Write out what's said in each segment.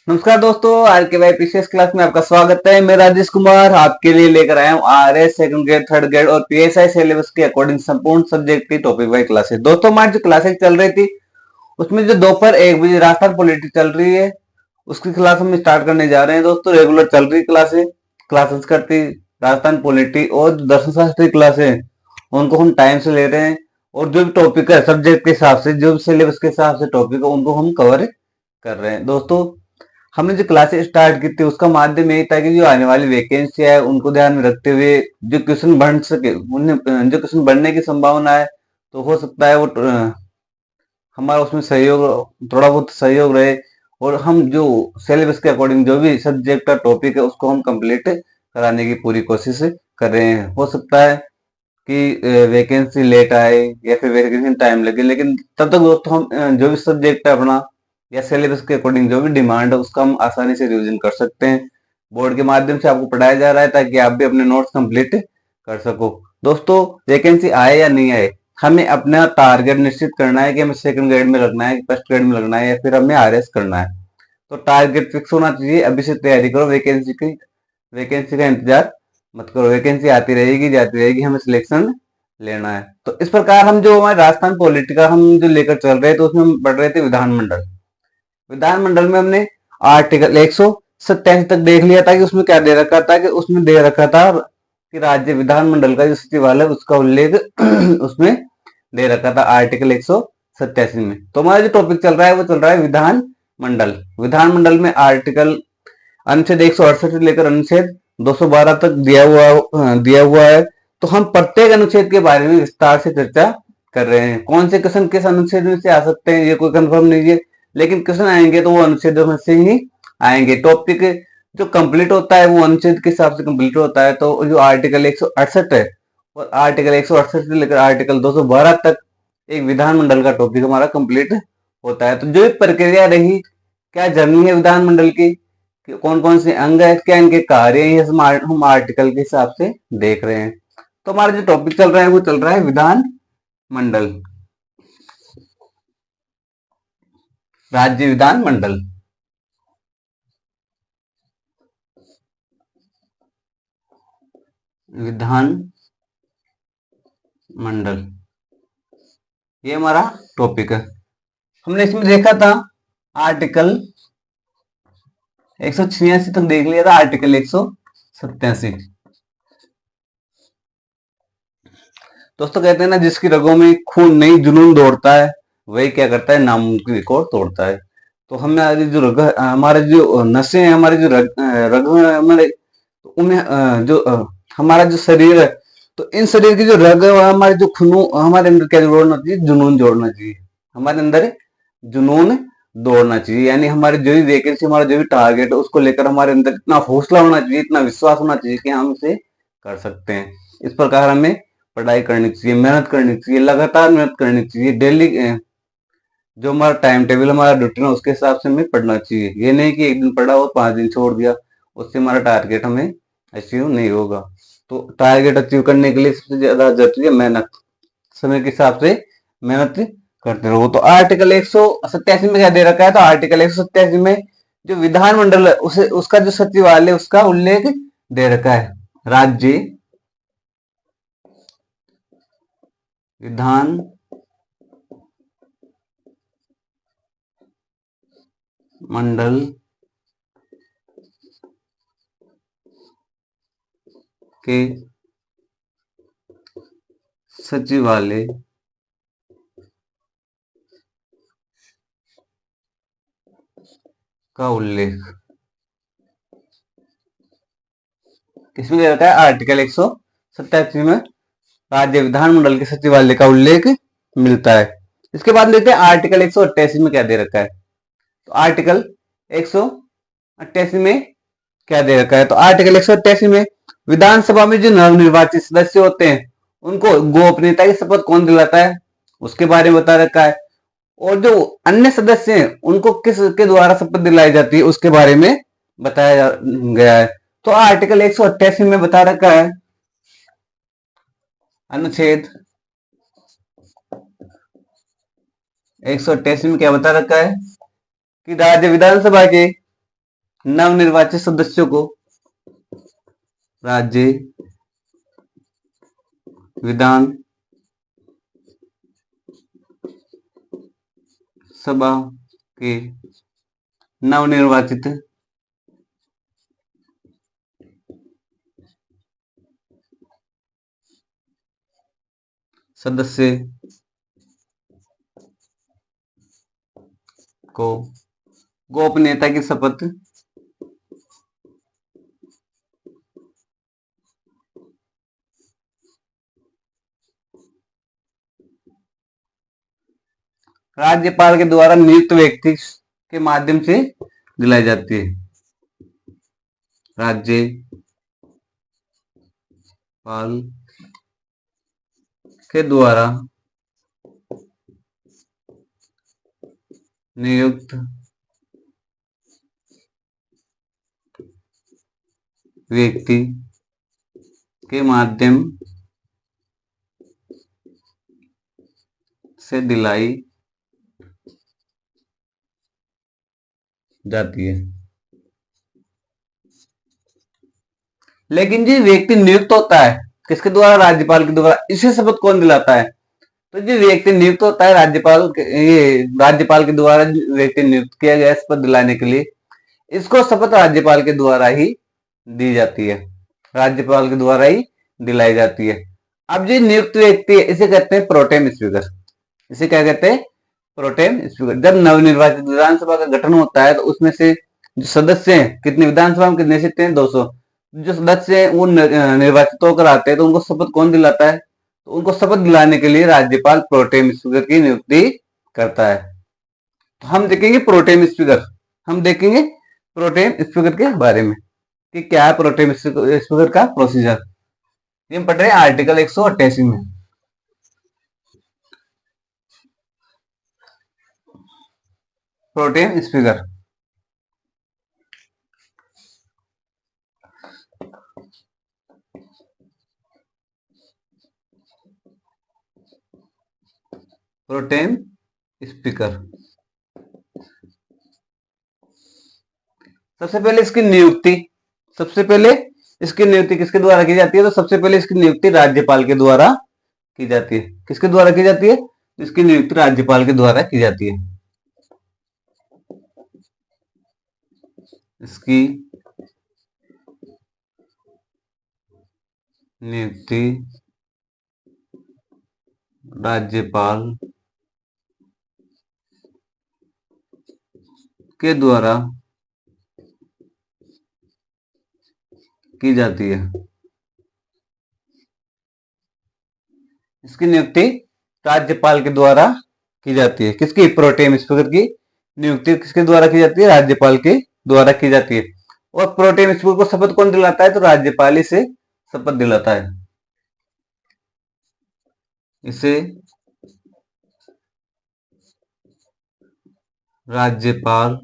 नमस्कार दोस्तों, आज के भाई पीसीएस क्लास में आपका स्वागत है। मैं राजेश कुमार आपके लिए लेकर आया हूँ RS second grade, third grade और पीएसआई सिलेबस के अकॉर्डिंग संपूर्ण सब्जेक्ट की टॉपिक वाइज क्लासेस। दोस्तों, हमारी जो क्लासेस चल रही थी उसमें जो दोपहर 1 बजे राजस्थान पॉलिटी चल रही है उसकी क्लास हम स्टार्ट करने जा रहे हैं। दोस्तों, रेगुलर चल रही क्लासेस करती राजस्थान पॉलिटी और जो दर्शन शास्त्र की क्लासेस उनको हम टाइम से ले रहे हैं। और जो भी टॉपिक है सब्जेक्ट के हिसाब से, जो भी सिलेबस के हिसाब से टॉपिक है उनको हम कवर कर रहे हैं। दोस्तों, हमने जो क्लासेस स्टार्ट की थी उसका माध्यम यही था कि जो आने वाली वैकेंसी है उनको ध्यान में रखते हुए जो क्वेश्चन बन सके, उन्हें जो क्वेश्चन बनने की संभावना है तो हो सकता है वो हमारा उसमें सहयोग, थोड़ा बहुत सहयोग रहे। और हम जो सिलेबस के अकॉर्डिंग जो भी सब्जेक्ट का टॉपिक है उसको हम कंप्लीट कराने की पूरी कोशिश कर रहे हैं। हो सकता है कि वैकेंसी लेट आए या फिर वैकेंसी टाइम लगे, लेकिन तब तक दोस्तों हम जो भी सब्जेक्ट है अपना या सिलेबस के अकॉर्डिंग जो भी डिमांड है उसका हम आसानी से रिवीजन कर सकते हैं। बोर्ड के माध्यम से आपको पढ़ाया जा रहा है ताकि आप भी अपने नोट्स कंप्लीट कर सको। दोस्तों, वैकेंसी आए या नहीं आए, हमें अपना टारगेट निश्चित करना है कि हमें सेकंड ग्रेड में लगना है, फर्स्ट ग्रेड में लगना है या फिर हमें आरएस करना है। तो टारगेट फिक्स होना चाहिए। अभी से तैयारी करो वैकेंसी की। वैकेंसी का इंतजार मत करो, वैकेंसी आती रहेगी जाती रहेगी, हमें सिलेक्शन लेना है। तो इस प्रकार हम जो हमारे राजस्थान पॉलिटिका हम जो लेकर चल रहे थे तो उसमें हम पढ़ रहे थे विधानमंडल। विधानमंडल में हमने आर्टिकल 187 तक देख लिया था कि उसमें क्या दे रखा था, कि उसमें दे रखा था कि राज्य विधानमंडल का जो सचिवालय उसका उल्लेख उसमें दे रखा था आर्टिकल 187 में। तो हमारा जो टॉपिक चल रहा है वो चल रहा है विधानमंडल। विधानमंडल में आर्टिकल अनुच्छेद 168 से लेकर अनुच्छेद 212 तक दिया हुआ है। तो हम प्रत्येक अनुच्छेद के बारे में विस्तार से चर्चा कर रहे हैं। कौन से क्वेश्चन किस अनुच्छेद में से आ सकते हैं ये कोई कंफर्म नहीं है, लेकिन क्वेश्चन आएंगे तो वो अनुच्छेदों में से ही आएंगे। टॉपिक जो कंप्लीट होता है वो अनुच्छेद के हिसाब से कंप्लीट होता है। तो जो आर्टिकल 168 है और आर्टिकल 168 से लेकर आर्टिकल 212 तक एक विधानमंडल का टॉपिक हमारा कंप्लीट होता है। तो जो प्रक्रिया रही, क्या जर्नी है विधानमंडल की, कौन कौन से अंग है, क्या इनके कार्य हैं, ये हम आर्टिकल के हिसाब से देख रहे हैं। तो हमारा जो टॉपिक चल रहा है वो चल रहा है विधान मंडल, राज्य विधान मंडल। विधान मंडल ये हमारा टॉपिक है। हमने इसमें देखा था आर्टिकल 186 तक देख लिया था, आर्टिकल 187। दोस्तों, कहते हैं ना, जिसकी रगों में खून नहीं जुनून दौड़ता है वही क्या करता है, नामुमकिन रिकॉर्ड तोड़ता है। तो हमारी जो हमारे जो नसें हैं, हमारे जो रग हैं हमारे, तो उन्हें हमारा जो शरीर है, तो इन शरीर की जो रग है हमारे जो खून, हमारे अंदर क्या जोड़ना चाहिए, जुनून जोड़ना चाहिए। हमारे अंदर जुनून दौड़ना चाहिए, यानी हमारे जो भी वैकेंसी, हमारा जो भी टारगेट है उसको लेकर हमारे अंदर इतना हौसला होना चाहिए, इतना विश्वास होना चाहिए कि हम इसे कर सकते हैं। इस प्रकार हमें पढ़ाई करनी चाहिए, मेहनत करनी चाहिए, लगातार मेहनत करनी चाहिए। डेली जो हमारा टाइम टेबल, हमारा रूटीन है उसके हिसाब से हमें पढ़ना चाहिए। ये नहीं कि एक दिन पढ़ा और 5 दिन छोड़ दिया, उससे हमारा टारगेट हमें अचीव नहीं होगा। तो टारगेट अचीव करने के लिए सबसे ज्यादा जरूरी है मेहनत। समय के हिसाब से मेहनत करते रहो। तो आर्टिकल 187 में क्या दे रखा है, तो आर्टिकल 187 में जो विधानमंडल है उसे, उसका जो सचिवालय उसका उल्लेख दे रखा है। राज्य विधान मंडल के सचिवालय का उल्लेख किसमें दे रखा है, आर्टिकल 187 में राज्य विधानमंडल के सचिवालय का उल्लेख मिलता है। इसके बाद देखते हैं आर्टिकल 188 में क्या दे रखा है। तो आर्टिकल 188 में क्या दे रखा है, तो आर्टिकल 188 में विधानसभा में जो नवनिर्वाचित सदस्य होते हैं उनको गोपनीयता की शपथ कौन दिलाता है उसके बारे में बता रखा है। और जो अन्य सदस्य हैं उनको किसके द्वारा शपथ दिलाई जाती है उसके बारे में बताया गया है। तो आर्टिकल 188 में बता रखा है, अनुच्छेद 188 में क्या बता रखा है कि राज्य विधानसभा के नवनिर्वाचित सदस्यों को राज्य विधान सभा के नवनिर्वाचित सदस्य को गोपनीयता की शपथ राज्यपाल के द्वारा नियुक्त व्यक्ति के माध्यम से दिलाई जाती है। राज्यपाल के द्वारा नियुक्त व्यक्ति के माध्यम से दिलाई जाती है। लेकिन जो व्यक्ति नियुक्त होता है किसके द्वारा? राज्यपाल के द्वारा। इसे शपथ कौन दिलाता है? तो जो व्यक्ति नियुक्त होता है राज्यपाल के द्वारा जो व्यक्ति नियुक्त किया गया शपथ दिलाने के लिए, इसको शपथ राज्यपाल के द्वारा ही दी जाती है, राज्यपाल के द्वारा ही दिलाई जाती है। अब जो नियुक्त व्यक्ति है इसे कहते हैं प्रोटेम स्पीकर। इसे क्या कहते हैं? Protem speaker. जब नवनिर्वाचित विधानसभा का गठन होता है तो उसमें से जो सदस्य हैं, कितने विधानसभा में कितने सीटें हैं? 200। जो सदस्य हैं वो निर्वाचित होकर आते हैं तो उनको शपथ कौन दिलाता है? तो उनको शपथ दिलाने के लिए राज्यपाल प्रोटेम स्पीकर की नियुक्ति करता है। तो हम देखेंगे प्रोटेम स्पीकर, हम देखेंगे प्रोटेम स्पीकर के बारे में कि क्या है प्रोटेम स्पीकर का प्रोसीजर। ये हम पढ़ रहे हैं आर्टिकल 188 में। प्रोटेम स्पीकर प्रोटेम स्पीकर सबसे पहले इसकी नियुक्ति किसके द्वारा की जाती है? तो सबसे पहले इसकी नियुक्ति राज्यपाल के द्वारा की जाती है। किसके द्वारा की जाती है? इसकी नियुक्ति राज्यपाल के द्वारा की जाती है। इसकी नियुक्ति राज्यपाल के द्वारा की जाती है। इसकी नियुक्ति राज्यपाल के द्वारा की जाती है। किसकी? प्रोटेम स्पीकर की नियुक्ति किसके द्वारा की जाती है? राज्यपाल के द्वारा की जाती है। और प्रोटेम स्पीकर को शपथ कौन दिलाता है? तो राज्यपाल ही से शपथ दिलाता है। इसे राज्यपाल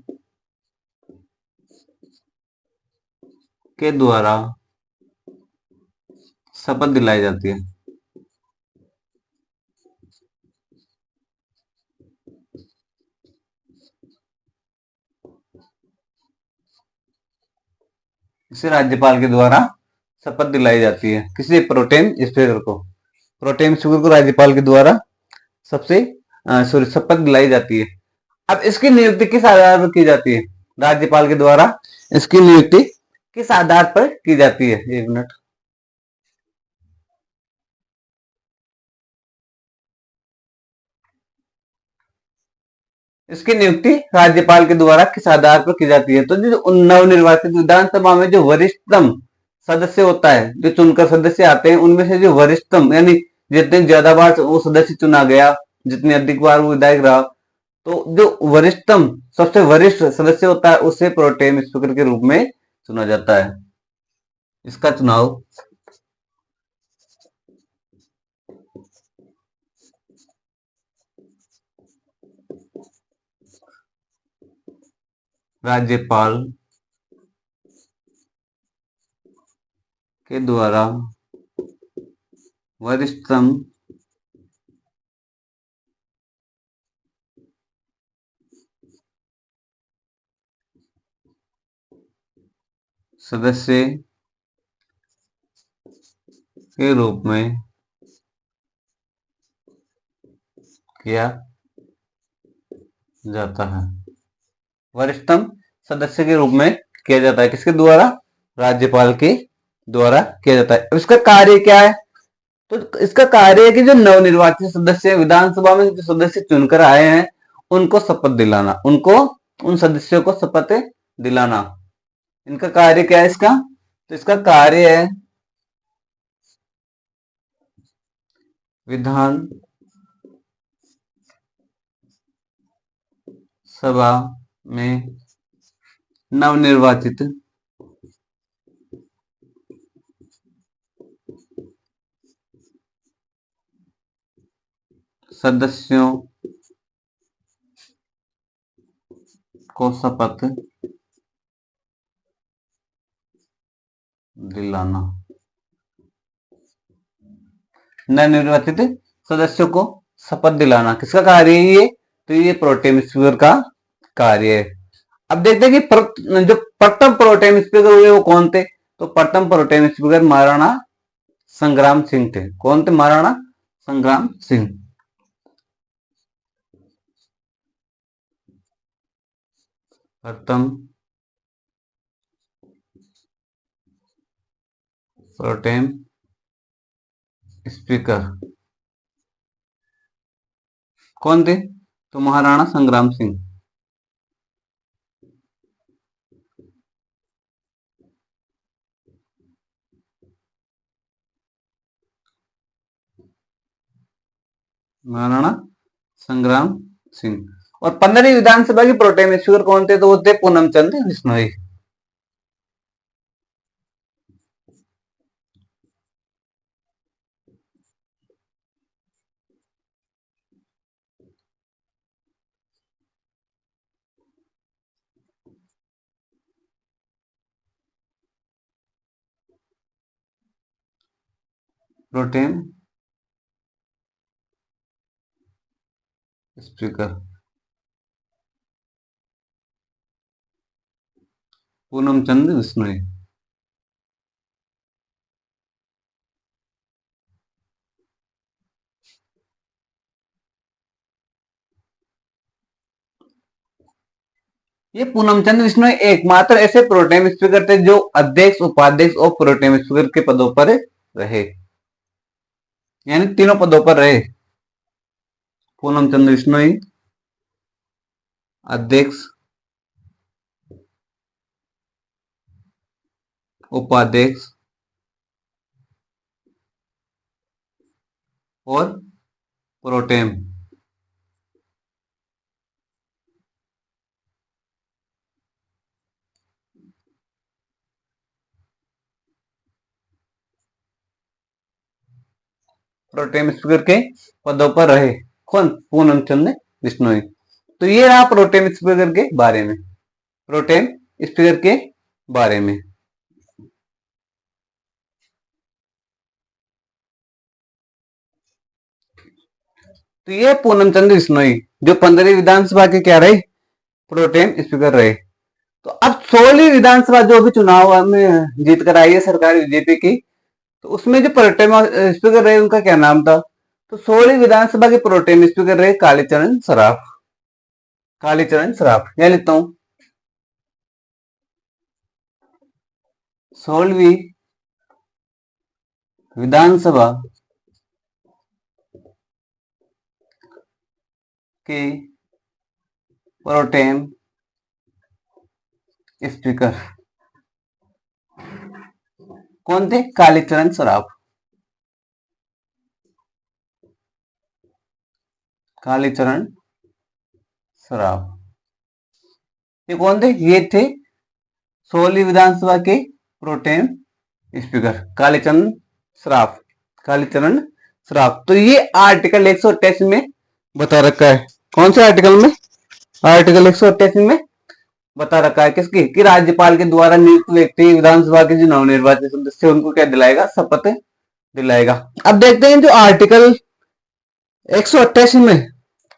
के द्वारा शपथ दिलाई जाती है। इसे राज्यपाल के द्वारा शपथ दिलाई जाती है। किसी प्रोटेम स्पीकर को, राज्यपाल के द्वारा शपथ दिलाई जाती है। अब इसकी नियुक्ति किस आधार पर की जाती है? राज्यपाल के द्वारा इसकी नियुक्ति किस आधार पर की जाती है? एक मिनट। इसकी नियुक्ति राज्यपाल के द्वारा किस आधार पर की जाती है? तो जो नवनिर्वाचित विधानसभा में जो वरिष्ठतम सदस्य होता है, जो चुनकर सदस्य आते हैं उनमें से जो वरिष्ठतम यानी जितने ज्यादा बार वो सदस्य चुना गया, जितने अधिक बार वो विधायक रहा, तो जो वरिष्ठतम सबसे वरिष्ठ सदस्य होता है उसे प्रोटेम स्पीकर के रूप में चुना जाता है। इसका चुनाव राज्यपाल के द्वारा वरिष्ठतम सदस्य के रूप में किया जाता है। वरिष्ठतम सदस्य के रूप में किया जाता है किसके द्वारा? राज्यपाल के द्वारा किया जाता है। इसका कार्य क्या है? तो इसका कार्य है कि जो नवनिर्वाचित सदस्य विधानसभा में जो सदस्य चुनकर आए हैं उनको शपथ दिलाना, उनको उन सदस्यों को शपथ दिलाना। इनका कार्य क्या है इसका? तो इसका कार्य है विधान सभा में नवनिर्वाचित सदस्यों को शपथ दिलाना। नवनिर्वाचित सदस्यों को शपथ दिलाना किसका कार्य है ये? तो ये प्रोटेम स्पीकर का कार्य है। अब देखते हैं कि जो प्रथम प्रोटेम स्पीकर हुए वो कौन थे? तो प्रथम प्रोटेम स्पीकर महाराणा संग्राम सिंह थे। कौन थे? महाराणा संग्राम सिंह। प्रथम प्रोटेम स्पीकर कौन थे? तो महाराणा संग्राम सिंह। महाराणा संग्राम सिंह। और 15वीं विधानसभा की प्रोटेम स्पीकर कौन थे? तो वो थे पूनम चंद बिश्नोई। प्रोटेम स्पीकर पूनम चंद बिश्नोई। ये पूनम चंद बिश्नोई एकमात्र ऐसे प्रोटेम स्पीकर थे जो अध्यक्ष, उपाध्यक्ष और प्रोटेम स्पीकर के पदों पर रहे, यानी तीनों पदों पर रहे। पूनम चंद बिश्नोई अध्यक्ष, उपाध्यक्ष और प्रोटेम। प्रोटेम स्पीकर के पदों पर रहे कौन? पूनम चंद बिश्नोई। तो ये रहा प्रोटेम स्पीकर के बारे में, प्रोटेम स्पीकर के बारे में। तो ये पूनम चंद बिश्नोई जो 15वीं विधानसभा के क्या रहे? प्रोटेम स्पीकर रहे। तो अब 16वीं विधानसभा जो भी चुनाव में जीत कर आई है सरकार बीजेपी की, तो उसमें जो प्रोटेम स्पीकर रहे उनका क्या नाम था? तो 16वीं विधानसभा के प्रोटेम स्पीकर रहे कालीचरण सराफ। कालीचरण सराफ यह लिखता हूं। 16वीं विधानसभा के प्रोटेम स्पीकर कौन थे? कालीचरण सराफ। कालीचरण सराफ ये कौन थे? ये थे 16वीं विधानसभा के प्रोटेम स्पीकर कालीचरण सराफ। कालीचरण सराफ। तो ये आर्टिकल 188 में बता रखा है। कौन से आर्टिकल में? आर्टिकल 188 में बता रखा है किसकी? कि राज्यपाल के द्वारा नियुक्त व्यक्ति विधानसभा के जो नवनिर्वाचित सदस्य उनको क्या दिलाएगा? शपथ दिलाएगा। अब देखते हैं जो आर्टिकल 188 में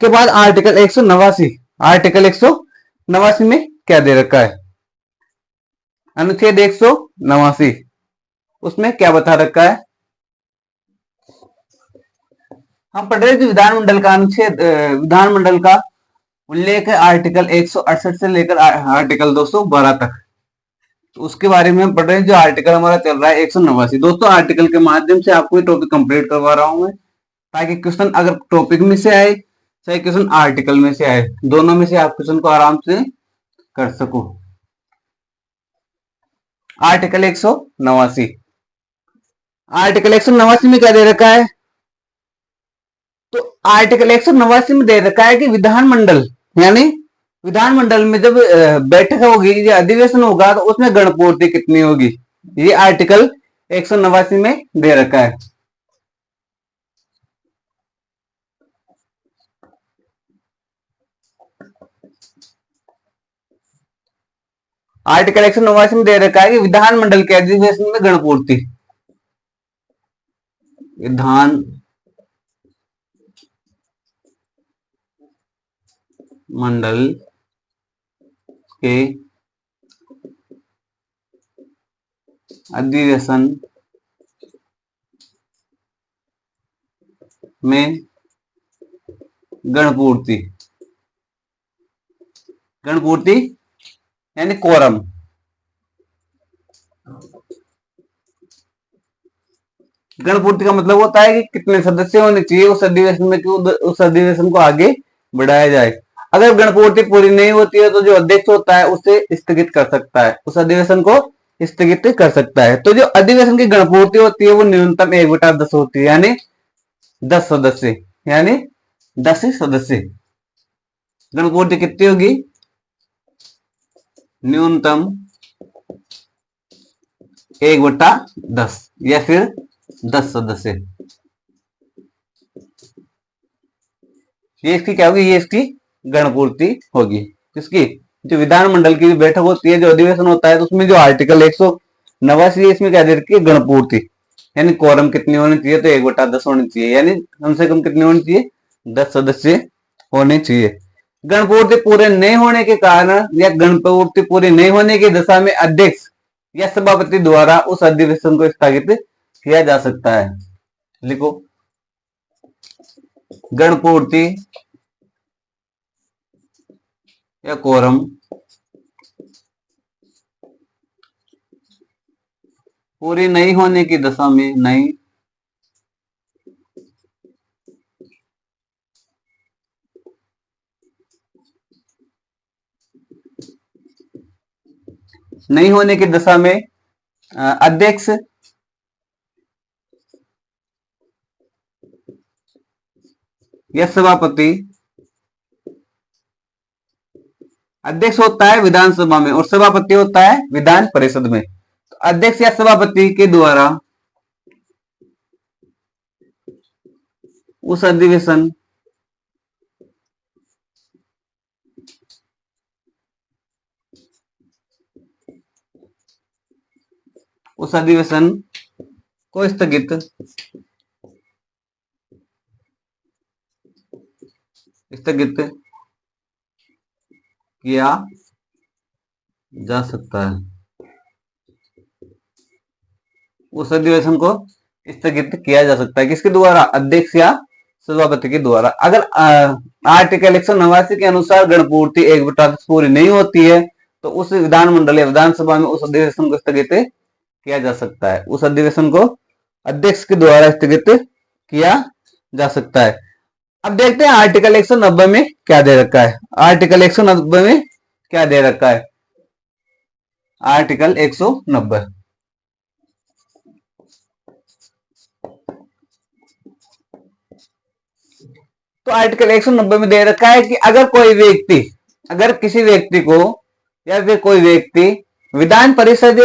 के बाद आर्टिकल 189। आर्टिकल 189 में क्या दे रखा है? अनुच्छेद 189 उसमें क्या बता रखा है? हम पढ़ रहे थे विधानमंडल का अनुच्छेद, विधानमंडल का उल्लेख है आर्टिकल 168 से लेकर आर्टिकल 212 तक। तो उसके बारे में हम पढ़ रहे हैं। जो आर्टिकल हमारा चल रहा है 189। दोस्तों आर्टिकल के माध्यम से आपको ये टॉपिक कंप्लीट करवा रहा हूं मैं, ताकि क्वेश्चन अगर टॉपिक में से आए चाहे क्वेश्चन आर्टिकल में से आए, दोनों में से आप क्वेश्चन को आराम से कर सको। आर्टिकल 189, आर्टिकल 189 में क्या दे रखा है? तो आर्टिकल 189 में दे रखा है कि विधानमंडल, यानी विधानमंडल में जब बैठक होगी या अधिवेशन होगा तो उसमें गणपूर्ति कितनी होगी, ये आर्टिकल 189 में दे रखा है। आर्टिकल 189 में दे रखा है कि विधानमंडल के अधिवेशन में गणपूर्ति, विधान मंडल के अधिवेशन में गणपूर्ति, गणपूर्ति यानी कोरम, गणपूर्ति का मतलब होता है कि कितने सदस्य होने चाहिए उस अधिवेशन में कि उस अधिवेशन को आगे बढ़ाया जाए। अगर गणपूर्ति पूरी नहीं होती है तो जो अध्यक्ष होता है उसे स्थगित कर सकता है, उस अधिवेशन को स्थगित कर सकता है। तो जो अधिवेशन की गणपूर्ति होती है वो न्यूनतम 1/10 होती है, यानी 10 सदस्य, यानी 10 सदस्य। गणपूर्ति कितनी होगी? न्यूनतम 1/10 या फिर 10 सदस्य। ये इसकी क्या होगी? ये इसकी गणपूर्ति होगी। किसकी? जो विधानमंडल की बैठक होती है, जो अधिवेशन होता है, तो उसमें जो आर्टिकल 189 है इसमें क्या दे रखी है? गणपूर्ति, यानी कोरम कितनी होनी चाहिए? तो 1/10 होनी चाहिए, यानी कम से कम कितनी होनी चाहिए? 10 सदस्य होने चाहिए। गणपूर्ति पूरे नहीं होने के कारण या गणपूर्ति पूरी नहीं होने की दशा में अध्यक्ष या सभापति द्वारा उस अधिवेशन को स्थगित किया जा सकता है। लिखो, गणपूर्ति या कोरम पूरी नहीं होने की दशा में, नहीं होने की दशा में अध्यक्ष या सभापति, अध्यक्ष होता है विधानसभा में और सभापति होता है विधान परिषद में। तो अध्यक्ष या सभापति के द्वारा उस अधिवेशन को स्थगित किया जा सकता है। उस अधिवेशन को स्थगित किया जा सकता है किसके द्वारा? अध्यक्ष या सभापति के द्वारा। अगर आर्टिकल 189 के अनुसार गणपूर्ति 1/10 पूरी नहीं होती है तो उस विधानमंडल या विधानसभा में उस अधिवेशन को स्थगित किया जा सकता है। उस अधिवेशन को अध्यक्ष के द्वारा स्थगित किया जा सकता है। अब देखते हैं आर्टिकल 190 में क्या दे रखा है। आर्टिकल 190 में क्या दे रखा है? आर्टिकल 190, तो आर्टिकल 190 में दे रखा है कि अगर किसी व्यक्ति को या फिर कोई व्यक्ति विधान परिषद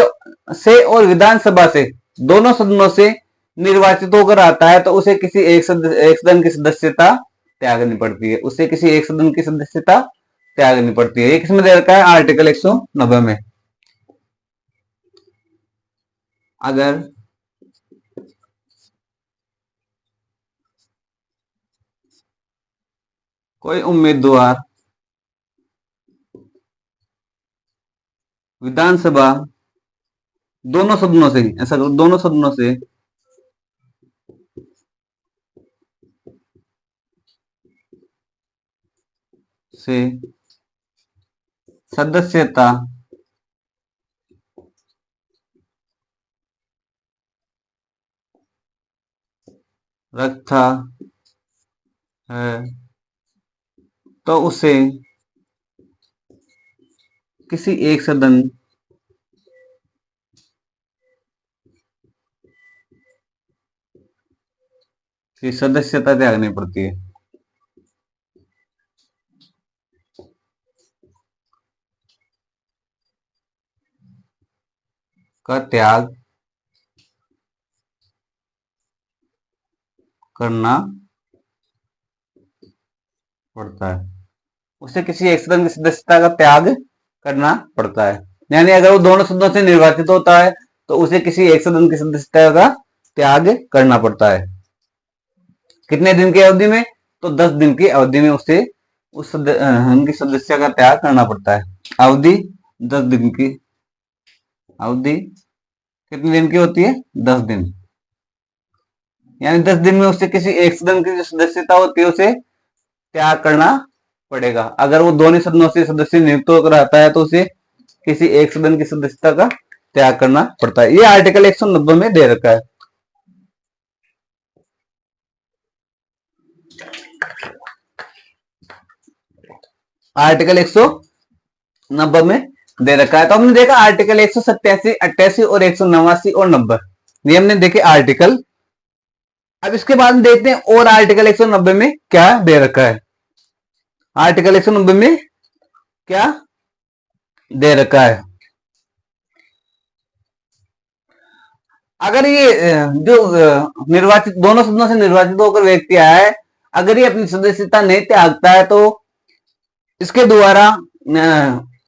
से और विधानसभा से, दोनों सदनों से निर्वाचित होकर आता है तो उसे किसी एक सदन की सदस्यता त्यागनी पड़ती है। उसे किसी एक सदन की सदस्यता त्यागनी पड़ती है। ये किसमें दे रखा है? आर्टिकल 190 में। अगर कोई उम्मीदवार विधानसभा दोनों सदनों से, ऐसा करो, दोनों सदनों से सदस्यता रखता है तो उसे किसी एक सदन की सदस्यता त्यागनी पड़ती है। का त्याग करना पड़ता है, उसे किसी एक सदन की सदस्यता का त्याग करना पड़ता है। यानी अगर वो दोनों सदनों से निर्वाचित होता है तो उसे किसी एक सदन की सदस्यता का त्याग करना पड़ता है। कितने दिन की अवधि में? तो 10 दिन की अवधि में उसे उस उनकी सदस्य का त्याग करना पड़ता है। अवधि 10 दिन की, अवधि कितने दिन की होती है? 10 दिन। यानी 10 दिन में उसे किसी एक सदन की जो सदस्यता होती है उसे त्याग करना पड़ेगा। अगर वो दोनों सदनों से सदस्य नियुक्त होकर रहता है तो उसे किसी एक सदन की सदस्यता का त्याग करना पड़ता है। ये आर्टिकल 190 में दे रखा है। आर्टिकल 190 में दे रखा है। तो हमने देखा आर्टिकल 187, 88 और 189 और 90, ये हमने देखे आर्टिकल। अब इसके बाद हम देखते हैं और आर्टिकल 190 में क्या दे रखा है। आर्टिकल 190 में क्या दे रखा है? अगर ये जो निर्वाचित, दोनों सदनों से निर्वाचित होकर व्यक्ति आया है, अगर ये अपनी सदस्यता नहीं त्यागता है तो इसके द्वारा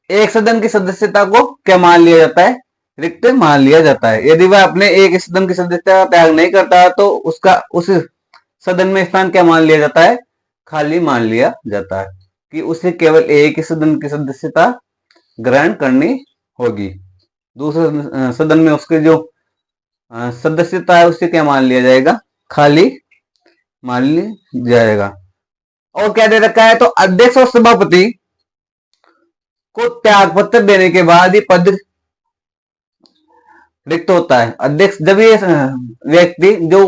एक सदन की सदस्यता को क्या मान लिया जाता है? रिक्त मान लिया जाता है। यदि वह अपने एक सदन की सदस्यता का त्याग नहीं करता है तो उसका उस सदन में स्थान क्या मान लिया जाता है? खाली मान लिया जाता है, कि उसे केवल एक ही सदन की सदस्यता ग्रहण करनी होगी। दूसरे सदन में उसके जो सदस्यता है उसे क्या मान लिया जाएगा? खाली मान लिया जाएगा। और क्या दे रखा है? तो अध्यक्ष और सभापति को त्याग पत्र देने के बाद ये पद रिक्त होता है। अध्यक्ष, जब ये व्यक्ति जो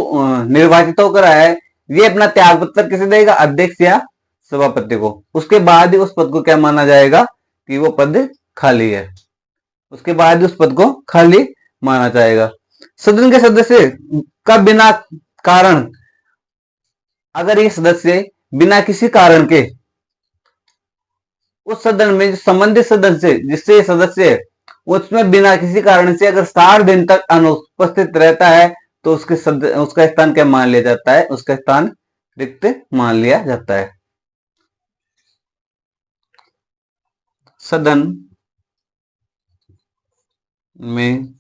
निर्वाचित होकर आया है, ये अपना त्याग पत्र किसे देगा? अध्यक्ष या सभापति को। उसके बाद ही उस पद को क्या माना जाएगा? कि वो पद खाली है। उसके बाद ही उस पद को खाली माना जाएगा। सदन के सदस्य का बिना कारण, अगर ये सदस्य बिना किसी कारण के उस सदन में जो संबंधित सदस्य जिससे सदस्य है उसमें बिना किसी कारण से अगर 60 दिन तक अनुपस्थित रहता है तो उसका स्थान क्या मान लिया जाता है? उसका स्थान रिक्त मान लिया जाता है। सदन में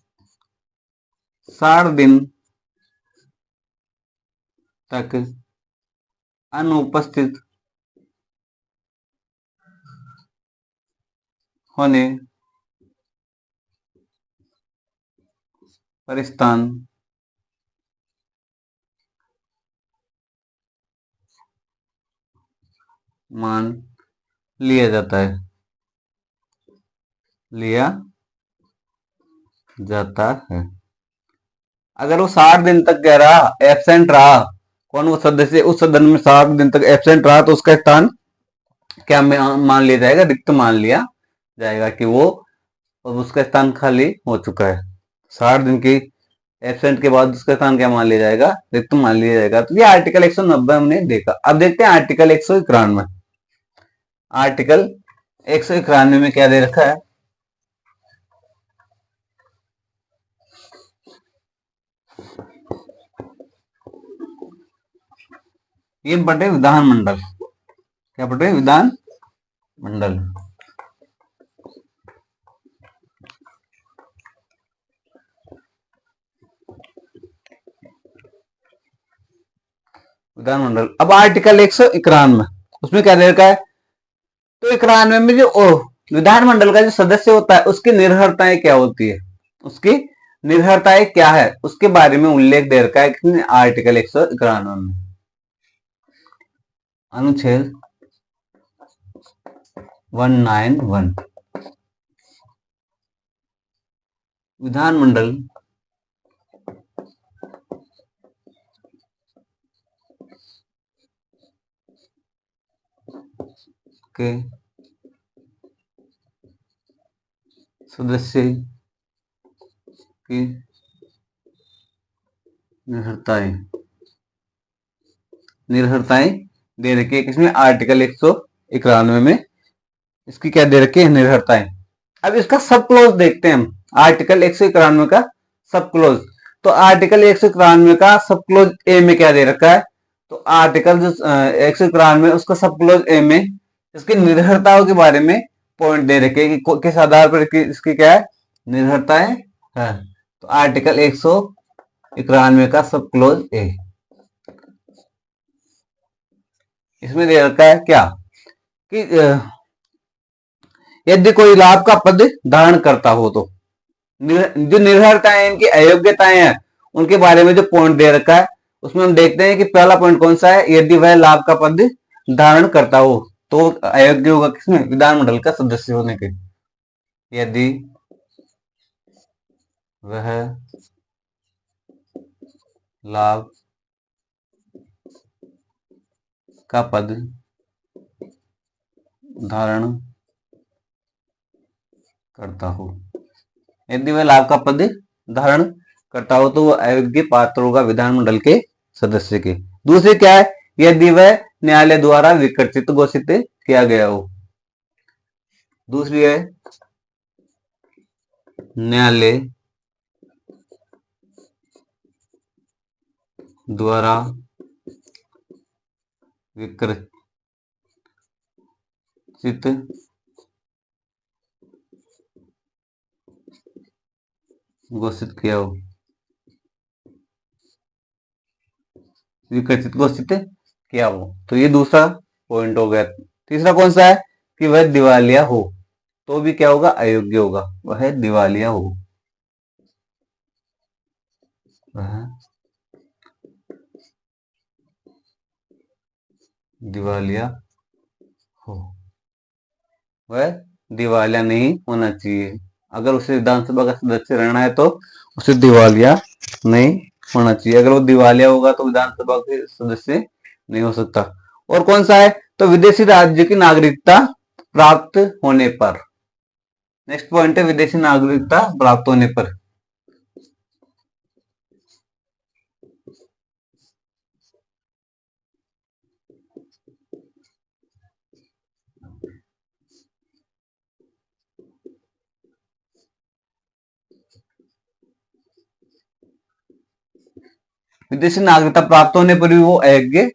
60 दिन तक अनुपस्थित होने पर स्थान मान लिया जाता है, लिया जाता है। अगर वो 60 दिन तक कह रहा एब्सेंट रहा, कौन? वो सदस्य उस सदन में 60 दिन तक एब्सेंट रहा तो उसका स्थान क्या मान लिया जाएगा? रिक्त मान लिया जाएगा, कि वो उसका स्थान खाली हो चुका है। 60 दिन की एब्सेंट के बाद उसका स्थान क्या मान लिया जाएगा? रिक्त मान लिया जाएगा। तो ये आर्टिकल 190 हमने देखा। अब देखते हैं आर्टिकल 191। आर्टिकल 191 में क्या दे रखा है? ये पढ़े विधानमंडल। क्या पढ़े? विधान मंडल। विधानमंडल। अब आर्टिकल 191 उसमें क्या दे रखा है? तो 91 में जो विधानमंडल का जो सदस्य होता है उसकी निर्भरताएं क्या होती है? उसकी निर्भरताएं क्या है उसके बारे में उल्लेख दे रखा है किसने, आर्टिकल 191 में। अनुच्छेद 191 विधानमंडल के सदस्य की निर्भरताएं निर्भरताएं दे रखी है किसमें, आर्टिकल 191 में। इसकी क्या दे रखी है, निर्भरताएं। अब इसका सब क्लोज देखते हैं हम, आर्टिकल 191 का सब क्लोज। तो आर्टिकल 191 का सब क्लोज ए में क्या दे रखा है, तो आर्टिकल जो 191 उसका सब क्लोज ए में इसकी निर्भरताओं के बारे में पॉइंट दे रखे कि किस आधार पर इसकी क्या है, निर्भरताएं है। तो आर्टिकल 191 का सब क्लोज ए, इसमें दे रखा है क्या कि यदि कोई लाभ का पद धारण करता हो तो जो निर्भरताएं इनकी अयोग्यताएं हैं उनके बारे में जो पॉइंट दे रखा है उसमें हम देखते हैं कि पहला पॉइंट कौन सा है, यदि वह लाभ का पद धारण करता हो तो अयोग्य होगा किसमें, विधानमंडल का सदस्य होने के। यदि वह लाभ का पद धारण करता हो, यदि वह लाभ का पद धारण करता हो तो वह अयोग्य पात्र होगा विधानमंडल के सदस्य के। दूसरी क्या है, यदि वह न्यायालय द्वारा विकर्षित घोषित किया गया हो। दूसरी है न्यायालय द्वारा विकर्षित घोषित किया हो, विकसित घोषित किया हो। तो ये दूसरा पॉइंट हो गया। तीसरा कौन सा है कि वह दिवालिया हो, तो भी क्या होगा, अयोग्य होगा, वह दिवालिया हो, वह दिवालिया हो, वह दिवालिया नहीं होना चाहिए। अगर उसे विधानसभा का सदस्य रहना है तो उसे दिवालिया नहीं होना चाहिए। अगर वो दिवालिया होगा तो विधानसभा के सदस्य नहीं हो सकता। और कौन सा है, तो विदेशी राज्य की नागरिकता प्राप्त होने पर। नेक्स्ट पॉइंट है विदेशी नागरिकता प्राप्त होने पर। विदेशी नागरिकता प्राप्त होने पर भी वो अयोग्य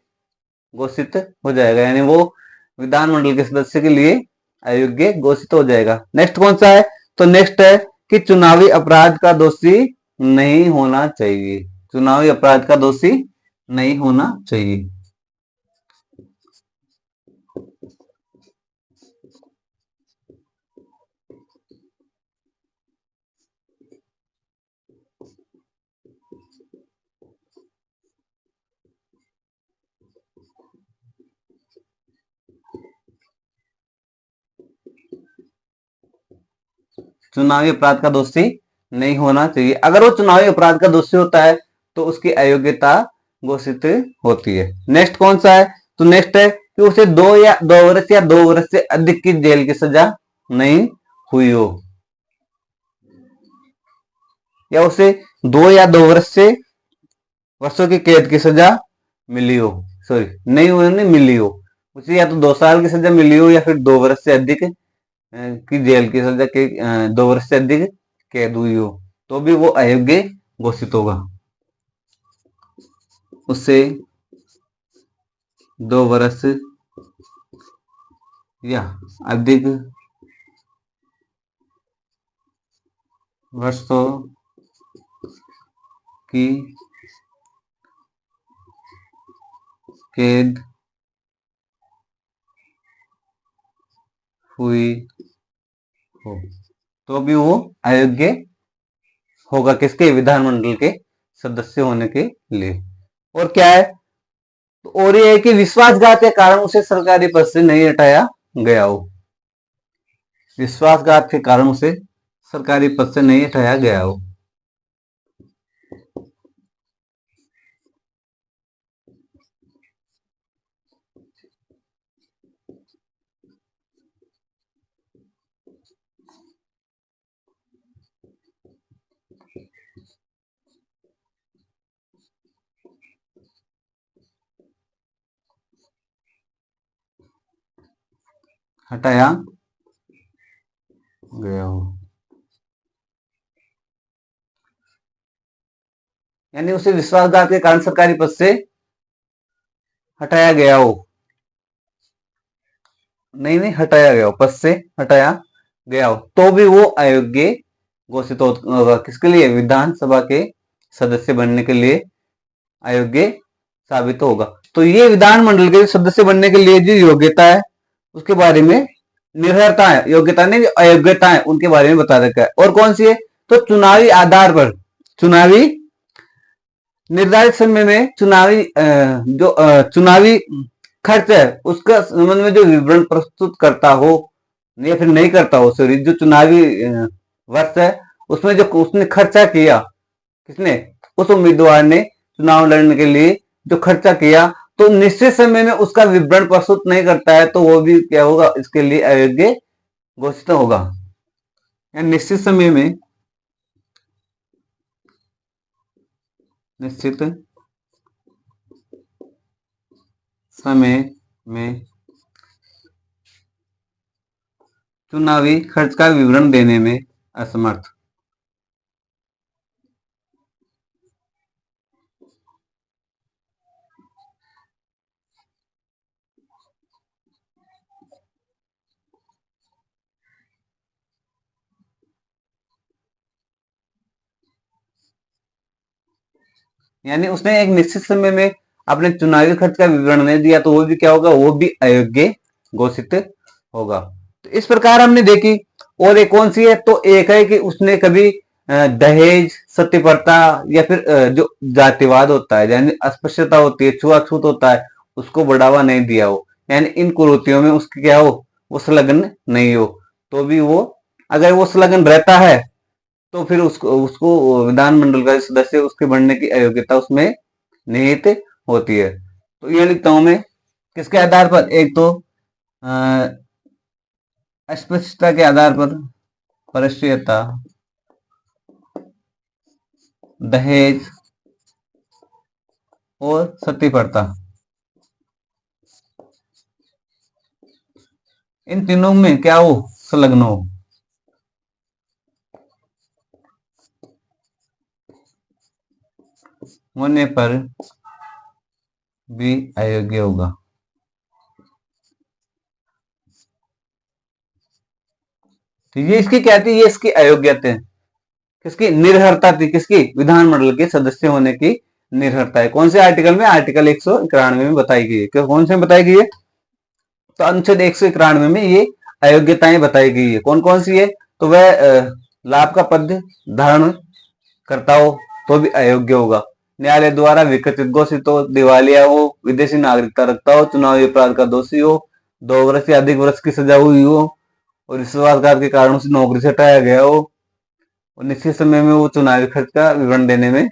घोषित हो जाएगा, यानी वो विधानमंडल के सदस्य के लिए अयोग्य घोषित हो जाएगा। नेक्स्ट कौन सा है, तो नेक्स्ट है कि चुनावी अपराध का दोषी नहीं होना चाहिए, चुनावी अपराध का दोषी नहीं होना चाहिए। चुनावी अपराध का दोषी नहीं होना चाहिए। अगर वो चुनावी अपराध का दोषी होता है तो उसकी अयोग्यता घोषित होती है। नेक्स्ट कौन सा है, तो नेक्स्ट है कि उसे 2 वर्ष या 2 वर्ष से अधिक की जेल की सजा नहीं हुई हो, या उसे 2 या 2 वर्ष से वर्षों की कैद की सजा मिली हो, सॉरी नहीं हुई, नहीं मिली हो, उसे या तो 2 साल की सजा मिली हो या फिर 2 वर्ष से अधिक की जेल की सजा के 2 वर्ष से अधिक कैद हुई हो, तो भी वो अयोग्य घोषित होगा। उससे 2 वर्ष या अधिक वर्षों की कैद हुई हो तो भी वो अयोग्य होगा किसके, विधानमंडल के सदस्य होने के लिए। और क्या है, और ये है कि विश्वासघात के कारण उसे सरकारी पद से नहीं हटाया गया हो, विश्वासघात के कारण उसे सरकारी पद से नहीं हटाया गया हो। हटाया गया हो, यानी उसे विश्वासघात के कारण सरकारी पद से हटाया गया हो, नहीं नहीं हटाया गया हो, पद से हटाया गया हो, तो भी वो अयोग्य घोषित होगा। किसके लिए, विधानसभा के सदस्य बनने के लिए अयोग्य साबित होगा। तो ये विधानमंडल के सदस्य बनने के लिए जो योग्यता है उसके बारे में, निर्भरता है, योग्यता नहीं अयोग्यता है, उनके बारे में बता रखा है। और कौन सी है, तो चुनावी आधार पर, चुनावी निर्धारित समय में चुनावी जो चुनावी खर्च है उसका संबंध में जो विवरण प्रस्तुत करता हो या फिर नहीं करता हो, सॉरी, जो चुनावी वर्ष है उसमें जो उसने खर्चा किया, किसने, उस उम्मीदवार ने चुनाव लड़ने के लिए जो खर्चा किया, तो निश्चित समय में उसका विवरण प्रस्तुत नहीं करता है तो वो भी क्या होगा, इसके लिए अयोग्य घोषित होगा। या निश्चित समय में, निश्चित समय में चुनावी खर्च का विवरण देने में असमर्थ। यानी उसने एक निश्चित समय में अपने चुनावी खर्च का विवरण नहीं दिया तो वो भी क्या होगा, वो भी अयोग्य घोषित होगा। तो इस प्रकार हमने देखी। और एक कौन सी है, तो एक है कि उसने कभी दहेज, सत्यप्रथा या फिर जो जातिवाद होता है, यानी अस्पृश्यता होती है, छुआछूत होता है, उसको बढ़ावा नहीं दिया हो, यानी इन कुरीतियों में उसकी क्या हो, वो संलग्न नहीं हो, तो भी वो, अगर वो संलग्न रहता है तो फिर उसको उसको विधानमंडल का सदस्य उसके बनने की अयोग्यता उसमें निहित होती है। तो ये लिखता हूं मैं, किसके आधार पर, एक तो अस्पष्टता के आधार पर, परस्यता, दहेज और सतीप्रथा, इन तीनों में क्या हो, संलग्न हो, होने पर भी अयोग्य होगा। तो ये इसकी क्या थी, ये इसकी अयोग्यता है, किसकी, निर्भरता थी, किसकी, विधानमंडल के सदस्य होने की निर्भरता है। कौन से आर्टिकल में, आर्टिकल 191 में बताई गई है। कौन से में बताई गई है, तो अनुच्छेद 191 में ये अयोग्यताएं बताई गई है। कौन कौन सी है, तो वह लाभ का पद धारण करता हो तो भी अयोग्य होगा, न्यायालय द्वारा विकृत घोषित हो, दिवालिया हो, विदेशी नागरिकता रखता हो, चुनावी अपराध का दोषी हो, 2 वर्ष या अधिक वर्ष की सजा हुई हो, और विश्वासघात के कारण उसे नौकरी से हटाया गया हो, और निश्चित समय में वो चुनावी खर्च का विवरण देने में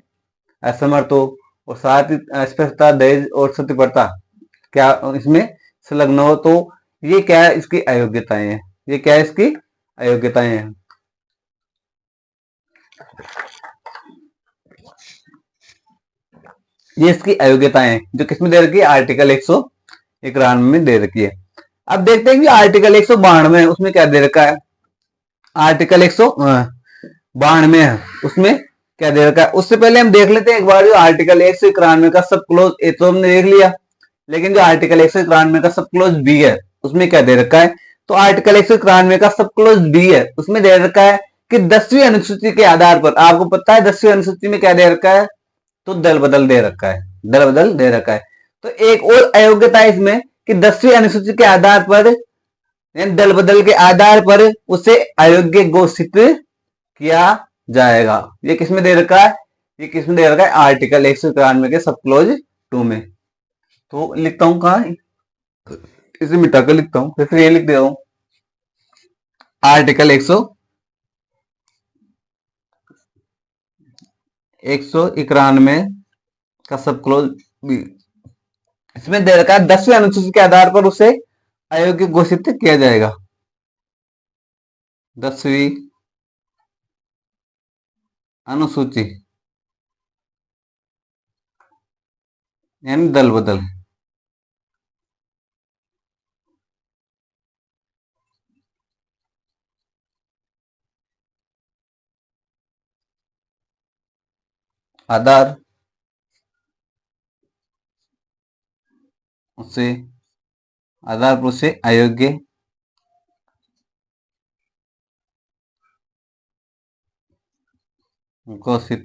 असमर्थ हो, और साथ ही अस्पष्टता, दहेज और सतीप्रथा क्या इसमें संलग्न हो, तो ये क्या है, इसकी अयोग्यताएं हैं। ये क्या है, इसकी अयोग्यताएं हैं। ये इसकी अयोग्यताएं हैं जो किसमें दे रखी है, आर्टिकल 191 में दे रखी है। अब देखते हैं कि आर्टिकल 192 उसमें क्या दे रखा है। आर्टिकल 192 है, उसमें क्या दे रखा है, उससे पहले हम देख लेते हैं एक बार जो आर्टिकल 191 का सब क्लोज ए तो हमने देख लिया, लेकिन जो आर्टिकल 191 का सब क्लोज बी है उसमें क्या दे रखा है। तो आर्टिकल 191 का सब क्लोज बी है, उसमें दे रखा है कि 10वीं अनुसूची के आधार पर, आपको पता है 10वीं अनुसूची में क्या दे रखा है, तो दल बदल दे रखा है, दल बदल दे रखा है। तो एक और अयोग्यता है इसमें कि 10वीं अनुसूची के आधार पर, दल बदल के आधार पर उसे अयोग्य घोषित किया जाएगा। ये किसमें दे रखा है? ये किसमें दे रखा है? आर्टिकल 191 के सब क्लोज 2 में। तो लिखता हूं कहा, इसे मिटा कर लिखता हूं, फिर ये लिख दे रहा हूं आर्टिकल 191 का सब क्लोज बी। इसमें दे रखा है 10वें अनुसूची के आधार पर उसे अयोग्य घोषित किया जाएगा। 10वीं अनुसूची यानी दल बदल। आधार उसे आधार पर उसे अयोग्य घोषित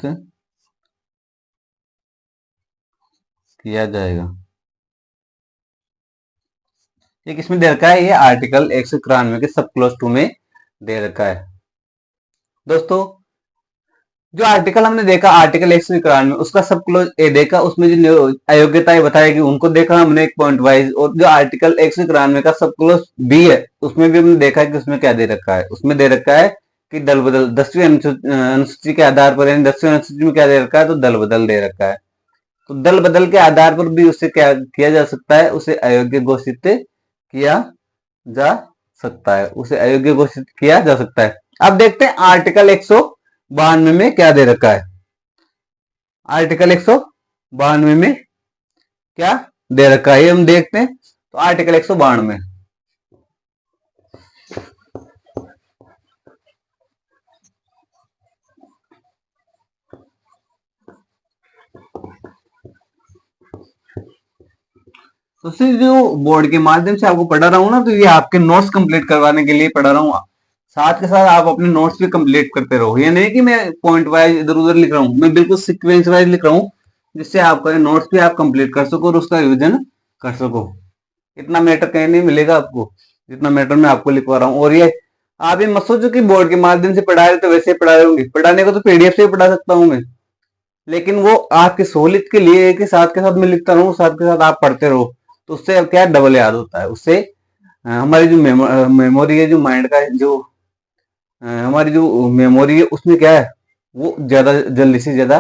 किया जाएगा। ये किसमें दे रखा है? ये आर्टिकल 191 के सब क्लोज 2 में दे रखा है। दोस्तों, जो आर्टिकल हमने देखा आर्टिकल 191 उसका सब क्लोज ए देखा, उसमें जो अयोग्यताएं बताएगी उनको देखा हमने एक पॉइंट वाइज। और जो आर्टिकल 191 का सब क्लोज बी है उसमें भी हमने देखा है कि उसमें क्या दे रखा है। उसमें दे रखा है कि दल बदल 10वीं अनुसूची के आधार पर, यानी 10वीं अनुसूची में क्या दे रखा है? तो दल बदल दे रखा है। तो दल बदल के आधार पर भी उससे क्या किया जा सकता है? उसे अयोग्य घोषित किया जा सकता है, उसे अयोग्य घोषित किया जा सकता है। अब देखते हैं आर्टिकल 192 में क्या दे रखा है। आर्टिकल 192 में क्या दे रखा है ये हम देखते हैं। तो आर्टिकल 192, तो सिर्फ जो बोर्ड के माध्यम से आपको पढ़ा रहा हूँ ना, तो ये आपके नोट्स कंप्लीट करवाने के लिए पढ़ा रहा हूँ। साथ के साथ आप अपने नोट्स भी कंप्लीट करते रहो। ये नहीं कि मैं पॉइंट वाइज इधर उधर लिख रहा हूँ, मैं बिल्कुल सीक्वेंस वाइज लिख रहा हूँ, जिससे आपका नोट्स भी आप कंप्लीट कर सको और उसका रिविजन कर सको। इतना मैटर कहीं नहीं मिलेगा आपको जितना मैटर मैं आपको लिखवा रहा हूँ। और ये आप ये मत सोचो कि बोर्ड के माध्यम से पढ़ा रहे तो वैसे ही पढ़ा रहे होंगे। पढ़ाने को तो पीडीएफ से ही पढ़ा सकता हूँ मैं, लेकिन वो आपकी सहूलियत के लिए है कि साथ के साथ मैं लिखता रहूं, साथ के साथ आप पढ़ते रहो। तो उससे क्या डबल याद होता है। उससे हमारी जो मेमोरी है, जो माइंड का जो हमारी जो मेमोरी है उसमें क्या है, वो ज्यादा जल्दी से ज्यादा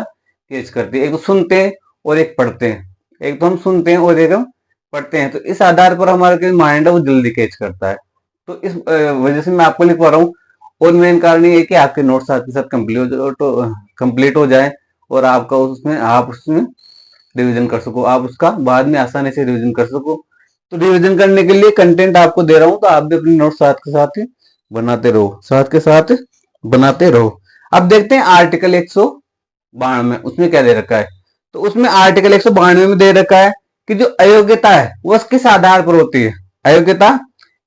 कैच करती है। एक तो सुनते हैं और एक पढ़ते हैं, एक तो हम सुनते हैं और एक हम पढ़ते हैं। तो इस आधार पर हमारा जो माइंड है वो जल्दी कैच करता है। तो इस वजह से मैं आपको लिखवा रहा हूँ। और मेन कारण ये है कि आपके नोट्स साथ के साथ कंप्लीट हो जाए और आपका आप उसमें रिवीजन कर सको, आप उसका बाद में आसानी से रिवीजन कर सको। तो रिवीजन करने के लिए कंटेंट आपको दे रहा हूं, तो आप भी अपने नोट साथ के साथ ही बनाते रहो, साथ के साथ बनाते रहो। अब देखते हैं आर्टिकल 192 उसमें क्या दे रखा है। तो उसमें आर्टिकल 192 में दे रखा है कि जो अयोग्यता है वो किस आधार पर होती है। अयोग्यता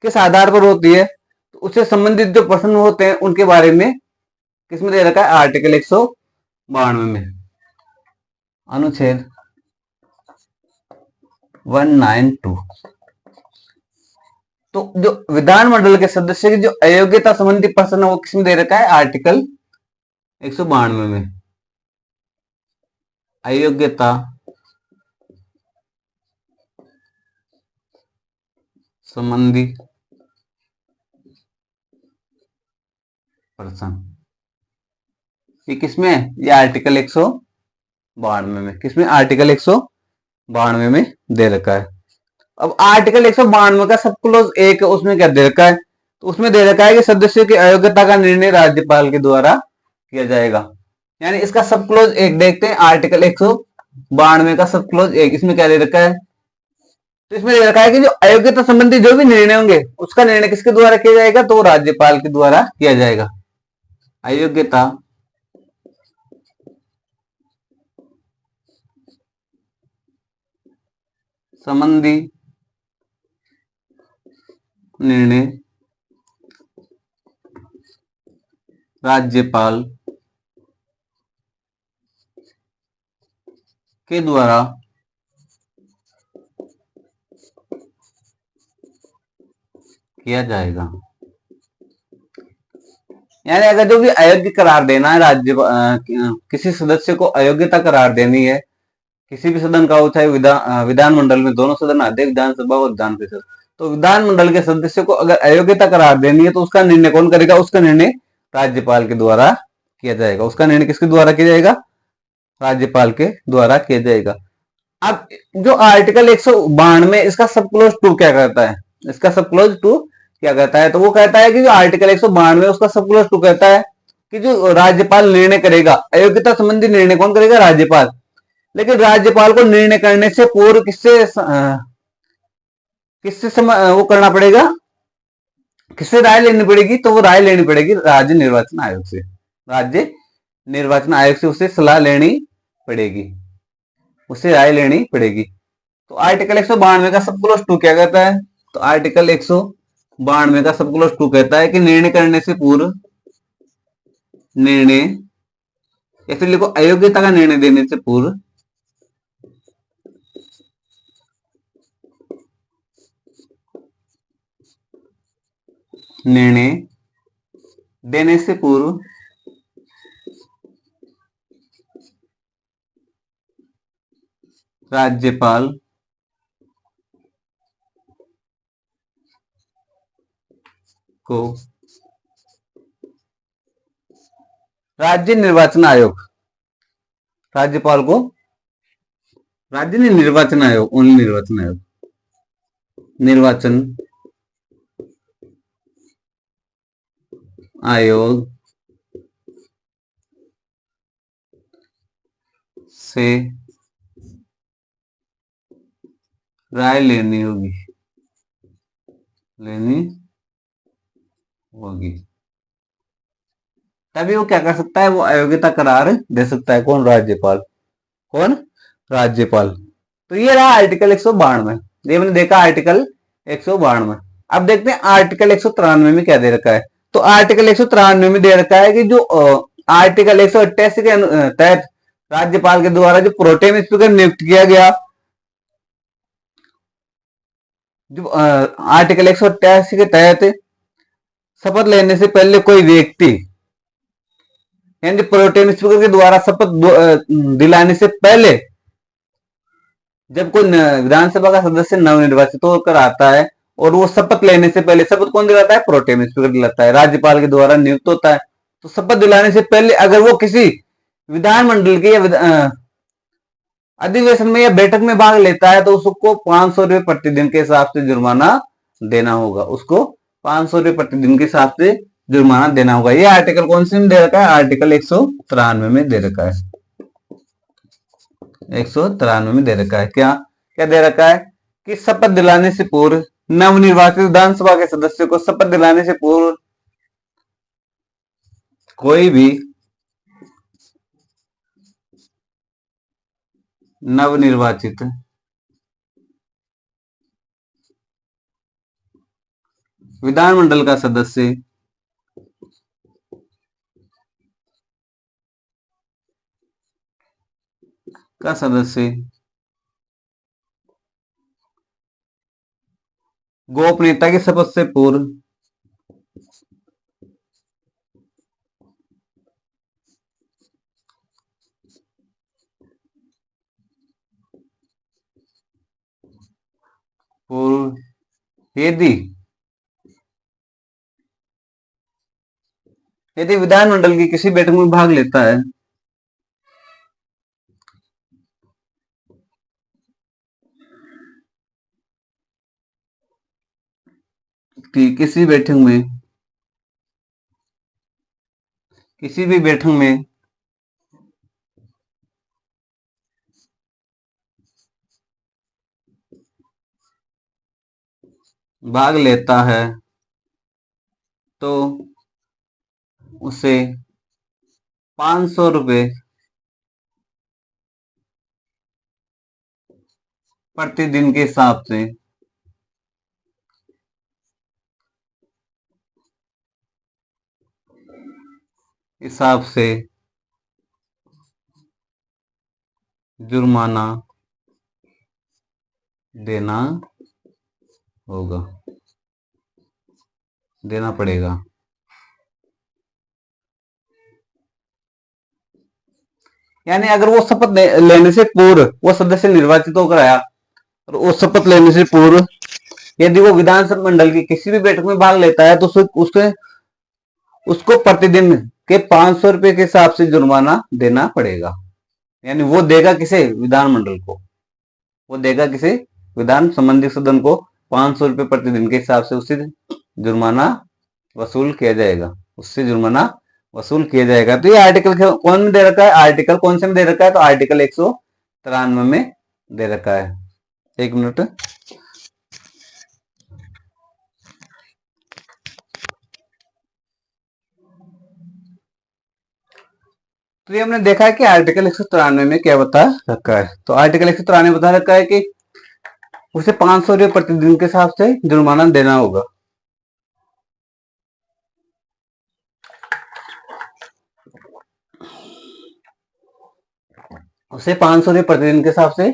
किस आधार पर होती है? तो उससे संबंधित जो प्रश्न होते हैं उनके बारे में किसमें दे रखा है? आर्टिकल 192 में, अनुच्छेद 192। तो जो विधानमंडल के सदस्य की जो अयोग्यता संबंधी प्रश्न है वो किसमें दे रखा है? आर्टिकल 192 में। अयोग्यता संबंधी प्रश्न ये किसमें है? ये आर्टिकल 192 में। किसमें? आर्टिकल 192 में दे रखा है। अब आर्टिकल 192 का सब क्लोज एक उसमें क्या दे रखा है? तो उसमें दे रखा है कि सदस्यों की अयोग्यता का निर्णय राज्यपाल के द्वारा किया जाएगा। यानी इसका सब क्लोज एक देखते हैं। आर्टिकल 192 का सब क्लोज एक, इसमें क्या दे रखा है? तो इसमें दे रखा है कि जो अयोग्यता संबंधी जो भी निर्णय होंगे उसका निर्णय किसके द्वारा किया जाएगा? तो राज्यपाल के द्वारा किया जाएगा। अयोग्यता संबंधी निर्णय राज्यपाल के द्वारा किया जाएगा। यानी अगर जो भी अयोग्य करार देना है किसी सदस्य को अयोग्यता करार देनी है किसी भी सदन का हो, चाहे विधानमंडल में दोनों सदन आते हैं, विधानसभा और विधान परिषद। तो विधानमंडल के सदस्य को अगर अयोग्यता करार देनी है तो उसका निर्णय कौन करेगा? उसका निर्णय राज्यपाल के द्वारा किया जाएगा। उसका निर्णय किसके द्वारा किया जाएगा? राज्यपाल के द्वारा किया जाएगा। अब जो आर्टिकल 192 इसका सब क्लोज टू क्या कहता है? इसका सब क्लोज टू क्या कहता है? तो वो कहता है कि जो आर्टिकल 192 उसका सब क्लोज टू कहता है कि जो राज्यपाल निर्णय करेगा, अयोग्यता संबंधी निर्णय कौन करेगा? राज्यपाल। लेकिन राज्यपाल को निर्णय करने से पूर्व किससे वो करना पड़ेगा? किससे राय लेनी पड़ेगी? तो वो राय लेनी पड़ेगी राज्य निर्वाचन आयोग से। राज्य निर्वाचन आयोग से उसे सलाह लेनी पड़ेगी, उससे राय लेनी पड़ेगी। तो आर्टिकल 192 का सब क्लोज टू क्या कहता है? तो आर्टिकल 192 का सब क्लोज टू कहता है कि निर्णय करने से पूर्व, निर्णय या फिर लिखो अयोग्यता का निर्णय देने से पूर्व निर्णय देने से पूर्व राज्यपाल को राज्य निर्वाचन आयोग, राज्यपाल को राज्य नहीं, निर्वाचन आयोग, ओनली निर्वाचन आयोग, निर्वाचन आयोग से राय लेनी होगी, लेनी होगी। तभी वो क्या कर सकता है? वो अयोग्यता करार दे सकता है। कौन? राज्यपाल। कौन? राज्यपाल। तो ये रहा आर्टिकल 192। ये मैंने देखा आर्टिकल 192। अब देखते हैं आर्टिकल 193 में क्या दे रखा है। तो आर्टिकल 193 में दे रखा है कि जो आर्टिकल 188 के तहत राज्यपाल के द्वारा जो प्रोटेम स्पीकर नियुक्त किया गया, जो आर्टिकल 188 के तहत शपथ लेने से पहले कोई व्यक्ति, यानी प्रोटेम स्पीकर के द्वारा शपथ दिलाने से पहले जब कोई विधानसभा का सदस्य नवनिर्वाचित होकर आता है और वो शपथ लेने से पहले, शपथ कौन दिलाता है? प्रोटेम स्पीकर दिलाता है, राज्यपाल के द्वारा नियुक्त होता है। तो शपथ दिलाने से पहले अगर वो किसी विधानमंडल के या अधिवेशन में या बैठक में भाग लेता है तो उसको 500 रुपये प्रतिदिन के हिसाब से जुर्माना देना होगा। उसको 500 रुपये प्रतिदिन के हिसाब से जुर्माना देना होगा। ये आर्टिकल कौन से में दे रखा है? आर्टिकल 193 में दे रखा है। 193 में दे रखा है। क्या क्या दे रखा है? कि शपथ दिलाने से पूर्व, नवनिर्वाचित विधानसभा के सदस्य को शपथ दिलाने से पूर्व कोई भी नवनिर्वाचित विधानमंडल का सदस्य गोपनीयता की शपथ से पूर्व यदि यदि विधानमंडल की किसी बैठक में भाग लेता है, कि किसी भी बैठक में भाग लेता है तो उसे 500 रुपये प्रतिदिन के हिसाब से जुर्माना देना होगा, देना पड़ेगा। यानी अगर वो शपथ लेने से पूर्व वो सदस्य निर्वाचित होकर आया और वो शपथ लेने से पूर्व यदि वो विधानसभा मंडल की किसी भी बैठक में भाग लेता है तो उसके उसको प्रतिदिन के 500 रुपए के हिसाब से जुर्माना देना पड़ेगा। यानी वो देगा किसे? विधानमंडल को। वो देगा किसे? विधान संबंधी सदन को 500 रुपए प्रतिदिन के हिसाब से उससे जुर्माना वसूल किया जाएगा। उससे जुर्माना वसूल किया जाएगा। तो ये आर्टिकल कौन में दे रखा है? आर्टिकल कौन से में दे रखा है? तो आर्टिकल 193 में दे रखा है। एक मिनट। तो ये हमने देखा है कि आर्टिकल 193 में क्या बता रखा है। तो आर्टिकल 193 बता रखा है कि उसे 500 रुपये प्रतिदिन के हिसाब से जुर्माना देना होगा। उसे 500 रुपये प्रतिदिन के हिसाब से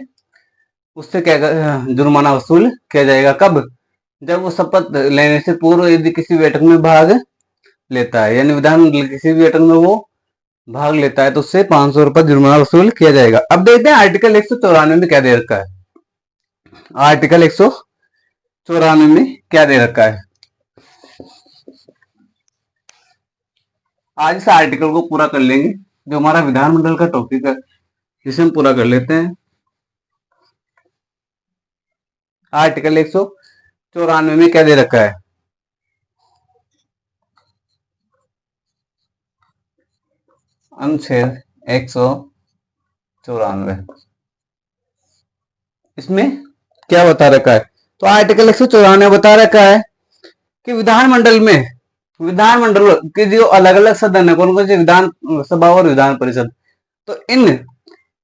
उससे क्या जुर्माना वसूल किया जाएगा। कब? जब वो शपथ लेने से पूर्व यदि किसी बैठक में भाग लेता है, यानी विधानमंडल किसी भी बैठक में वो भाग लेता है तो उससे 500 रुपये जुर्माना वसूल किया जाएगा। अब देखते हैं आर्टिकल 194 में क्या दे रखा है। आर्टिकल 194 में क्या दे रखा है। आज इस आर्टिकल को पूरा कर लेंगे, जो हमारा विधानमंडल का टॉपिक है जिसे हम पूरा कर लेते हैं। आर्टिकल 194 में क्या दे रखा है। अनुच्छेद 194 इसमें क्या बता रखा है। तो आर्टिकल 194 बता रखा है कि विधानमंडल के जो अलग अलग सदन है, कौन कौन से? विधान सभा और विधान परिषद। तो इन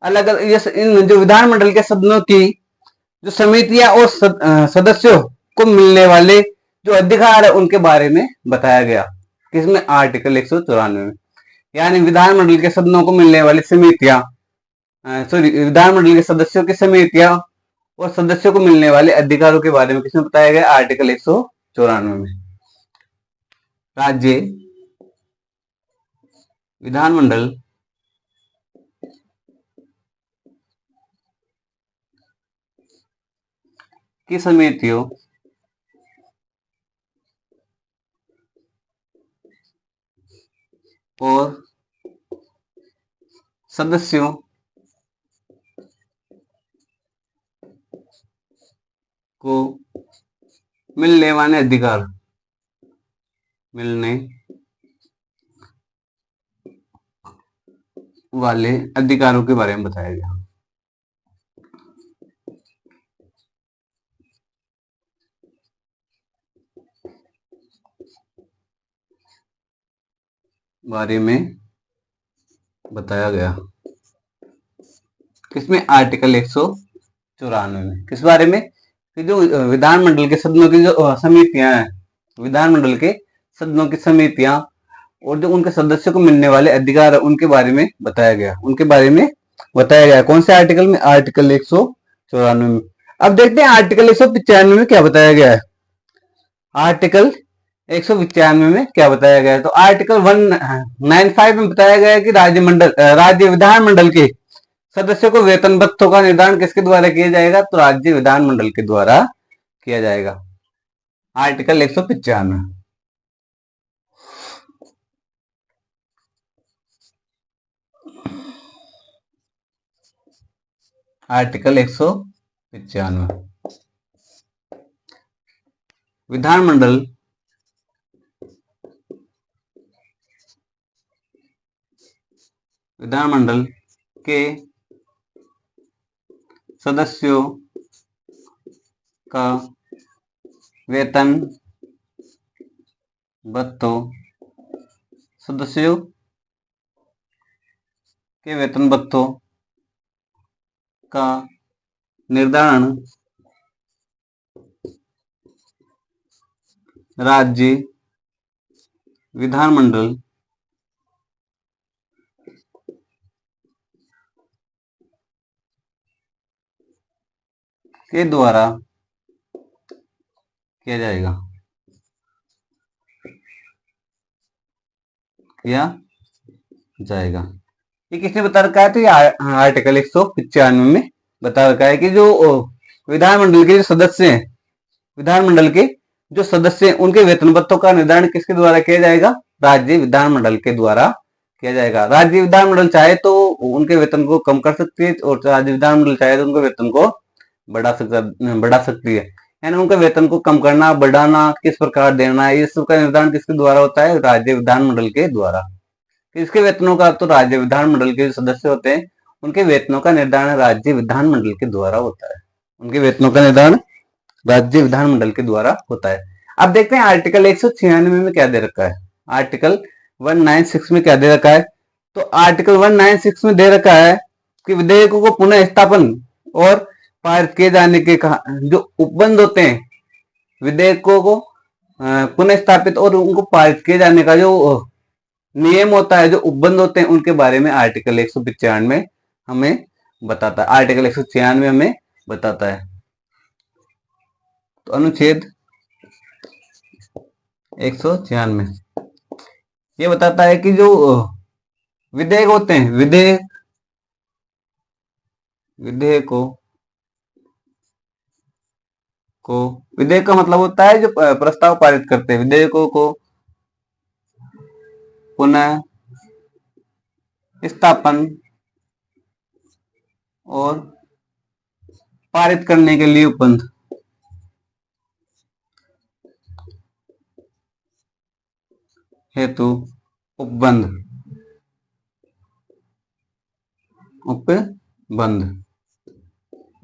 अलग अलग इन जो विधानमंडल के सदनों की जो समितियां और सदस्यों को मिलने वाले जो अधिकार है उनके बारे में बताया गया। किसमें? आर्टिकल 194 में। यानी विधानमंडल के सदनों को मिलने वाली समितियां, सॉरी, विधानमंडल के सदस्यों की समितियां और सदस्यों को मिलने वाले अधिकारों के बारे में किसमें बताया गया? आर्टिकल 194 में। राज्य विधानमंडल की समितियों और सदस्यों को मिलने वाले अधिकार, मिलने वाले अधिकारों के बारे में बताया गया। बारे में बताया गया। किसमें? आर्टिकल 194 में। किस बारे में? कि जो विधानमंडल के सदनों की जो समितियां हैं, विधानमंडल के सदनों की समितियां और जो उनके सदस्यों को मिलने वाले अधिकार है उनके बारे में बताया गया। उनके बारे में बताया गया। कौन से आर्टिकल में? आर्टिकल 194 में। अब देखते हैं आर्टिकल 195 में क्या बताया गया है। आर्टिकल 195 में क्या बताया गया है। तो आर्टिकल 195 में बताया गया है कि राज्य विधानमंडल के सदस्यों को वेतन भत्तों का निर्धारण किसके द्वारा किया जाएगा? तो राज्य विधानमंडल के द्वारा किया जाएगा। आर्टिकल 195। आर्टिकल 195 विधानमंडल विधानमंडल के सदस्यों का वेतन भत्तों, सदस्यों के वेतन भत्तों का निर्धारण राज्य विधानमंडल के द्वारा किया जाएगा। किया जाएगा। ये किसने बता रखा है? तो ये आर्टिकल 195 में बता रखा है कि जो विधानमंडल के जो सदस्य हैं, विधानमंडल के जो सदस्य हैं, उनके वेतन भत्तों का निर्धारण किसके द्वारा किया जाएगा? राज्य विधानमंडल के द्वारा किया जाएगा। राज्य विधानमंडल चाहे तो उनके वेतन को कम कर सकती है और राज्य विधानमंडल चाहे तो उनके वेतन को बढ़ा सकती है। यानी उनके वेतन को कम करना, बढ़ाना, किस प्रकार देना है, ये सब का निर्धारण किसके द्वारा होता है? राज्य विधानमंडल के द्वारा। किसके वेतनों का? तो राज्य विधानमंडल के जो सदस्य होते हैं उनके वेतनों का निर्धारण राज्य विधानमंडल के द्वारा होता है। उनके वेतनों का निर्धारण राज्य विधानमंडल के द्वारा होता है। अब देखते हैं आर्टिकल 196 में क्या दे रखा है। आर्टिकल 196 में क्या दे रखा है? तो आर्टिकल 196 में दे रखा है कि विधेयकों को पुनः स्थापन और पारित किए जाने के जो उपबंध होते हैं, विधेयकों को पुनः स्थापित और उनको पारित किए जाने का जो नियम होता है, जो उपबंध होते हैं, उनके बारे में आर्टिकल 195 हमें बताता है। आर्टिकल 196 हमें बताता है। तो अनुच्छेद 196 ये बताता है कि जो विधेयक होते हैं, विधेयक का मतलब होता है जो प्रस्ताव पारित करते हैं, विधेयकों को पुनः स्थापन और पारित करने के लिए उपबंध हेतु उपबंध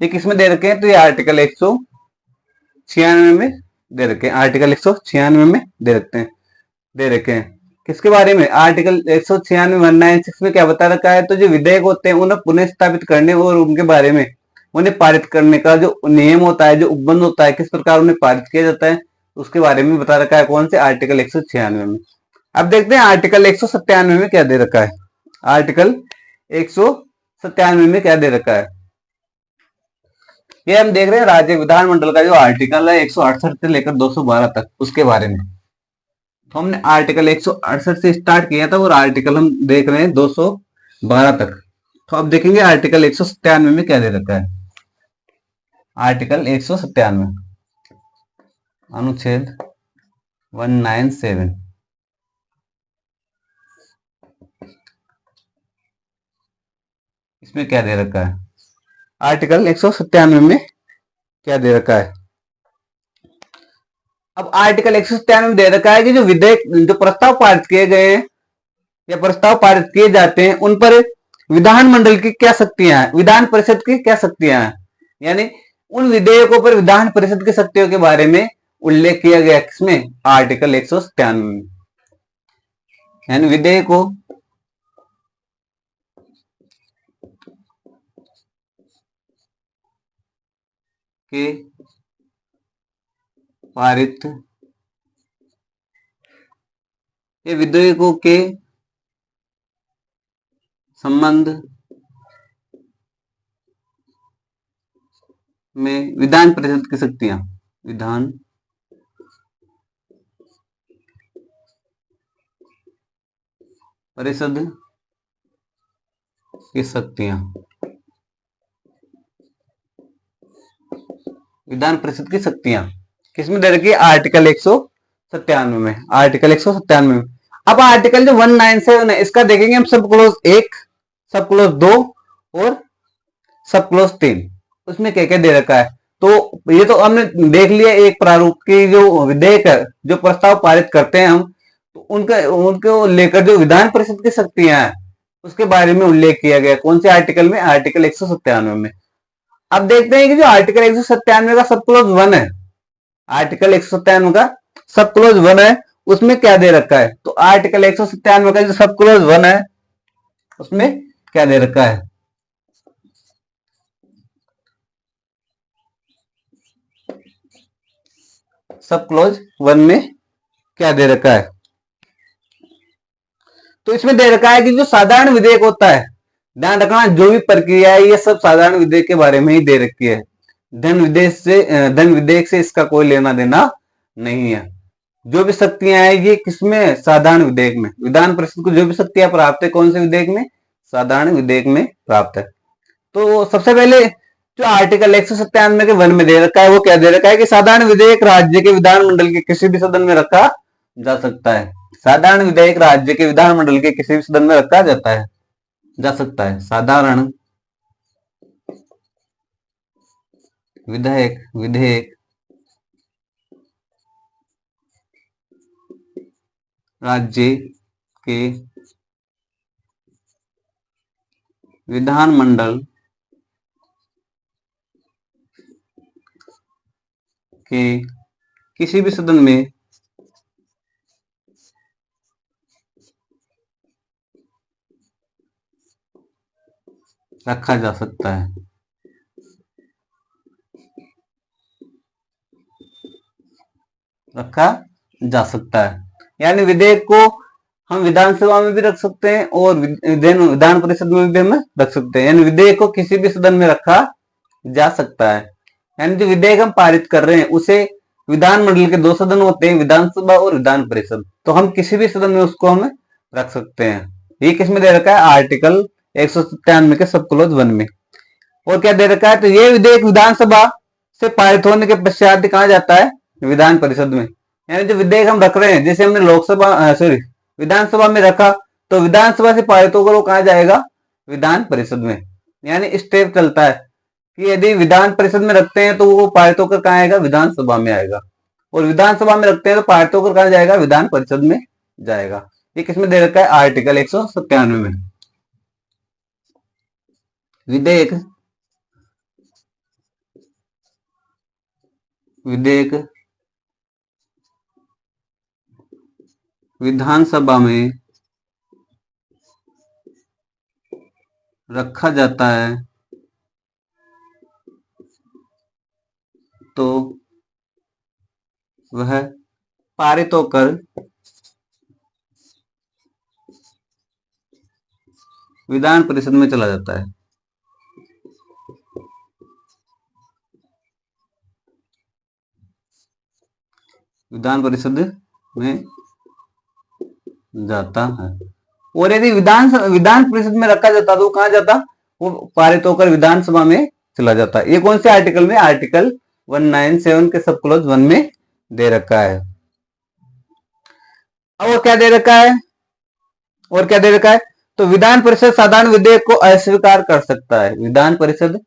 ये किसमें दे रखे हैं? तो ये आर्टिकल 196 में दे रखे हैं। आर्टिकल 196 में दे रखे हैं। किसके बारे में? आर्टिकल 196 196 में क्या बता रखा है? तो जो विधेयक होते हैं उन्हें पुनः स्थापित करने और उनके बारे में उन्हें पारित करने का जो नियम होता है, जो उपबंध होता है, किस प्रकार उन्हें पारित किया जाता है, उसके बारे में बता रखा है। कौन से? आर्टिकल 196 में। अब देखते हैं आर्टिकल 197 में क्या दे रखा है। आर्टिकल 197 में क्या दे रखा है? ये हम देख रहे हैं राज्य विधानमंडल का जो आर्टिकल है 168 से लेकर 212 तक, उसके बारे में। तो हमने आर्टिकल 168 से स्टार्ट किया था और आर्टिकल हम देख रहे हैं 212 तक। तो अब देखेंगे आर्टिकल 197 में क्या दे रखा है। आर्टिकल 197 अनुच्छेद 197 इसमें क्या दे रखा है? आर्टिकल 197 में क्या दे रखा है? अब आर्टिकल 197 में दे रखा है कि जो विधेयक, जो प्रस्ताव पारित किए गए हैं या प्रस्ताव पारित किए जाते हैं, उन पर विधानमंडल की क्या शक्तियां हैं, विधान परिषद की क्या शक्तियां हैं। यानी उन विधेयकों पर विधान परिषद की शक्तियों के बारे में उल्लेख किया गया किसमें? आर्टिकल 197 में। यानी विधेयकों के पारित, ये विधेयकों के संबंध में विधान परिषद की शक्तियां, विधान परिषद की शक्तियां, विधान परिषद की शक्तियां किसमें दे रखी है? आर्टिकल 197 में। आर्टिकल 197 में। अब आर्टिकल जो 197 है इसका देखेंगे हम सब क्लोज 1, सब क्लोज 2 और सब क्लोज 3। उसमें क्या क्या दे रखा है? तो ये तो हमने देख लिया एक प्रारूप की जो विधेयक है, जो प्रस्ताव पारित करते हैं हम, तो उनको लेकर जो विधान परिषद की शक्तियां हैं उसके बारे में उल्लेख किया गया। कौन से आर्टिकल में? आर्टिकल 197 में। अब देखते हैं कि जो आर्टिकल 197 का सब क्लोज 1 है, आर्टिकल 197 का सब क्लोज 1 है, उसमें क्या दे रखा है? तो आर्टिकल 197 का जो सब क्लोज 1 है उसमें क्या दे रखा है? सब क्लोज 1 में क्या दे रखा है? तो इसमें दे रखा है कि जो साधारण विधेयक होता है, ध्यान रखना जो भी प्रक्रिया है ये सब साधारण विधेयक के बारे में ही दे रखी है। धन विधेयक से इसका कोई लेना देना नहीं है। जो भी शक्तियां हैं ये किसमें? साधारण विधेयक में। विधान परिषद को जो भी शक्तियां प्राप्त है कौन से विधेयक में? साधारण विधेयक में प्राप्त है। तो सबसे पहले जो आर्टिकल 197 के 1 में दे रखा है वो क्या दे रखा है कि साधारण विधेयक राज्य के विधानमंडल के किसी भी सदन में रखा जा सकता है। साधारण विधेयक राज्य के विधानमंडल के किसी भी सदन में रखा जाता है जा सकता है। साधारण विधेयक विधेयक राज्य के विधानमंडल के किसी भी सदन में रखा जा सकता है। रखा जा सकता है यानी विधेयक को हम विधानसभा में भी रख सकते हैं और विधान परिषद में भी हम रख सकते हैं। यानी विधेयक को किसी भी सदन में रखा जा सकता है। यानी जो विधेयक हम पारित कर रहे हैं उसे विधानमंडल के 2 सदन होते हैं, विधानसभा और विधान परिषद, तो हम किसी भी सदन में उसको हम रख सकते हैं। ये किसमें दे रखा है? आर्टिकल 197 के सब क्लॉज 1 में। और क्या दे रखा है? तो ये विधेयक विधानसभा से पारित होने के पश्चात कहा जाता है? विधान परिषद में। यानी जो विधेयक हम रख रहे हैं, जैसे हमने लोकसभा सॉरी विधानसभा में रखा तो विधानसभा से पारित होकर वो कहा जाएगा? विधान परिषद में। यानी स्टेप चलता है कि यदि विधान परिषद में रखते हैं तो वो पारित होकर कहाँ आएगा? विधानसभा में आएगा। और विधानसभा में रखते हैं तो पारित होकर कहाँ जाएगा? विधान परिषद में जाएगा। ये किसमें दे रखा है? आर्टिकल 197 में। विधेयक विधेयक विधानसभा में रखा जाता है तो वह पारित होकर विधान परिषद में चला जाता है। विधान परिषद में जाता है। और यदि विधान परिषद में रखा जाता तो कहां जाता? वो पारित होकर विधानसभा में चला जाता। ये कौन से आर्टिकल में? आर्टिकल 197 के सब क्लॉज 1 में दे रखा है। अब और क्या दे रखा है? और क्या दे रखा है? तो विधान परिषद साधारण विधेयक को अस्वीकार कर सकता है। विधान परिषद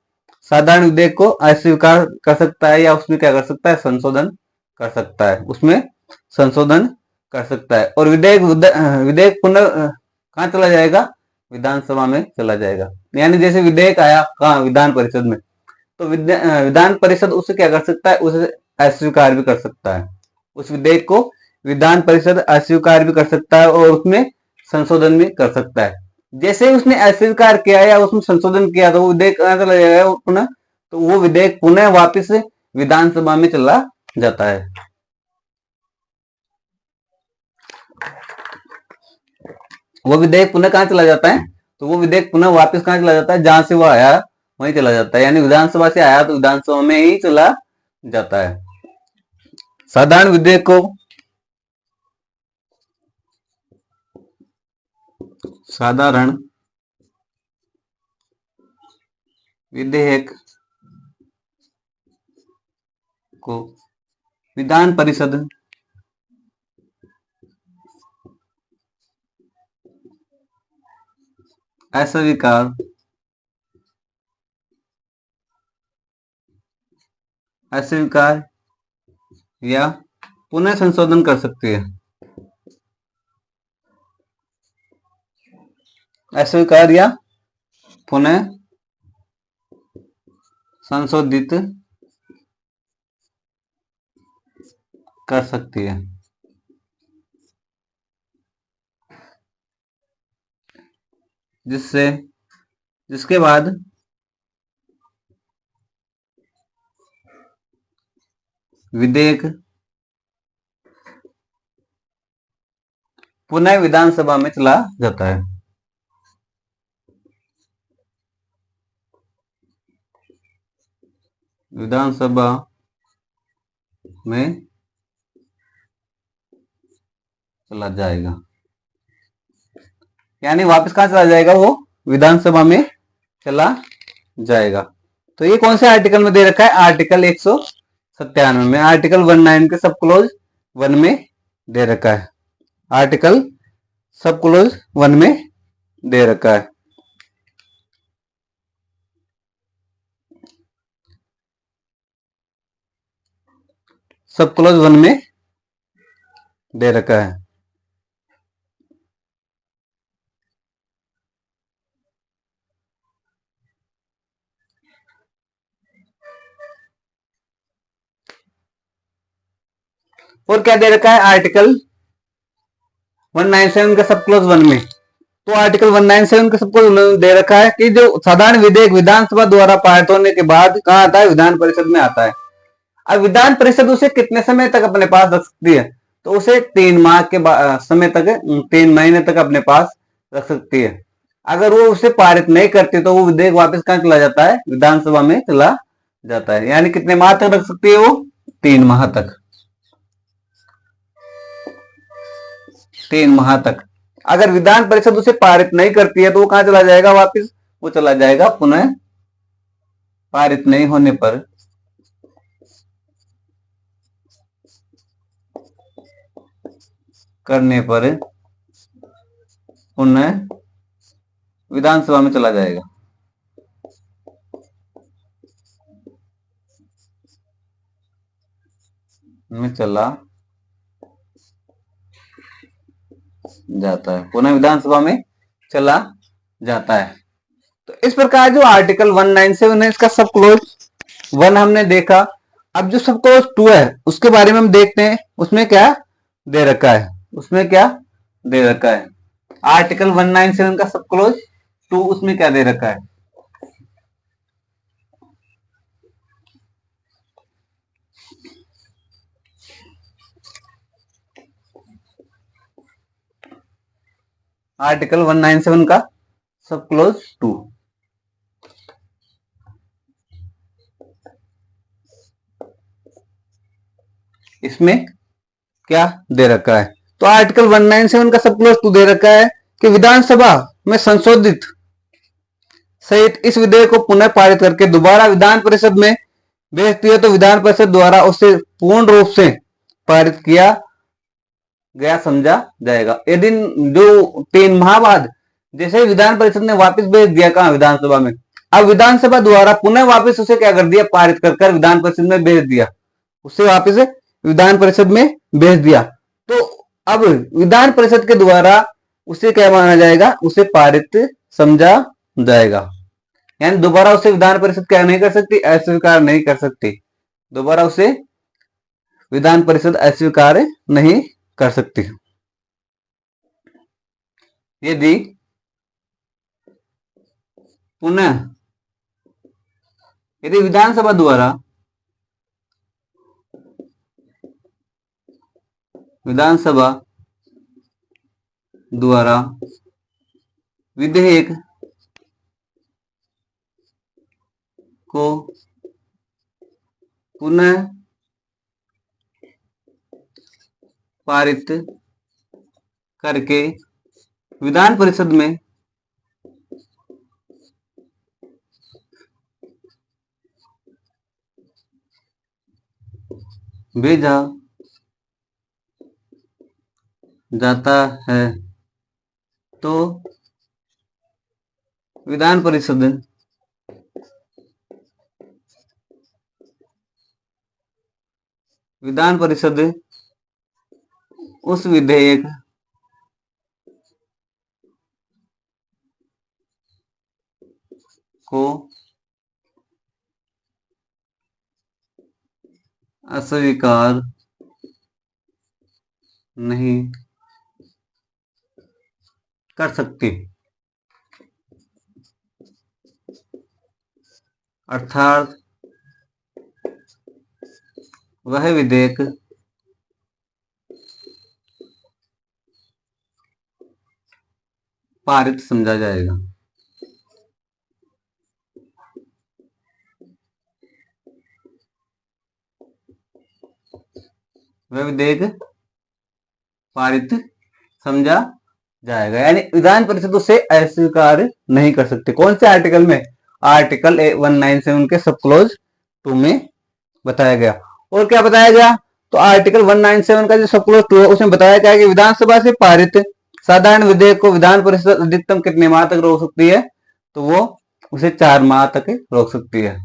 साधारण विधेयक को अस्वीकार कर सकता है या उसमें क्या कर सकता है? संशोधन कर सकता है। उसमें संशोधन कर सकता है। और विधेयक पुनः कहां चला जाएगा? विधानसभा में चला जाएगा। यानी जैसे विधेयक आया कहां? विधान परिषद में, तो विधान परिषद उसे क्या कर सकता है? उसे अस्वीकार भी कर सकता है। उस विधेयक को विधान परिषद अस्वीकार भी कर सकता है और उसमें संशोधन भी कर सकता है। जैसे ही उसने अस्वीकार किया या उसमें संशोधन किया तो वो विधेयक कहां चला जाएगा पुनः? तो वो विधेयक पुनः वापस विधानसभा में चला जाता है। वो विधेयक पुनः कहां चला जाता है? तो वो विधेयक पुनः वापस कहां चला जाता है? जहां से वो आया वहीं चला जाता है। यानी विधानसभा से आया तो विधानसभा में ही चला जाता है। साधारण विधेयक को साधारण विधेयक को विधान परिषद अस्वीकार अस्वीकार या पुनः संशोधन कर सकती है। अस्वीकार या पुनः संशोधित कर सकती है। जिसके बाद विधेयक पुनः विधानसभा में चला जाता है। विधानसभा में चला जाएगा। यानी वापस कहां चला जाएगा? वो विधानसभा में चला जाएगा। तो ये कौन से आर्टिकल में दे रखा है? आर्टिकल 197 में। आर्टिकल 19 के सब क्लोज 1 में दे रखा है। आर्टिकल सब क्लोज 1 में दे रखा है। सब क्लोज 1 में दे रखा है। और क्या दे रखा है? आर्टिकल 197 का सब क्लोज 1 में। तो आर्टिकल 197 का सब क्लोज दे रखा है कि जो साधारण विधेयक विधानसभा द्वारा पारित होने के बाद कहां आता है? विधान परिषद में आता है। अब विधान परिषद उसे कितने समय तक अपने पास रख सकती है? तो उसे 3 माह के समय तक, 3 महीने तक अपने पास रख सकती है। अगर वो उसे पारित नहीं करती तो वो विधेयक वापस कहां चला जाता है? विधानसभा में चला जाता है। यानी कितने माह तक रख सकती है वो? 3 माह तक। 3 माह तक। अगर विधान परिषद उसे पारित नहीं करती है तो वो कहां चला जाएगा वापस? वो चला जाएगा पुनः पारित नहीं होने पर करने पर पुनः विधानसभा में चला जाएगा। में चला जाता है, पुनः विधानसभा में चला जाता है। तो इस प्रकार जो आर्टिकल 197 है इसका सब क्लोज 1 हमने देखा। अब जो सब क्लोज 2 है उसके बारे में हम देखते हैं। उसमें क्या दे रखा है? उसमें क्या दे रखा है? आर्टिकल 197 का सब क्लोज 2 उसमें क्या दे रखा है? आर्टिकल 197 का सब क्लोज 2। इसमें क्या दे रखा है? तो आर्टिकल 197 का सब क्लोज 2 दे रखा है कि विधानसभा में संशोधित सहित इस विधेयक को पुनः पारित करके दोबारा विधान परिषद में भेजती है तो विधान परिषद द्वारा उसे पूर्ण रूप से पारित किया गया समझा जाएगा। यदि जो 3 माह बाद जैसे विधान परिषद ने वापस भेज दिया कहा? विधानसभा में। अब विधानसभा द्वारा पुनः वापस उसे क्या कर दिया? पारित कर विधान परिषद में भेज दिया। उसे वापस विधान परिषद में भेज दिया। तो अब विधान परिषद के द्वारा उसे क्या माना जाएगा? उसे पारित समझा जाएगा। यानी दोबारा उसे विधान परिषद क्या नहीं कर सकती? अस्वीकार नहीं कर सकती। दोबारा उसे विधान परिषद अस्वीकार नहीं कर सकती। यदि पुनः यदि विधानसभा द्वारा विधेयक को पुनः पारित करके विधान परिषद में भेजा जाता है तो विधान परिषद उस विधेयक को अस्वीकार नहीं कर सकती। अर्थात वह विधेयक पारित समझा जाएगा। वह विधेयक पारित समझा जाएगा, यानी विधान परिषद उसे अस्वीकार नहीं कर सकती। कौन से आर्टिकल में? आर्टिकल 197 के सब क्लोज 2 में बताया गया। और क्या बताया गया? तो आर्टिकल 197 का जो सब क्लोज 2 है उसमें बताया गया कि विधानसभा से पारित साधारण विधेयक को विधान परिषद अधिकतम कितने माह तक रोक सकती है? तो वो उसे 4 माह तक रोक सकती है।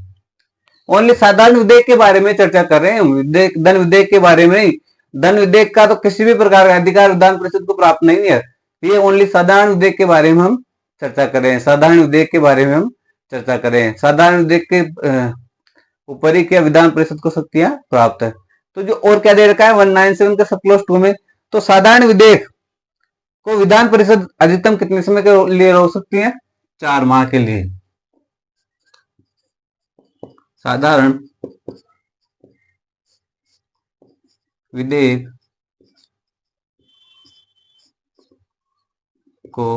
ओनली साधारण विधेयक के बारे में चर्चा कर रहे हैं, धन विधेयक के बारे में नहीं। धन विधेयक का तो किसी भी प्रकार का अधिकार विधान परिषद को प्राप्त नहीं है। ये ओनली साधारण विधेयक के बारे में हम चर्चा कर रहे हैं। साधारण विधेयक के बारे में हम चर्चा कर रहे हैं। साधारण विधेयक के ऊपर ही क्या विधान परिषद को शक्तियां प्राप्त है। तो जो और क्या दे रखा है 197 के सब क्लोज 2 में, तो साधारण विधेयक को विधान परिषद अधिकतम कितने समय के लिए रोक सकती है? 4 माह के लिए। साधारण विधेयक को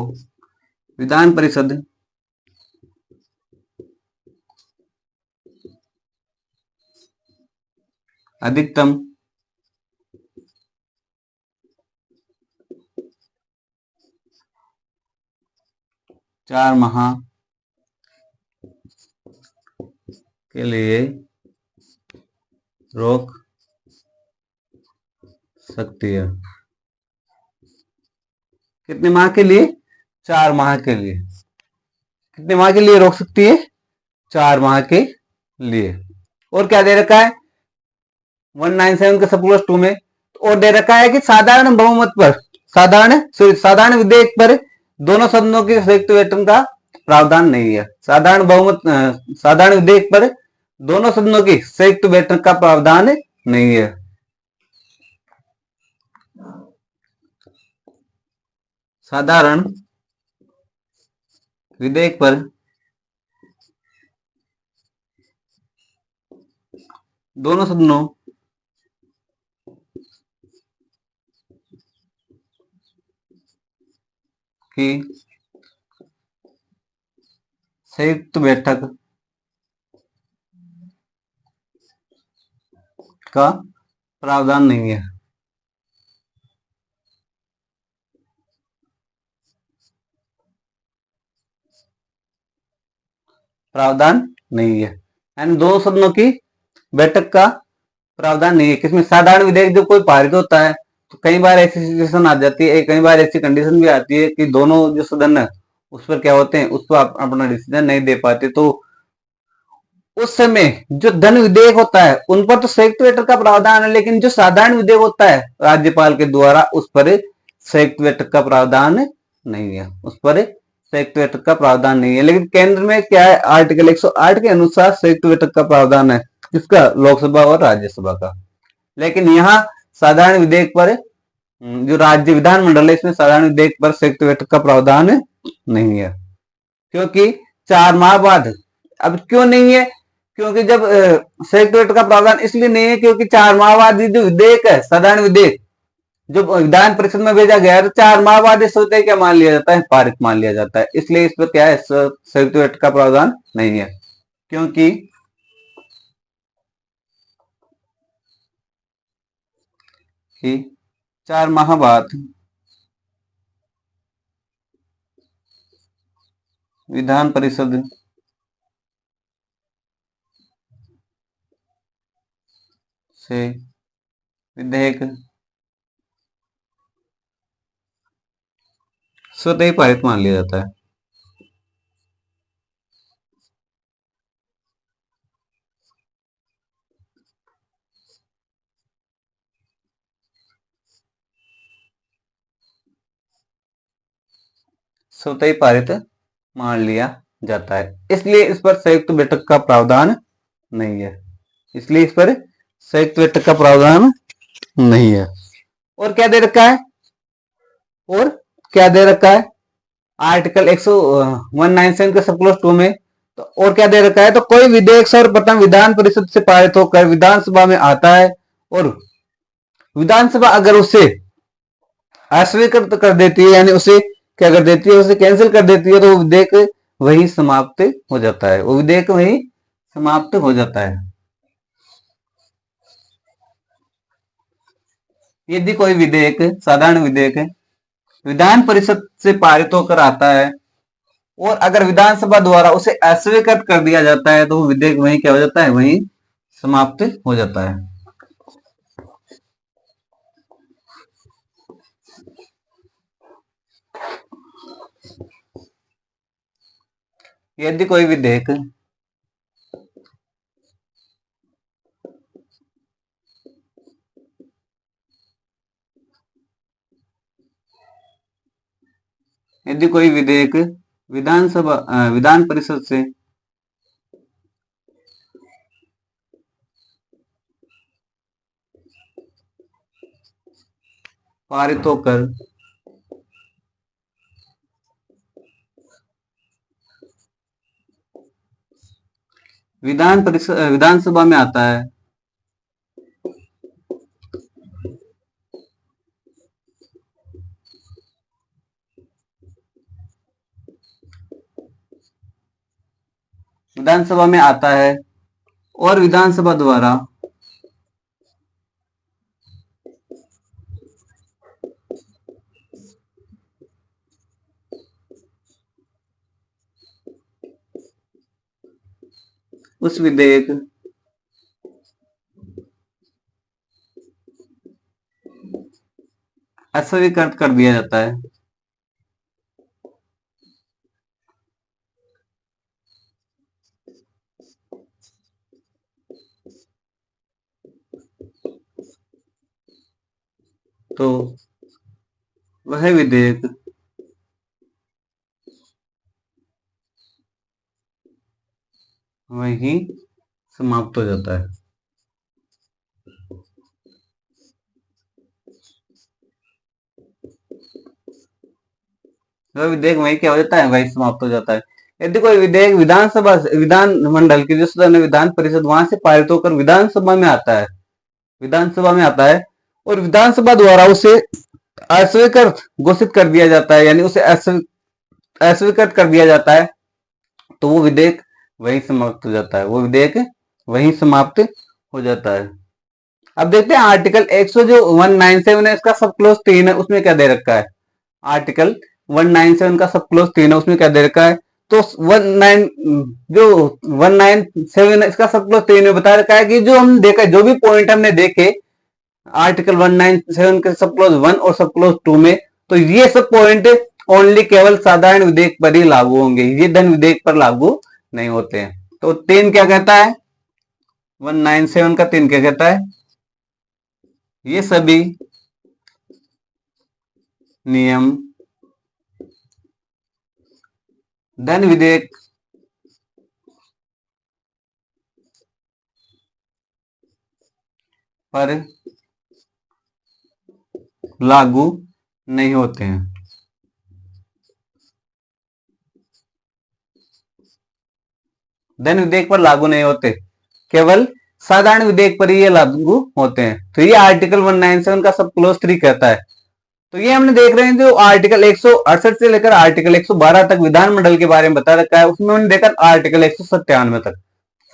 विधान परिषद अधिकतम 4 माह के लिए रोक सकती है। कितने माह के लिए? 4 माह के लिए। कितने माह के लिए रोक सकती है? 4 माह के लिए। और क्या दे रखा है 197 के सब क्लोज 2 में? और दे रखा है कि साधारण बहुमत पर, साधारण विधेयक पर दोनों सदनों के संयुक्त वेतन का प्रावधान नहीं है। साधारण बहुमत, साधारण विधेयक पर दोनों सदनों की संयुक्त बैठक का प्रावधान नहीं है। साधारण विधेयक पर दोनों सदनों की संयुक्त बैठक का प्रावधान नहीं है। प्रावधान नहीं है, यानी दो सदनों की बैठक का प्रावधान नहीं है। किसमें? साधारण विधेयक जब कोई पारित होता है तो कई बार ऐसी सिचुएशन आ जाती है, कई बार ऐसी कंडीशन भी आती है कि दोनों जो सदन है उस पर क्या होते हैं, उस पर अपना डिसीजन नहीं दे पाते। तो उस समय जो धन विधेयक होता है उन पर तो संयुक्त बैठक का प्रावधान है, लेकिन जो साधारण विधेयक होता है राज्यपाल के द्वारा उस पर संयुक्त बैठक का प्रावधान नहीं है। उस पर संयुक्त बैठक का प्रावधान नहीं है। लेकिन केंद्र में क्या है? आर्टिकल 108 के अनुसार संयुक्त बैठक का प्रावधान है। किसका? लोकसभा और राज्यसभा का। लेकिन यहाँ साधारण विधेयक पर जो राज्य विधानमंडल है इसमें साधारण विधेयक पर संयुक्त बैठक का प्रावधान नहीं है, क्योंकि 4 माह बाद। अब क्यों नहीं है? क्योंकि जब संयुक्त बैठक का प्रावधान इसलिए नहीं है क्योंकि 4 माह बाद जो विधेयक है, साधारण विधेयक जो विधान परिषद में भेजा गया है, तो 4 माह बाद इस होते क्या मान लिया जाता है? पारित मान लिया जाता है। इसलिए इस पर क्या है? संयुक्त बैठक का प्रावधान नहीं है, क्योंकि 4 माह बाद विधान परिषद से विधेयक स्वतः ही पारित मान लिया जाता है। स्वतः ही पारित मान लिया जाता है, इसलिए इस पर संयुक्त बैठक का प्रावधान नहीं है। इसलिए इस पर संयुक्त बैठक का प्रावधान नहीं है। और क्या दे रखा है? और क्या दे रखा है आर्टिकल 197 के सब क्लोज 2 में? तो और क्या दे रखा है? तो कोई विधेयक सर्वप्रथम विधान परिषद से पारित होकर विधानसभा में आता है और विधानसभा अगर उसे अस्वीकृत कर देती है, यानी उसे क्या कर देती है? उसे कैंसिल कर देती है, तो वो विधेयक वही समाप्त हो जाता है। वो विधेयक वही समाप्त हो जाता है। यदि कोई विधेयक, साधारण विधेयक विधान परिषद से पारित होकर आता है और अगर विधानसभा द्वारा उसे अस्वीकृत कर दिया जाता है तो वो विधेयक वहीं क्या हो जाता है, वहीं समाप्त हो जाता है। यदि कोई विधेयक विधान परिषद से पारित होकर विधानसभा में आता है और विधानसभा द्वारा उस विधेयक अस्वीकृत कर दिया जाता है। तो वह विधेयक वहीं समाप्त हो जाता है। वह विधेयक वहीं क्या हो जाता है, वहीं समाप्त हो जाता है। यदि कोई विधेयक विधान मंडल की जो सदन है, विधान परिषद, वहां से पारित होकर विधानसभा में आता है और विधानसभा द्वारा उसे अस्वीकृत घोषित कर दिया जाता है, यानी उसे अस्वीकृत कर दिया जाता है, तो वो विधेयक वहीं समाप्त हो जाता है। वो विधेयक वहीं समाप्त हो जाता है। अब देखते हैं आर्टिकल 100 जो 197 है, इसका सब क्लोज 3 है, उसमें क्या दे रखा है। आर्टिकल 197 का सब क्लोज 3 है, उसमें क्या दे रखा है। तो 197 इसका सब क्लोज 3 में बता रखा है कि जो हम देखा, जो भी पॉइंट हमने देखे आर्टिकल 197 के सब क्लोज 1 और सब क्लोज 2 में, तो ये सब पॉइंट ओनली केवल साधारण विधेयक पर ही लागू होंगे, ये धन विधेयक पर लागू नहीं होते हैं। तो 3 क्या कहता है, 197 का 3 क्या कहता है, ये सभी नियम धन विधेयक पर लागू नहीं होते हैं। धन विधेयक पर लागू नहीं होते, केवल साधारण विधेयक पर ही ये लागू होते हैं। तो ये आर्टिकल 197 का सब क्लोज 3 कहता है। तो ये हमने देख रहे हैं जो आर्टिकल 168 से लेकर आर्टिकल 112 तक विधानमंडल के बारे में बता रखा है, उसमें हमने देखा आर्टिकल 197 तक।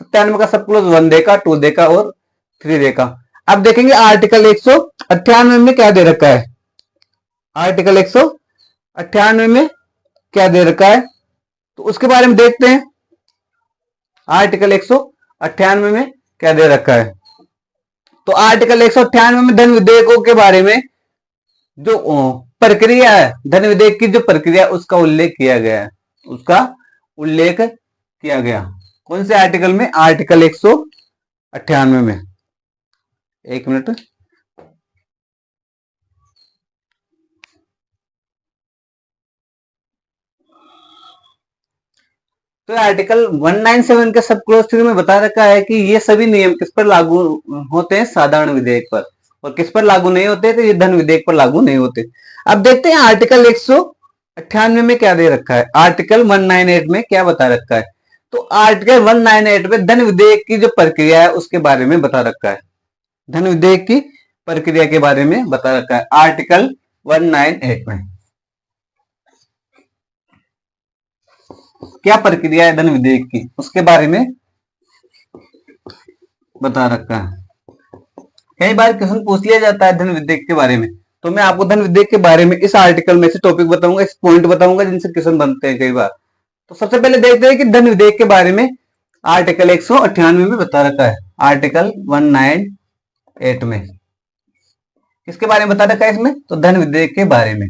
97 का सब क्लोज 1 देखा, 2 देखा और 3 देखा। अब देखेंगे आर्टिकल 198 में क्या दे रखा है। आर्टिकल 198 में क्या दे रखा है, तो उसके बारे में देखते हैं। आर्टिकल 198 में क्या दे रखा है। तो आर्टिकल 198 में धन विधेयकों के बारे में जो प्रक्रिया है, धन विधेयक की जो प्रक्रिया, उसका उल्लेख किया गया है। कौन से आर्टिकल में, आर्टिकल 198 में। एक मिनट, तो आर्टिकल 197 के सब क्लोज 3 में बता रखा है कि ये सभी नियम किस पर लागू होते हैं, साधारण विधेयक पर, और किस पर लागू नहीं होते, तो ये धन विधेयक पर लागू नहीं होते। अब देखते हैं आर्टिकल 198 में क्या दे रखा है, आर्टिकल 198 में क्या बता रखा है। तो आर्टिकल 198 में धन विधेयक की जो प्रक्रिया है उसके बारे में बता रखा है। धन विधेयक की प्रक्रिया के बारे में बता रखा है आर्टिकल 198 में। क्या प्रक्रिया है धन विधेयक की, उसके बारे में बता रखा है। कई बार क्वेश्चन पूछ लिया जाता है धन विधेयक के बारे में, तो मैं आपको धन विधेयक के बारे में इस आर्टिकल में से टॉपिक बताऊंगा, इस पॉइंट बताऊंगा जिनसे क्वेश्चन बनते हैं कई बार। तो सबसे पहले देखते हैं कि धन विधेयक के बारे में आर्टिकल 198 में बता रखा है। आर्टिकल 198 में किसके बारे में बता रखा है इसमें? तो धन विधेयक के बारे में।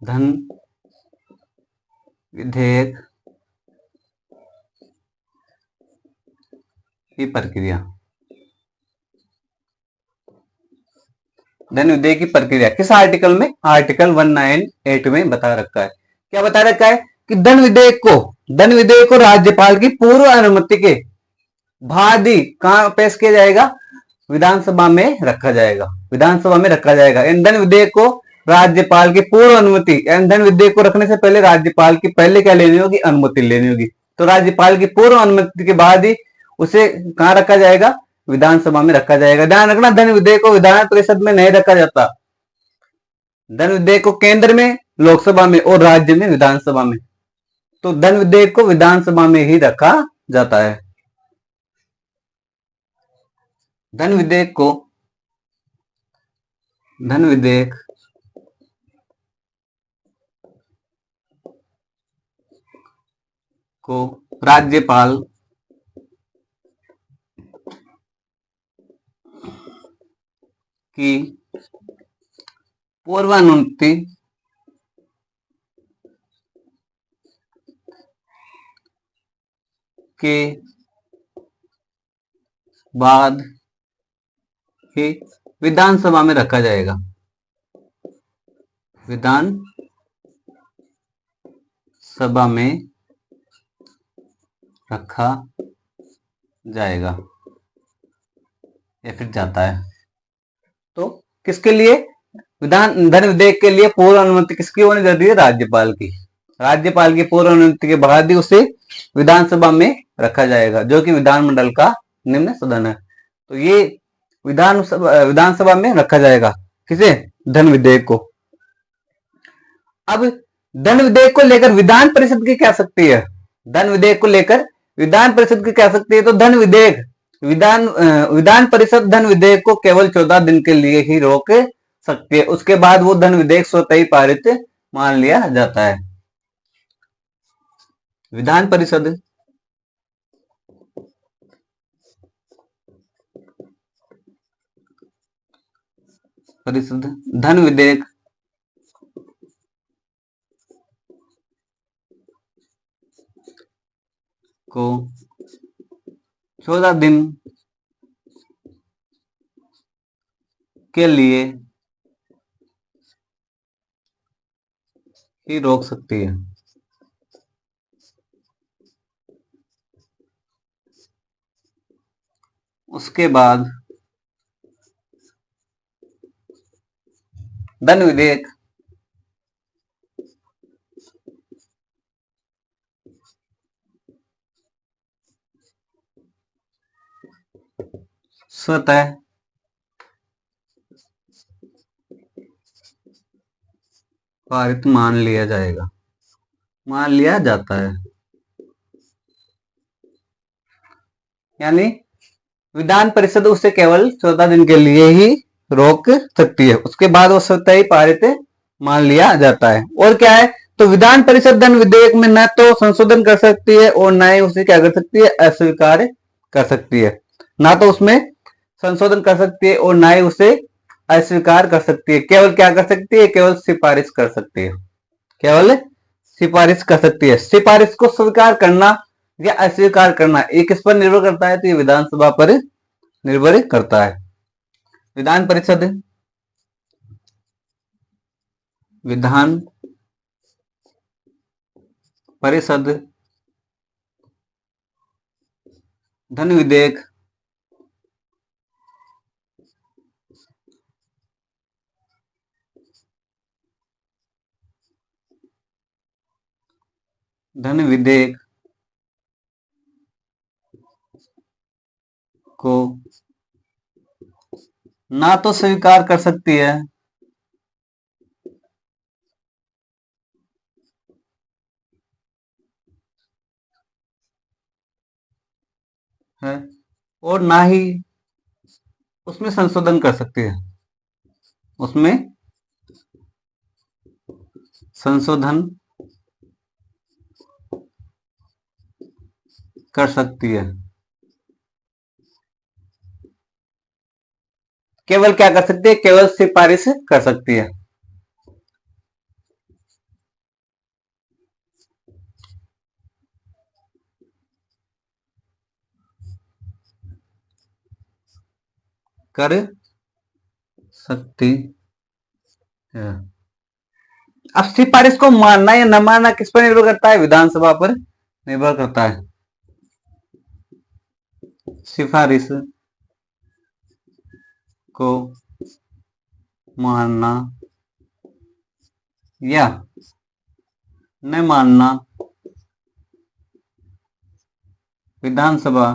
धन विधेयक की प्रक्रिया। धन विधेयक की प्रक्रिया किस आर्टिकल में? आर्टिकल 198 में बता रखा है। क्या बता रखा है कि धन विधेयक को राज्यपाल की पूर्व अनुमति के बाद ही कहां पेश किया जाएगा? विधानसभा में रखा जाएगा। विधानसभा में रखा जाएगा। इन धन विधेयक को राज्यपाल की पूर्व अनुमति, धन विधेयक को रखने से पहले राज्यपाल की पहले क्या लेनी होगी? अनुमति लेनी होगी। तो राज्यपाल की पूर्व अनुमति के बाद ही उसे कहां रखा जाएगा? विधानसभा में रखा जाएगा। ध्यान रखना, धन विधेयक को विधान परिषद में नहीं रखा जाता। धन विधेयक को केंद्र में लोकसभा में और राज्य में विधानसभा में। तो धन विधेयक को विधानसभा में ही रखा जाता है। धन विधेयक को राज्यपाल की पूर्व अनुमति के बाद ही विधानसभा में रखा जाएगा। विधानसभा में रखा जाएगा या फिर जाता है। तो किसके लिए? धन विधेयक के लिए पूर्व अनुमति किसकी होनी जरूरी है? राज्यपाल की। राज्यपाल की पूर्व अनुमति के बाद ही उसे विधानसभा में रखा जाएगा, जो कि विधानमंडल का निम्न सदन है। तो ये विधानसभा में रखा जाएगा। किसे? धन विधेयक को। अब धन विधेयक को लेकर विधान परिषद की क्या शक्ति है? धन विधेयक को लेकर विधान परिषद की क्या शक्ति है? तो विधान परिषद धन विधेयक को केवल 14 दिन के लिए ही रोक सकती है। उसके बाद वो धन विधेयक स्वतः ही पारित मान लिया जाता है। विधान परिषद धन विधेयक को 14 दिन के लिए ही रोक सकती है। उसके बाद धन विधेयक स्वतः पारित मान लिया जाता है। यानी विधान परिषद उसे केवल 14 दिन के लिए ही रोक सकती है। उसके बाद वो स्वतः ही पारित मान लिया जाता है। और क्या है? तो विधान परिषद धन विधेयक में न तो संशोधन कर सकती है और न ही उसे क्या कर सकती है? अस्वीकार कर सकती है। ना तो उसमें संशोधन कर सकती है और ना ही उसे अस्वीकार कर सकती है। केवल क्या कर सकती है? केवल सिफारिश कर सकती है। केवल सिफारिश कर सकती है। सिफारिश को स्वीकार करना या अस्वीकार करना ये किस पर निर्भर करता है? तो ये विधानसभा पर निर्भर करता है। विधान परिषद धन विधेयक को ना तो स्वीकार कर सकती है और ना ही उसमें संशोधन कर सकती है, उसमें संशोधन कर सकती है। केवल क्या कर सकती है? केवल सिफारिश कर सकती है। कर सकती है। अब सिफारिश को मानना या न मानना किस पर निर्भर करता है? विधानसभा पर निर्भर करता है। सिफारिश को मानना या न मानना विधानसभा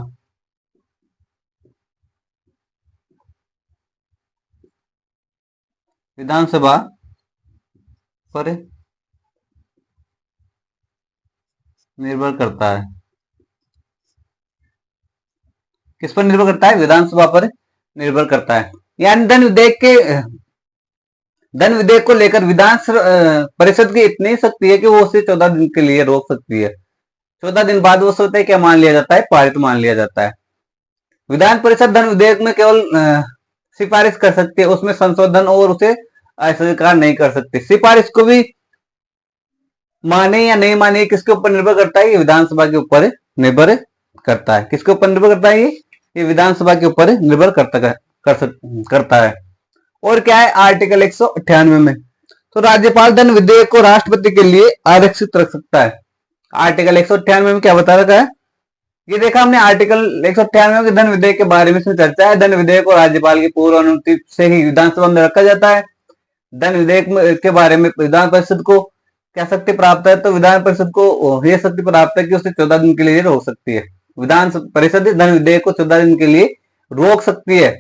विधानसभा पर निर्भर करता है। किस पर निर्भर करता है? विधानसभा पर निर्भर करता है। यानी धन विधेयक को लेकर विधान परिषद की इतनी शक्ति है कि वो उसे 14 दिन के लिए रोक सकती है। 14 दिन बाद वो सोचते हैं क्या मान लिया जाता है? पारित मान लिया जाता है। विधान परिषद धन विधेयक में केवल सिफारिश कर सकती है, उसमें संशोधन और उसे अस्वीकार नहीं कर सकती। सिफारिश को भी माने या नहीं माने किसके ऊपर निर्भर करता है? ये विधानसभा के ऊपर निर्भर करता है। किसके ऊपर निर्भर करता है? ये विधानसभा के ऊपर निर्भर करता है। और क्या है आर्टिकल 198 में? तो राज्यपाल धन विधेयक को राष्ट्रपति के लिए आरक्षित रख सकता है। आर्टिकल 198 में क्या बता रखा है? ये देखा हमने आर्टिकल 198 में धन विधेयक के बारे में इसमें चर्चा है। धन विधेयक को राज्यपाल की पूर्व अनुमति से ही विधानसभा में रखा जाता है। धन विधेयक के बारे में विधान परिषद को क्या शक्ति प्राप्त है? तो विधान परिषद को यह शक्ति प्राप्त है कि उसे 14 दिन के लिए रोक सकती है। विधान परिषद धन विधेयक को 14 दिन के लिए रोक सकती है।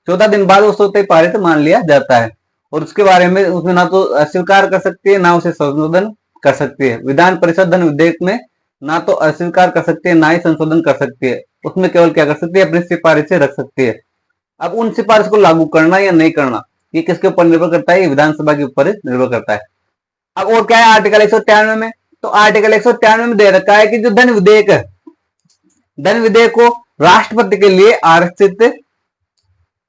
14 दिन बाद उसे पारित मान लिया जाता है और उसके बारे में उसमें ना तो अस्वीकार कर सकती है ना उसे संशोधन कर सकती है। विधान परिषद धन विधेयक में ना तो अस्वीकार कर सकती है ना ही संशोधन कर सकती है। उसमें केवल क्या कर सकती है? अपनी सिफारिश से रख सकती है। अब उन सिफारिश को लागू करना या नहीं करना ये किसके ऊपर निर्भर करता है? ये विधानसभा के ऊपर निर्भर करता है। अब और क्या है आर्टिकल 193 में? तो आर्टिकल 193 में दे रखा है कि जो धन विधेयक को राष्ट्रपति के लिए आरक्षित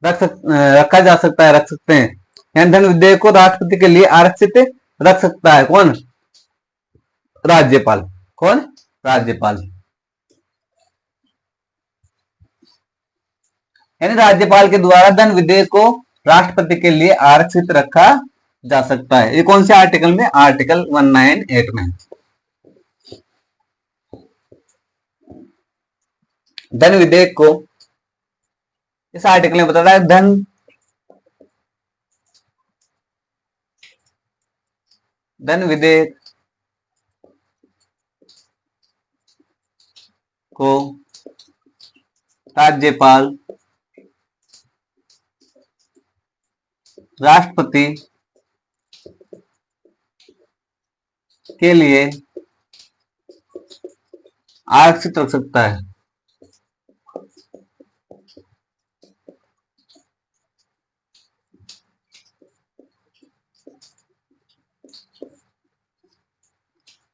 रखा जा सकता है, रख सकते हैं। यानी धन विधेयक को राष्ट्रपति के लिए आरक्षित रख सकता है कौन? राज्यपाल। कौन? राज्यपाल। यानी राज्यपाल के द्वारा धन विधेयक को राष्ट्रपति के लिए आरक्षित रखा जा सकता है। ये कौन से आर्टिकल में? आर्टिकल 198 में। धन विधेयक को इस आर्टिकल में बता रहा है धन विधेयक को राज्यपाल राष्ट्रपति के लिए आरक्षित रख सकता है।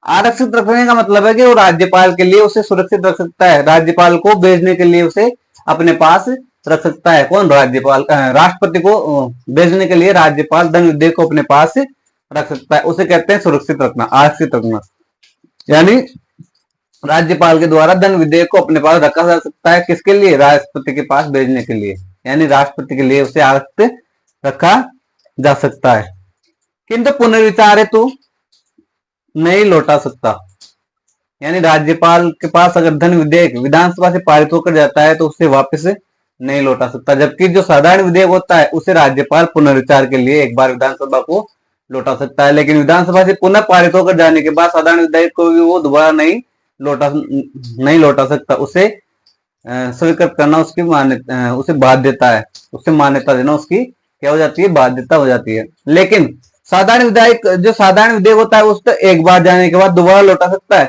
आरक्षित रखने का मतलब है कि वो राज्यपाल के लिए उसे सुरक्षित रख सकता है। राज्यपाल को भेजने के लिए उसे अपने पास रख सकता है। कौन? राज्यपाल। राष्ट्रपति को भेजने के लिए राज्यपाल धन विधेयक को अपने पास रख सकता है। उसे कहते हैं सुरक्षित रखना, आरक्षित रखना। यानी राज्यपाल के द्वारा धन विधेयक को अपने पास रखा जा सकता है। किसके लिए? राष्ट्रपति के पास भेजने के लिए। यानी राष्ट्रपति के लिए उसे आरक्षित रखा जा सकता है, किंतु पुनर्विचार हेतु नहीं लौटा सकता। यानी राज्यपाल के पास अगर धन विधेयक विधानसभा से पारित होकर जाता है तो उसे वापस नहीं लौटा सकता, जबकि जो साधारण विधेयक होता है उसे राज्यपाल पुनर्विचार के लिए एक बार विधानसभा को लौटा सकता है। लेकिन विधानसभा से पुनः पारित होकर जाने के बाद साधारण विधेयक को भी वो दोबारा नहीं लौटा सकता। उसे स्वीकृत करना उसकी मान्यता, उसे बाध्यता है। उसे मान्यता देना उसकी क्या हो जाती है? बाध्यता हो जाती है। लेकिन साधारण विधेयक होता है उसको एक बार जाने के बाद दोबारा लौटा सकता है।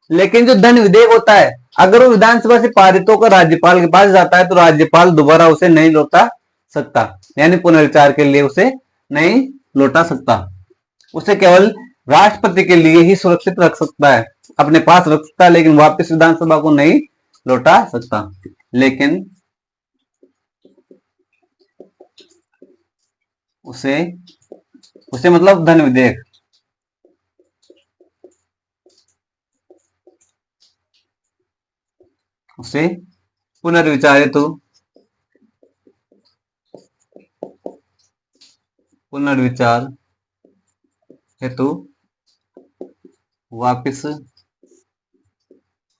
लेकिन जो धन विधेयक होता है अगर वो विधानसभा से पारित होकर राज्यपाल के पास जाता है तो राज्यपाल दोबारा उसे नहीं लौटा सकता, यानी पुनर्विचार के लिए उसे नहीं लौटा सकता। उसे केवल राष्ट्रपति के लिए ही सुरक्षित रख सकता है, अपने पास रख सकता है, लेकिन वापस विधानसभा को नहीं लौटा सकता। लेकिन उसे उसे मतलब धन विधेयक, उसे पुनर्विचार हेतु वापिस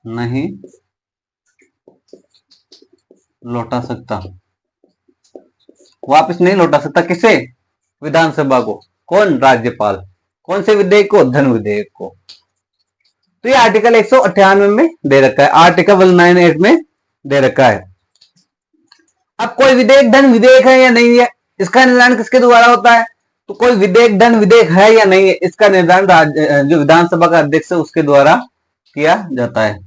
नहीं लौटा सकता। वापस नहीं लौटा सकता किसे? विधानसभा को। कौन? राज्यपाल। कौन से विधेयक को? धन विधेयक को। तो ये आर्टिकल 198 में दे रखा है, आर्टिकल 198 में दे रखा है। अब कोई विधेयक धन विधेयक है या नहीं है, इसका निर्धारण किसके द्वारा होता है? तो कोई विधेयक धन विधेयक है या नहीं है, इसका निर्धारण जो विधानसभा का अध्यक्ष है उसके द्वारा किया जाता है।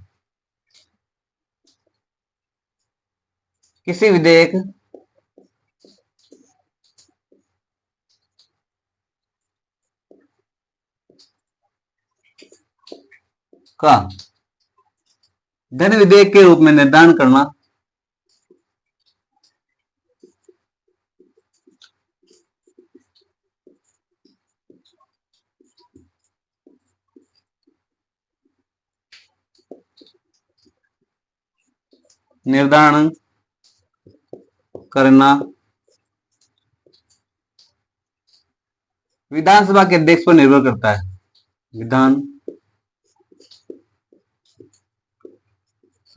किसी विधेयक का धन विधेयक के रूप में निर्धारण करना निर्धारण करना विधानसभा के अध्यक्ष पर निर्भर करता है। विधान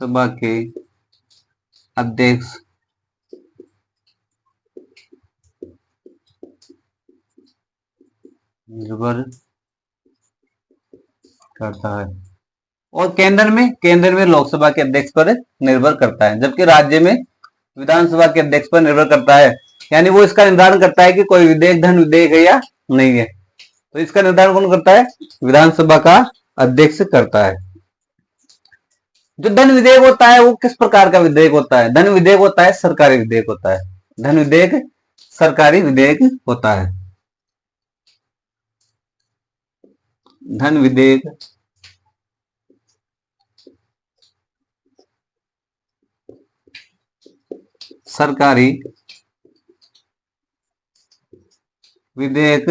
सभा के अध्यक्ष निर्भर करता है, और केंद्र में लोकसभा के अध्यक्ष पर निर्भर करता है, जबकि राज्य में विधानसभा के अध्यक्ष पर निर्भर करता है। यानी वो इसका निर्धारण करता है कि कोई विधेयक धन विधेयक है या नहीं है। तो इसका निर्धारण कौन करता है? विधानसभा का अध्यक्ष करता है। जो धन विधेयक होता है वो किस प्रकार का विधेयक होता है? धन विधेयक होता है सरकारी विधेयक होता है। धन विधेयक सरकारी विधेयक होता है। धन विधेयक सरकारी विधेयक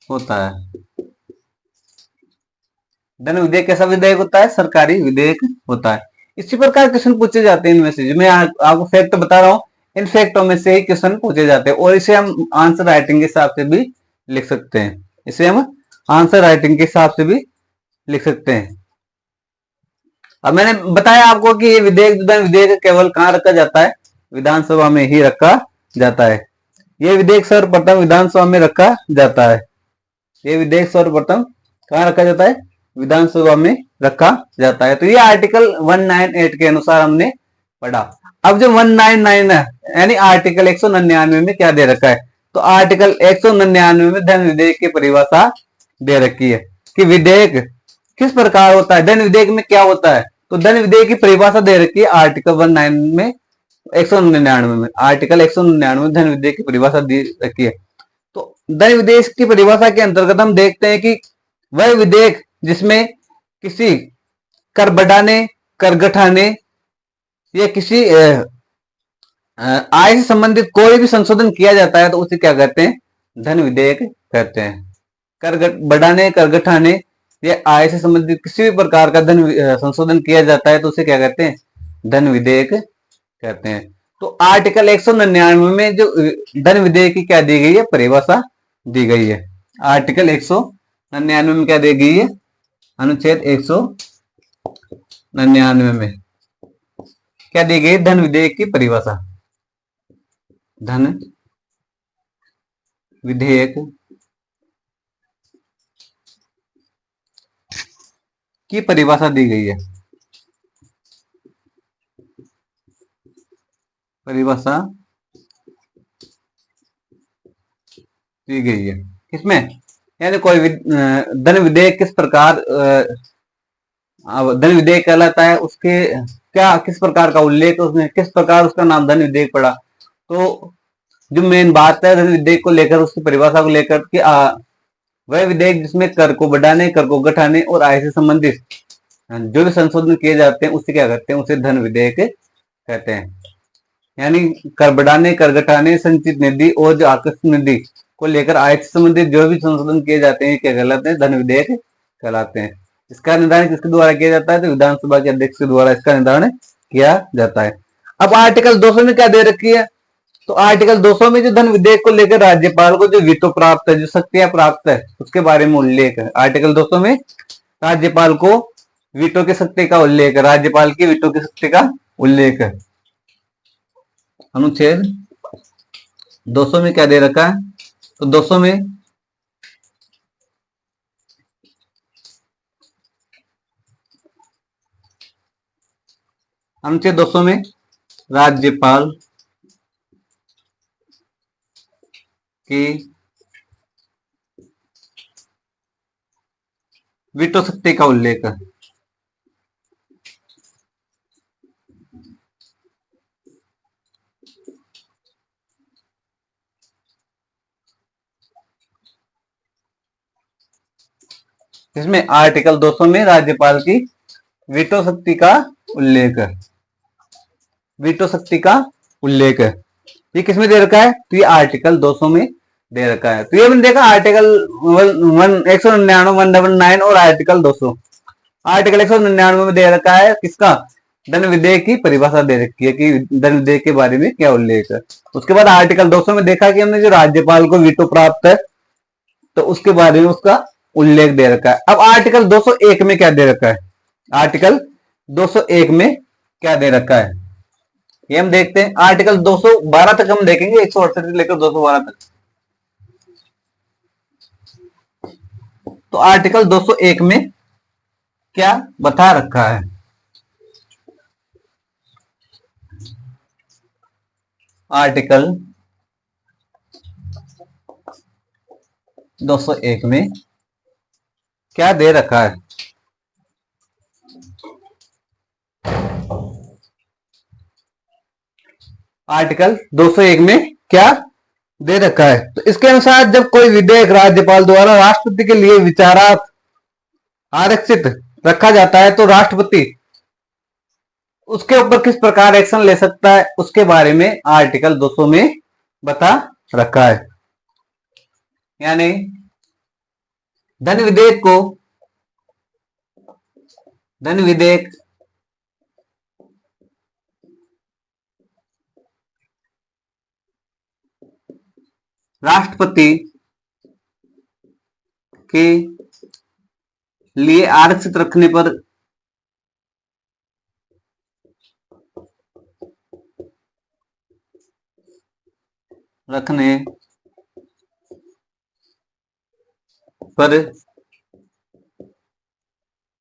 होता है। धन विधेयक कैसा विधेयक होता है? सरकारी विधेयक होता है। इसी प्रकार क्वेश्चन पूछे जाते हैं इनमें से, मैं आपको फैक्ट बता रहा हूं, इन फैक्टों में से ही क्वेश्चन पूछे जाते हैं, और इसे हम आंसर राइटिंग के हिसाब से भी लिख सकते हैं। इसे हम आंसर राइटिंग के हिसाब से भी लिख सकते हैं। अब मैंने बताया आपको कि ये विधेयक धन विधेयक केवल कहां रखा जाता है? विधानसभा में ही रखा जाता है। ये विधेयक सर्वप्रथम विधानसभा में रखा जाता है। ये विधेयक सर्वप्रथम कहां रखा जाता है? विधानसभा में रखा जाता है। तो ये आर्टिकल 198 के अनुसार हमने पढ़ा। अब जो 199 है, यानी आर्टिकल 199 में क्या दे रखा है? तो आर्टिकल 199 में धन विधेयक की परिभाषा दे रखी है कि विधेयक किस प्रकार होता है, धन विधेयक में क्या होता है। तो धन विधेयक की परिभाषा दे रखी है आर्टिकल 199 में, 199 में, आर्टिकल 199 में धन विधेयक की परिभाषा दी रखी है। तो धन विधेयक की परिभाषा के अंतर्गत हम देखते हैं कि वह विधेयक जिसमें किसी कर बढ़ाने, कर घटाने या किसी आय से संबंधित कोई भी संशोधन किया जाता है तो उसे क्या कहते हैं? धन विधेयक कहते हैं। कर बढ़ाने, कर घटाने या आय से संबंधित किसी भी प्रकार का धन संशोधन किया जाता है तो उसे क्या कहते हैं? धन विधेयक कहते हैं। तो आर्टिकल 199 में जो धन विधेयक की क्या दी गई है? परिभाषा दी गई है। आर्टिकल 199 में क्या दी गई है? अनुच्छेद 199 में क्या दी गई? धन विधेयक की परिभाषा। धन विधेयक की परिभाषा दी गई है। परिभाषा दी गई है किसमें? यानी कोई धन विधेयक किस प्रकार धन विधेयक कहलाता है, उसके क्या किस प्रकार का उल्लेख, उसमें किस प्रकार उसका नाम धन विधेयक पड़ा, तो जो मेन बात है धन विधेयक को लेकर, उसकी परिभाषा को लेकर कि वह विधेयक जिसमें कर को बढ़ाने, कर को घटाने और आय से संबंधित जो भी संशोधन किए जाते हैं उसे क्या कहते हैं, उसे धन विधेयक कहते हैं। यानी कर बढ़ाने, कर घटाने, संचित निधि और जो आकस्मिक निधि को लेकर आय से संबंधित जो भी संशोधन किए जाते हैं क्या कहलाते हैं, धन विधेयक कहलाते हैं। इसका निर्धारण किसके द्वारा किया जाता है, तो विधानसभा के अध्यक्ष के द्वारा इसका निर्धारण किया जाता है। अब आर्टिकल 200 में क्या दे रखी है, तो आर्टिकल 200 में जो धन विधेयक को लेकर राज्यपाल को जो वीटो प्राप्त है, जो शक्तियां प्राप्त है, उसके बारे में उल्लेख है। आर्टिकल 200 में राज्यपाल को वीटो की शक्ति का उल्लेख है, राज्यपाल की वीटो की शक्ति का उल्लेख है। अनुच्छेद 200 में क्या दे रखा है, तो 200 में अनुच्छेद 200 में राज्यपाल की वीटो शक्ति का उल्लेख है। इसमें आर्टिकल 200 में राज्यपाल की वीटो शक्ति का उल्लेख है, वीटो शक्ति का उल्लेख है। ये किसमें दे रखा है, तो ये आर्टिकल 200 में दे रखा है। तो ये मैंने देखा आर्टिकल 199, 199 और आर्टिकल 200। आर्टिकल 199 में दे रखा है किसका, धन विधेयक की परिभाषा दे रखी है कि धन विधेयक के बारे में क्या उल्लेख है। उसके बाद आर्टिकल 200 में देखा कि हमने जो राज्यपाल को वीटो प्राप्त है, तो उसके बारे में उसका उल्लेख दे रखा है। अब आर्टिकल 201 में क्या दे रखा है, आर्टिकल 201 में क्या दे रखा है ये हम देखते हैं। आर्टिकल 212 तक हम देखेंगे, 168 से लेकर 212 तक। तो आर्टिकल 201 में क्या बता रखा है, आर्टिकल 201 में क्या दे रखा है। आर्टिकल 201 में क्या दे रखा है, तो इसके अनुसार जब कोई विधेयक राज्यपाल द्वारा राष्ट्रपति के लिए विचारार्थ आरक्षित रखा जाता है, तो राष्ट्रपति उसके ऊपर किस प्रकार एक्शन ले सकता है, उसके बारे में आर्टिकल 200 में बता रखा है। यानी धन विधेयक को, धन विधेयक राष्ट्रपति के लिए आरक्षित रखने पर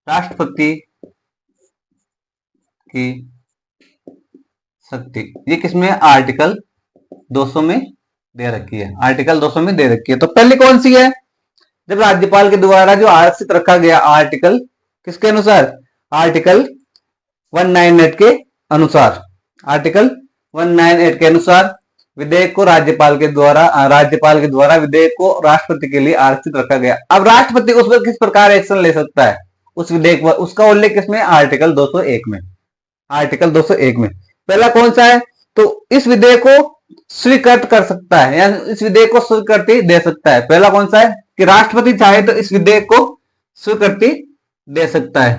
राष्ट्रपति की शक्ति, ये किसमें, आर्टिकल 200 में दे रखी है, आर्टिकल 200 में दे रखी है। तो पहली कौन सी है, जब राज्यपाल के द्वारा जो आरक्षित रखा गया, आर्टिकल किसके अनुसार, आर्टिकल 198 के अनुसार, आर्टिकल 198 के अनुसार विधेयक को राज्यपाल के द्वारा विधेयक को राष्ट्रपति के लिए आरक्षित रखा गया। अब राष्ट्रपति उस पर किस प्रकार एक्शन ले सकता है उस विधेयक पर, उसका उल्लेख किसमें, आर्टिकल 201 में। आर्टिकल 201 में पहला कौन सा है, तो इस विधेयक को स्वीकृत कर सकता है, या इस विधेयक को स्वीकृति दे सकता है। पहला कौन सा है कि राष्ट्रपति चाहे तो इस विधेयक को स्वीकृति दे सकता है,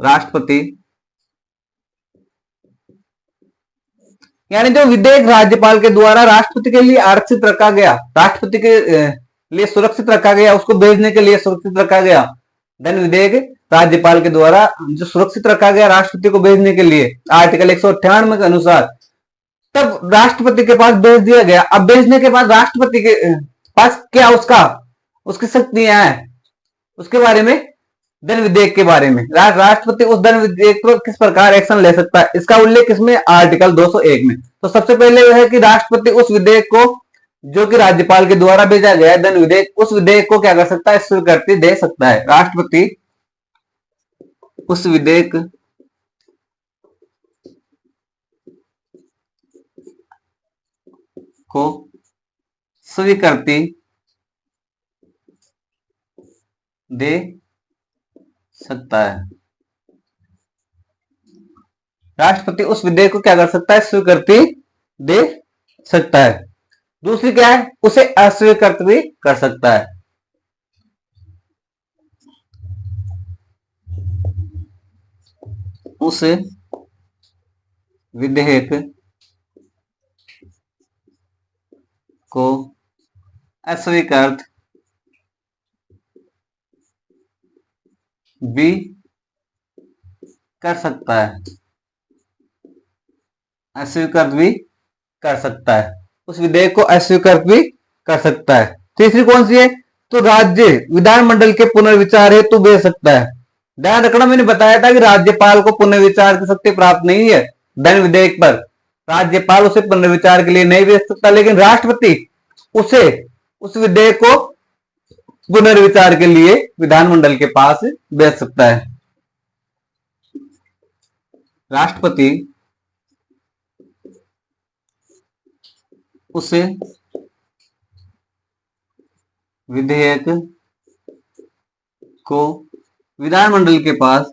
राष्ट्रपति। यानी जो विधेयक राज्यपाल के द्वारा राष्ट्रपति के लिए आरक्षित रखा गया, राष्ट्रपति के लिए सुरक्षित रखा गया, उसको भेजने के लिए सुरक्षित रखा गया, धन विधेयक राज्यपाल के द्वारा जो सुरक्षित रखा गया राष्ट्रपति को भेजने के लिए आर्टिकल 198 के अनुसार, तब राष्ट्रपति के पास भेज दिया गया। अब भेजने के बाद राष्ट्रपति के पास क्या उसकी शक्तियां हैं, उसके बारे में, धन विधेयक के बारे में, राष्ट्रपति उस धन विधेयक पर किस प्रकार एक्शन ले सकता है, इसका उल्लेख किसमें, आर्टिकल 201 में। तो सबसे पहले यह है कि राष्ट्रपति उस विधेयक को जो कि राज्यपाल के द्वारा भेजा गया है, धन विधेयक, उस विधेयक को क्या कर सकता है, स्वीकृति दे सकता है। राष्ट्रपति उस विधेयक को स्वीकृति दे सकता है। राष्ट्रपति उस विधेयक को क्या कर सकता है? स्वीकृति दे सकता है। दूसरी क्या है? उसे अस्वीकृत भी कर सकता है। उस विधेयक को अस्वीकृत भी कर सकता है। अस्वीकृत भी कर सकता है। उस विधेयक को अस्वीकृत भी कर सकता है। तीसरी कौन सी है? तो राज्य विधानमंडल के पुनर्विचार हेतु भेज सकता है। ध्यान रखना, मैंने बताया था कि राज्यपाल को पुनर्विचार की शक्ति प्राप्त नहीं है धन विधेयक पर। राज्यपाल उसे पुनर्विचार के लिए नहीं भेज सकता, लेकिन राष्ट्रपति उसे उस विधेयक को पुनर्विचार के लिए विधानमंडल के पास भेज सकता है। राष्ट्रपति उसे विधेयक को विधानमंडल के पास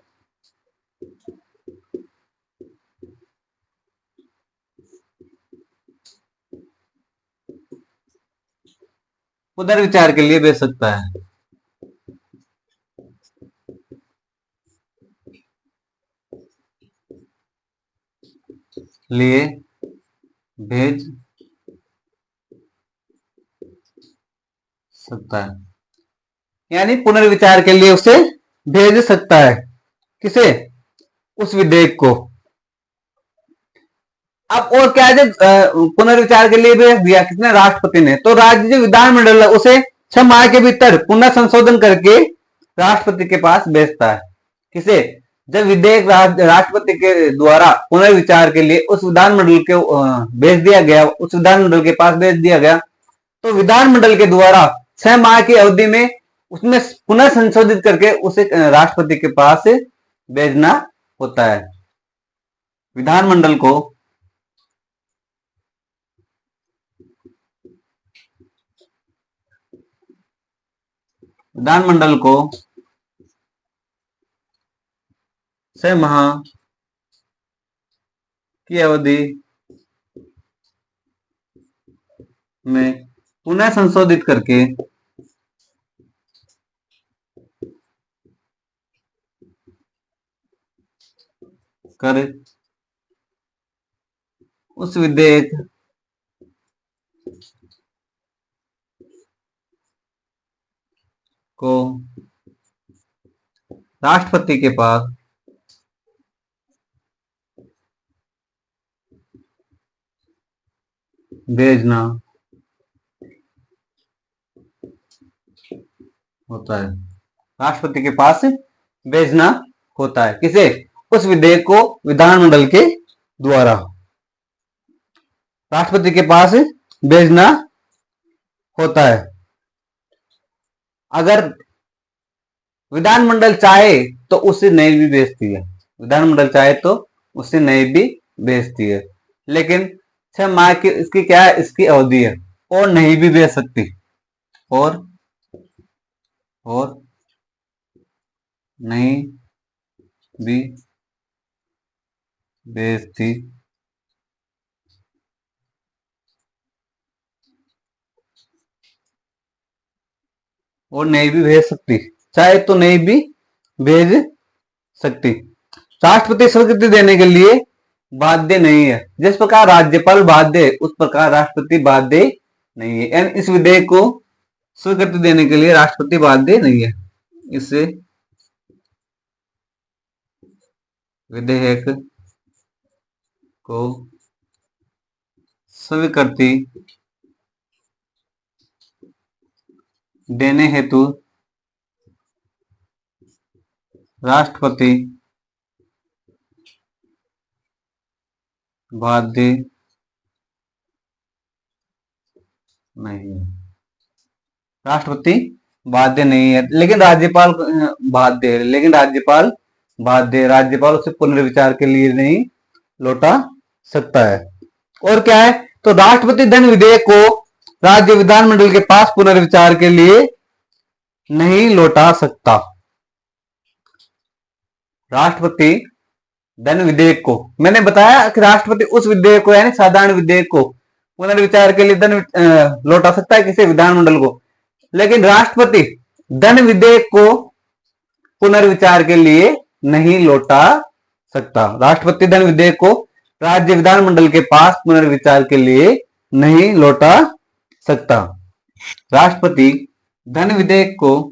पुनर्विचार के लिए भेज सकता है। लिए भेज सकता है, यानी पुनर्विचार के लिए उसे भेज सकता है। किसे? उस विधेयक को। अब और क्या है? जब पुनर्विचार के लिए भेज दिया किसने? राष्ट्रपति ने। तो राज्य जो विधानमंडल है उसे 6 माह के भीतर पुनः संशोधन करके राष्ट्रपति के पास भेजता है। किसे? जब विधेयक राष्ट्रपति के द्वारा पुनर्विचार के लिए उस विधानमंडल के भेज दिया गया, उस विधानमंडल के पास भेज दिया गया, तो विधानमंडल के द्वारा 6 माह की अवधि में उसमें पुनः संशोधित करके उसे राष्ट्रपति के पास भेजना होता है। विधानमंडल को विधानमंडल को 6 माह की अवधि में पुनः संशोधित करके उस विधेयक को राष्ट्रपति के पास भेजना होता है। राष्ट्रपति के पास भेजना होता है। किसे? उस विधेयक को विधानमंडल के द्वारा राष्ट्रपति के पास भेजना होता है। अगर विधानमंडल चाहे तो उसे नहीं भी भेजती है। विधानमंडल चाहे तो उसे नहीं भी भेजती है, लेकिन 6 माह की इसकी क्या है? इसकी अवधि है, और नहीं भी भेज सकती। और नहीं भी भेजती और नहीं भी भेज सकती, चाहे तो नहीं भी भेज सकती। राष्ट्रपति स्वीकृति देने के लिए बाध्य नहीं है। जिस प्रकार राज्यपाल बाध्य है, उस प्रकार राष्ट्रपति बाध्य नहीं है। यानी इस विधेयक को स्वीकृति देने के लिए राष्ट्रपति बाध्य नहीं है। इसे विधेयक को स्वीकृति देने हेतु राष्ट्रपति बाध्य नहीं है। राष्ट्रपति बाध्य नहीं है, लेकिन राज्यपाल बाध्य है। राज्यपाल उसे पुनर्विचार के लिए नहीं लौटा सकता है। और क्या है? तो राष्ट्रपति धन विधेयक को राज्य विधानमंडल के पास पुनर्विचार के लिए नहीं लौटा सकता। राष्ट्रपति धन विधेयक को, मैंने बताया कि राष्ट्रपति उस विधेयक को यानी साधारण विधेयक को पुनर्विचार के लिए लौटा सकता है किसे, विधानमंडल को। लेकिन राष्ट्रपति धन विधेयक को पुनर्विचार के लिए नहीं लौटा सकता। राष्ट्रपति धन विधेयक को राज्य विधानमंडल के पास पुनर्विचार के लिए नहीं लौटा सकता। राष्ट्रपति धन विधेयक को,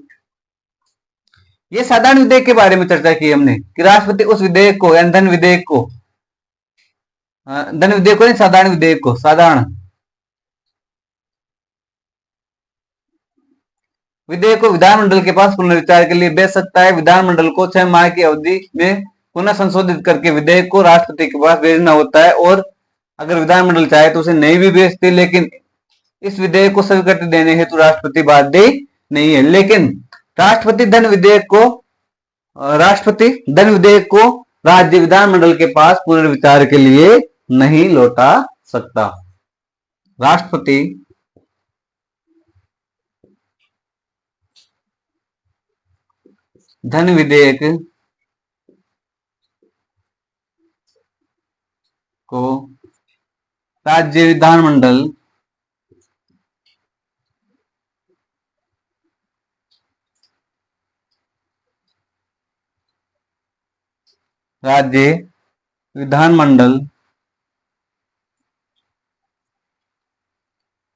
ये साधारण विधेयक के बारे में चर्चा की हमने कि राष्ट्रपति उस विधेयक को यानी धन विधेयक को नहीं, साधारण विधेयक को, साधारण विधेयक को विधानमंडल के पास पुनर्विचार के लिए भेज सकता है। विधानमंडल को 6 माह की अवधि में पुनः संशोधित करके विधेयक को राष्ट्रपति के पास भेजना होता है, और अगर विधानमंडल चाहे तो उसे नहीं भी भेजती, लेकिन इस विधेयक को स्वीकृति देने हेतु राष्ट्रपति बाध्य नहीं है। लेकिन राष्ट्रपति धन विधेयक को राज्य विधानमंडल के पास पुनर्विचार के लिए नहीं लौटा सकता। राष्ट्रपति धन विधेयक को राज्य विधानमंडल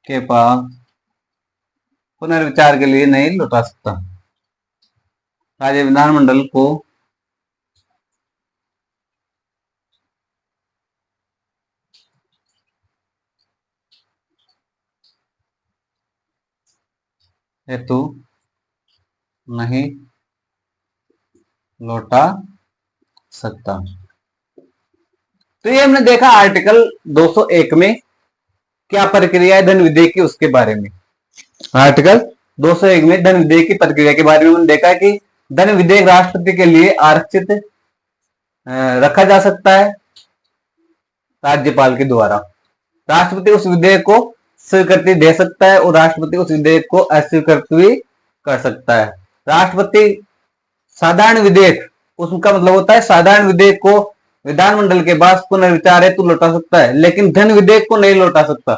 के पास पुनर्विचार के लिए नहीं लौटा सकता। राज्य विधानमंडल को हेतु नहीं लौटा सकता। तो ये हमने देखा आर्टिकल 201 में क्या प्रक्रिया है धन विधेयक की, उसके बारे में। आर्टिकल 201 में धन विधेयक की प्रक्रिया के बारे में हमने देखा कि धन विधेयक राष्ट्रपति के लिए आरक्षित रखा जा सकता है राज्यपाल के द्वारा। राष्ट्रपति उस विधेयक को स्वीकृति दे सकता है और राष्ट्रपति उस विधेयक को अस्वीकृत भी कर सकता है। राष्ट्रपति साधारण विधेयक, उसका मतलब होता है साधारण विधेयक को विधानमंडल के पास पुनर्विचार हेतु लौटा सकता है, लेकिन धन विधेयक को नहीं लौटा सकता।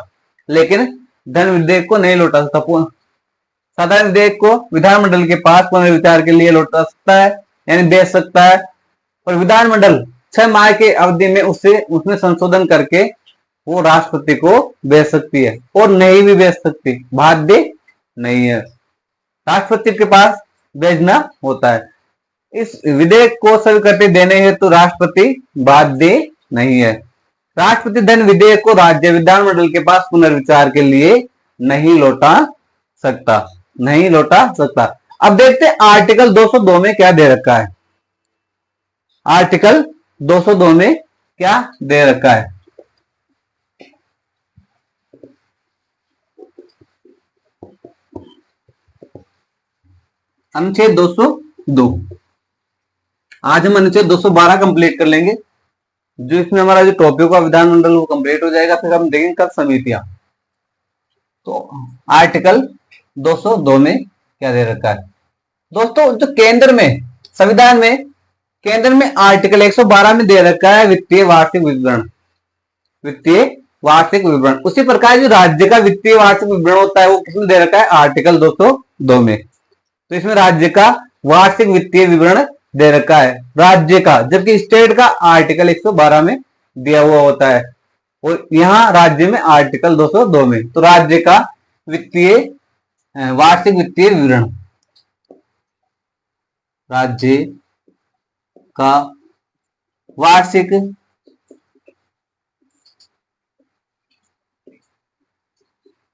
साधारण विधेयक को विधानमंडल के पास पुनर्विचार के लिए लौटा सकता है यानी भेज सकता है, और विधानमंडल 6 माह के अवधि में उसमें संशोधन करके वो राष्ट्रपति को भेज सकती है, और नहीं भी भेज सकती, बाध्य नहीं है, राष्ट्रपति के पास भेजना होता है। इस विधेयक को स्वीकृति देने हेतु राष्ट्रपति बाध्य नहीं है। राष्ट्रपति धन विधेयक को राज्य विधानमंडल के पास पुनर्विचार के लिए नहीं लौटा सकता। अब देखते हैं आर्टिकल 202 में क्या दे रखा है। आर्टिकल 202 में क्या दे रखा है। अनुच्छेद 202, आज हम अनुच्छेद 212 कंप्लीट कर लेंगे, जो इसमें हमारा जो टॉपिक का विधानमंडल वो कंप्लीट हो जाएगा। फिर हम देखेंगे कब समितियां। तो आर्टिकल 202 में क्या दे रखा है दोस्तों, जो केंद्र में संविधान में केंद्र में आर्टिकल 112 में दे रखा है वित्तीय वार्षिक विवरण। उसी प्रकार जो राज्य का वित्तीय वार्षिक विवरण होता है वो किसमें दे रखा है, आर्टिकल 202 में। तो इसमें राज्य का वार्षिक वित्तीय विवरण दे रखा है राज्य का, जबकि स्टेट का आर्टिकल 112 में दिया हुआ होता है, और यहां राज्य में आर्टिकल 202 में। तो राज्य का वार्षिक वित्तीय विवरण, राज्य का वार्षिक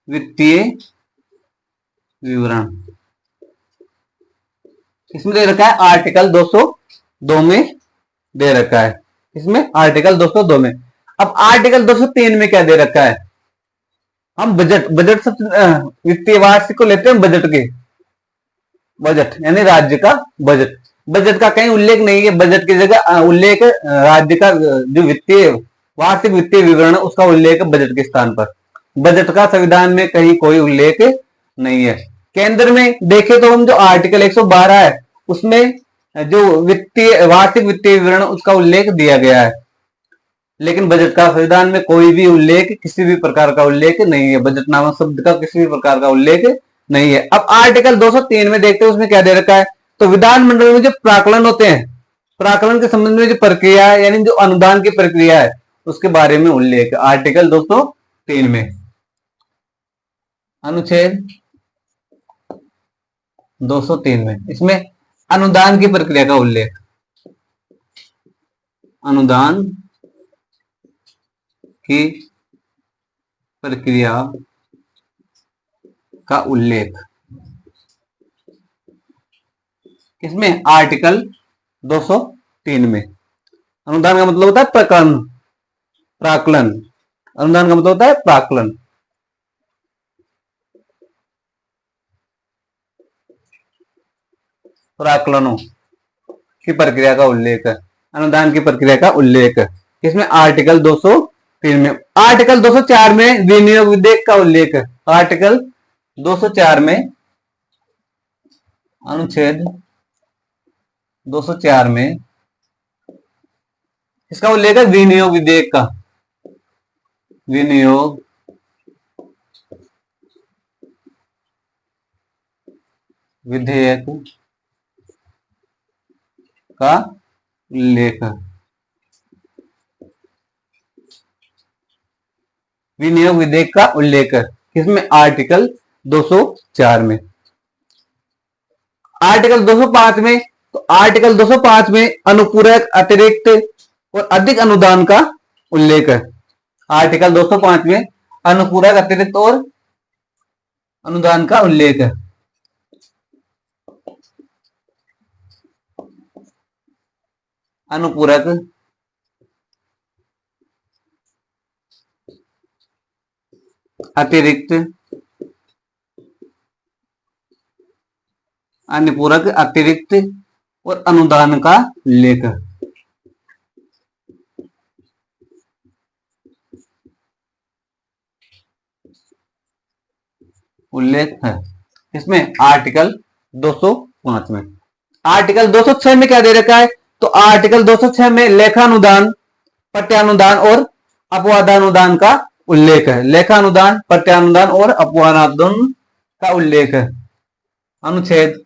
वित्तीय विवरण इसमें दे रखा है आर्टिकल 202 में दे रखा है, इसमें आर्टिकल 202 में। अब आर्टिकल 203 में क्या दे रखा है, हम बजट वित्तीय वार्षिक को लेते हैं, बजट यानी राज्य का बजट का कहीं उल्लेख नहीं है, बजट की जगह उल्लेख राज्य का जो वित्तीय वार्षिक वित्तीय विवरण उसका उल्लेख बजट के स्थान पर। बजट का संविधान में कहीं कोई उल्लेख नहीं है। केंद्र में देखें तो हम जो आर्टिकल 112 है उसमें जो वित्तीय वार्षिक वित्तीय विवरण उसका उल्लेख दिया गया है, लेकिन बजट का संविधान में कोई भी उल्लेख, किसी भी प्रकार का उल्लेख नहीं है। बजट नामक शब्द का किसी भी प्रकार का उल्लेख नहीं है। अब आर्टिकल 203 में देखते हैं उसमें क्या दे रखा है। तो विधानमंडल में जो प्राकलन होते हैं, प्राकलन के संबंध में जो प्रक्रिया है यानी जो अनुदान की प्रक्रिया है उसके बारे में उल्लेख आर्टिकल 203 में। अनुच्छेद 203 में इसमें अनुदान की प्रक्रिया का उल्लेख, अनुदान की प्रक्रिया का उल्लेख इसमें आर्टिकल 203 में। अनुदान का मतलब होता है प्रकरण, प्राकलन। अनुदान का मतलब होता है प्राकलन। प्राकलनों की प्रक्रिया का उल्लेख, अनुदान की प्रक्रिया का उल्लेख इसमें आर्टिकल 203 में। आर्टिकल 204 में विनियोग विधेयक का उल्लेख, आर्टिकल 204 में, अनुच्छेद 204 में इसका उल्लेख है विनियोग विधेयक का, विनियोग विधेयक का उल्लेख, विनियोग विधेयक का उल्लेख किसमें, आर्टिकल 204 में। आर्टिकल 205 में, तो आर्टिकल 205 में अनुपूरक, अतिरिक्त और अधिक अनुदान का उल्लेख है। आर्टिकल 205 में अनुपूरक, अतिरिक्त और अनुदान का उल्लेख है। अनुपूरक, अतिरिक्त, अनुपूरक, अतिरिक्त और अनुदान का उल्लेख, उल्लेख है इसमें आर्टिकल 205 में। आर्टिकल 206 में क्या दे रखा है, तो आर्टिकल 206 में लेखानुदान, पट्यानुदान और अपवादानुदान का उल्लेख है। लेखानुदान, पट्यानुदान और अपवादानुदान का उल्लेख है। अनुच्छेद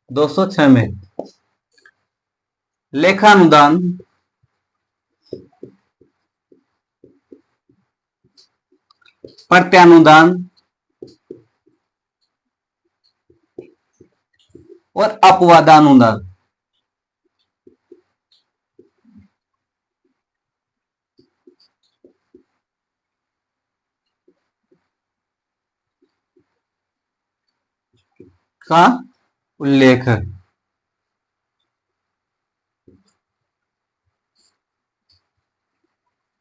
206 में लेखानुदान, पट्यानुदान और अपवादानुदान का उल्लेख है।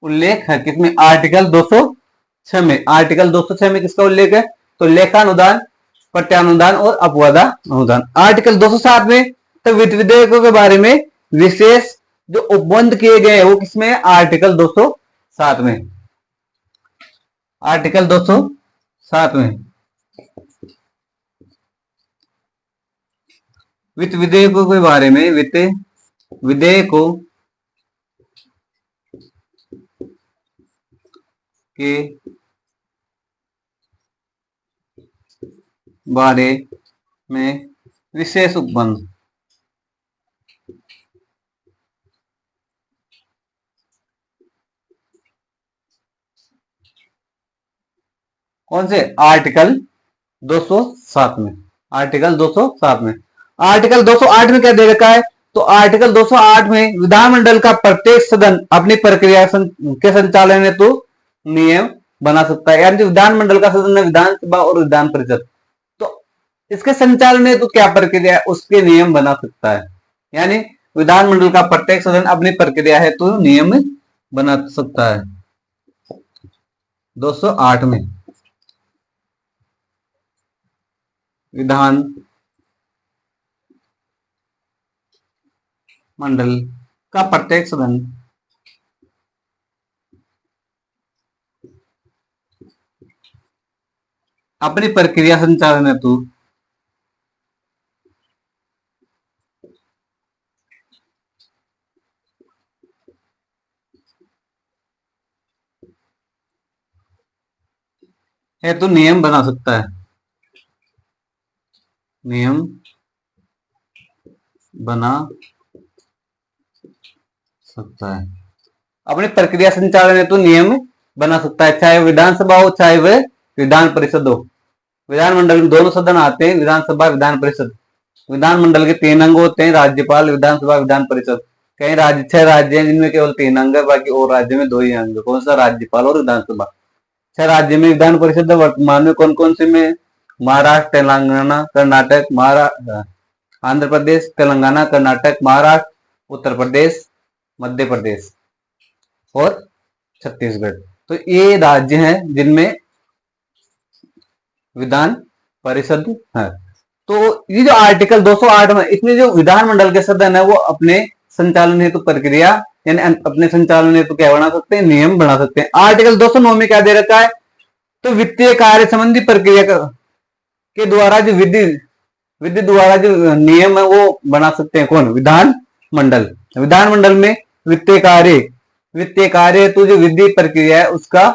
उल्लेख है किसमें, आर्टिकल 206 में। आर्टिकल 206 में किसका उल्लेख है, तो लेखानुदान, पट्यानुदान और अपवादानुदान। आर्टिकल 207 में तो वित्त विधेयकों के बारे में विशेष जो उपबंध किए गए हैं वो किसमें है, आर्टिकल 207 में। आर्टिकल 207 में वित्त विधेयकों के बारे में, वित्त विधेयकों के बारे में विशेष उपबंध, कौन से, आर्टिकल 207 में। आर्टिकल 207 में। आर्टिकल 208 में क्या दे रखा है, तो आर्टिकल 208 में विधानमंडल का प्रत्येक सदन अपनी प्रक्रिया के संचालन हेतु नियम बना सकता है। यानी जो विधानमंडल का सदन है, विधानसभा और विधान परिषद, तो इसके संचालन हेतु क्या प्रक्रिया है उसके नियम बना सकता है। यानी विधानमंडल का प्रत्येक सदन अपनी प्रक्रिया हेतु नियम बना सकता है। 208 में विधान मंडल का प्रत्येक सदन अपनी प्रक्रिया संचालन हेतु हेतु नियम बना सकता है, नियम बना सकता है। अपनी प्रक्रिया संचालन हेतु नियम बना सकता है, चाहे विधानसभा हो चाहे वह विधान परिषद हो। विधानमंडल में दोनों सदन आते हैं, विधानसभा विधान परिषद। विधानमंडल के 3 अंग होते हैं, राज्यपाल, विधानसभा, विधान परिषद। कई राज्य 6 राज्य हैं जिनमें केवल 3 अंग है, बाकी और राज्य में 2 ही अंग है। कौन सा? राज्यपाल और विधानसभा। 6 राज्य में विधान परिषद वर्तमान में कौन कौन से में? महाराष्ट्र, तेलंगाना, कर्नाटक, महाराष्ट्र, आंध्र प्रदेश, तेलंगाना, कर्नाटक, महाराष्ट्र, उत्तर प्रदेश, मध्य प्रदेश और छत्तीसगढ़। तो ये राज्य हैं जिनमें विधान परिषद है। तो ये जो आर्टिकल 208 में, इसमें जो विधानमंडल के सदन है वो अपने संचालन हेतु प्रक्रिया यानी अपने संचालन हेतु क्या बना सकते हैं? नियम बना सकते हैं। आर्टिकल 209 में क्या दे रखा है? तो वित्तीय कार्य संबंधी प्रक्रिया के द्वारा जो विधि विधि द्वारा जो नियम है वो बना सकते हैं कौन? विधान मंडल। विधानमंडल में वित्तीय कार्य हेतु जो विधि प्रक्रिया है उसका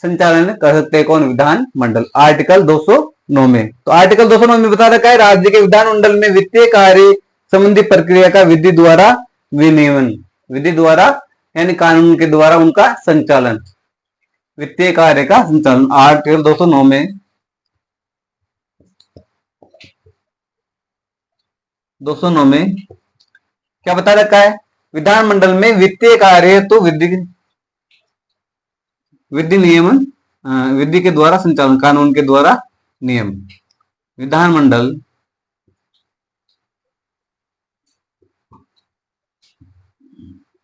संचालन कर सकते हैं कौन? विधान मंडल। आर्टिकल 209 में, तो आर्टिकल 209 में बता रखा है राज्य के विधानमंडल में वित्तीय कार्य संबंधी प्रक्रिया का विधि द्वारा विनियमन, विधि द्वारा यानी कानून के द्वारा उनका संचालन, वित्तीय कार्य का संचालन। आर्टिकल 209 में 209 में क्या बता रखा है? विधानमंडल में वित्तीय कार्य तो विधि नियमन, विधि के द्वारा संचालन, कानून के द्वारा नियम। विधानमंडल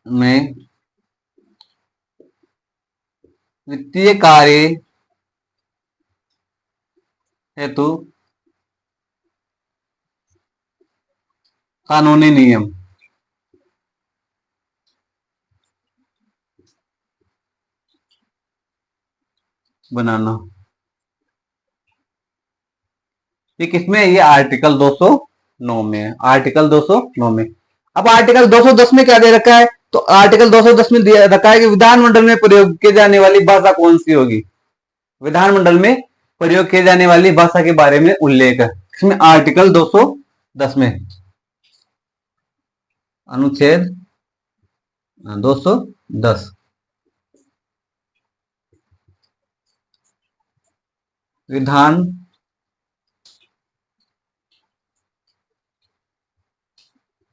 में वित्तीय कार्य हेतु कानूनी नियम बनाना। ये किसमें? ये आर्टिकल 209 में है, आर्टिकल 209 में। अब आर्टिकल 210 में क्या दे रखा है? तो आर्टिकल 210 में दिया रखा है कि विधानमंडल में प्रयोग की जाने वाली भाषा कौन सी होगी? विधानमंडल में प्रयोग किए जाने वाली भाषा के बारे में उल्लेख है। इसमें आर्टिकल 210 में, अनुच्छेद 210, विधान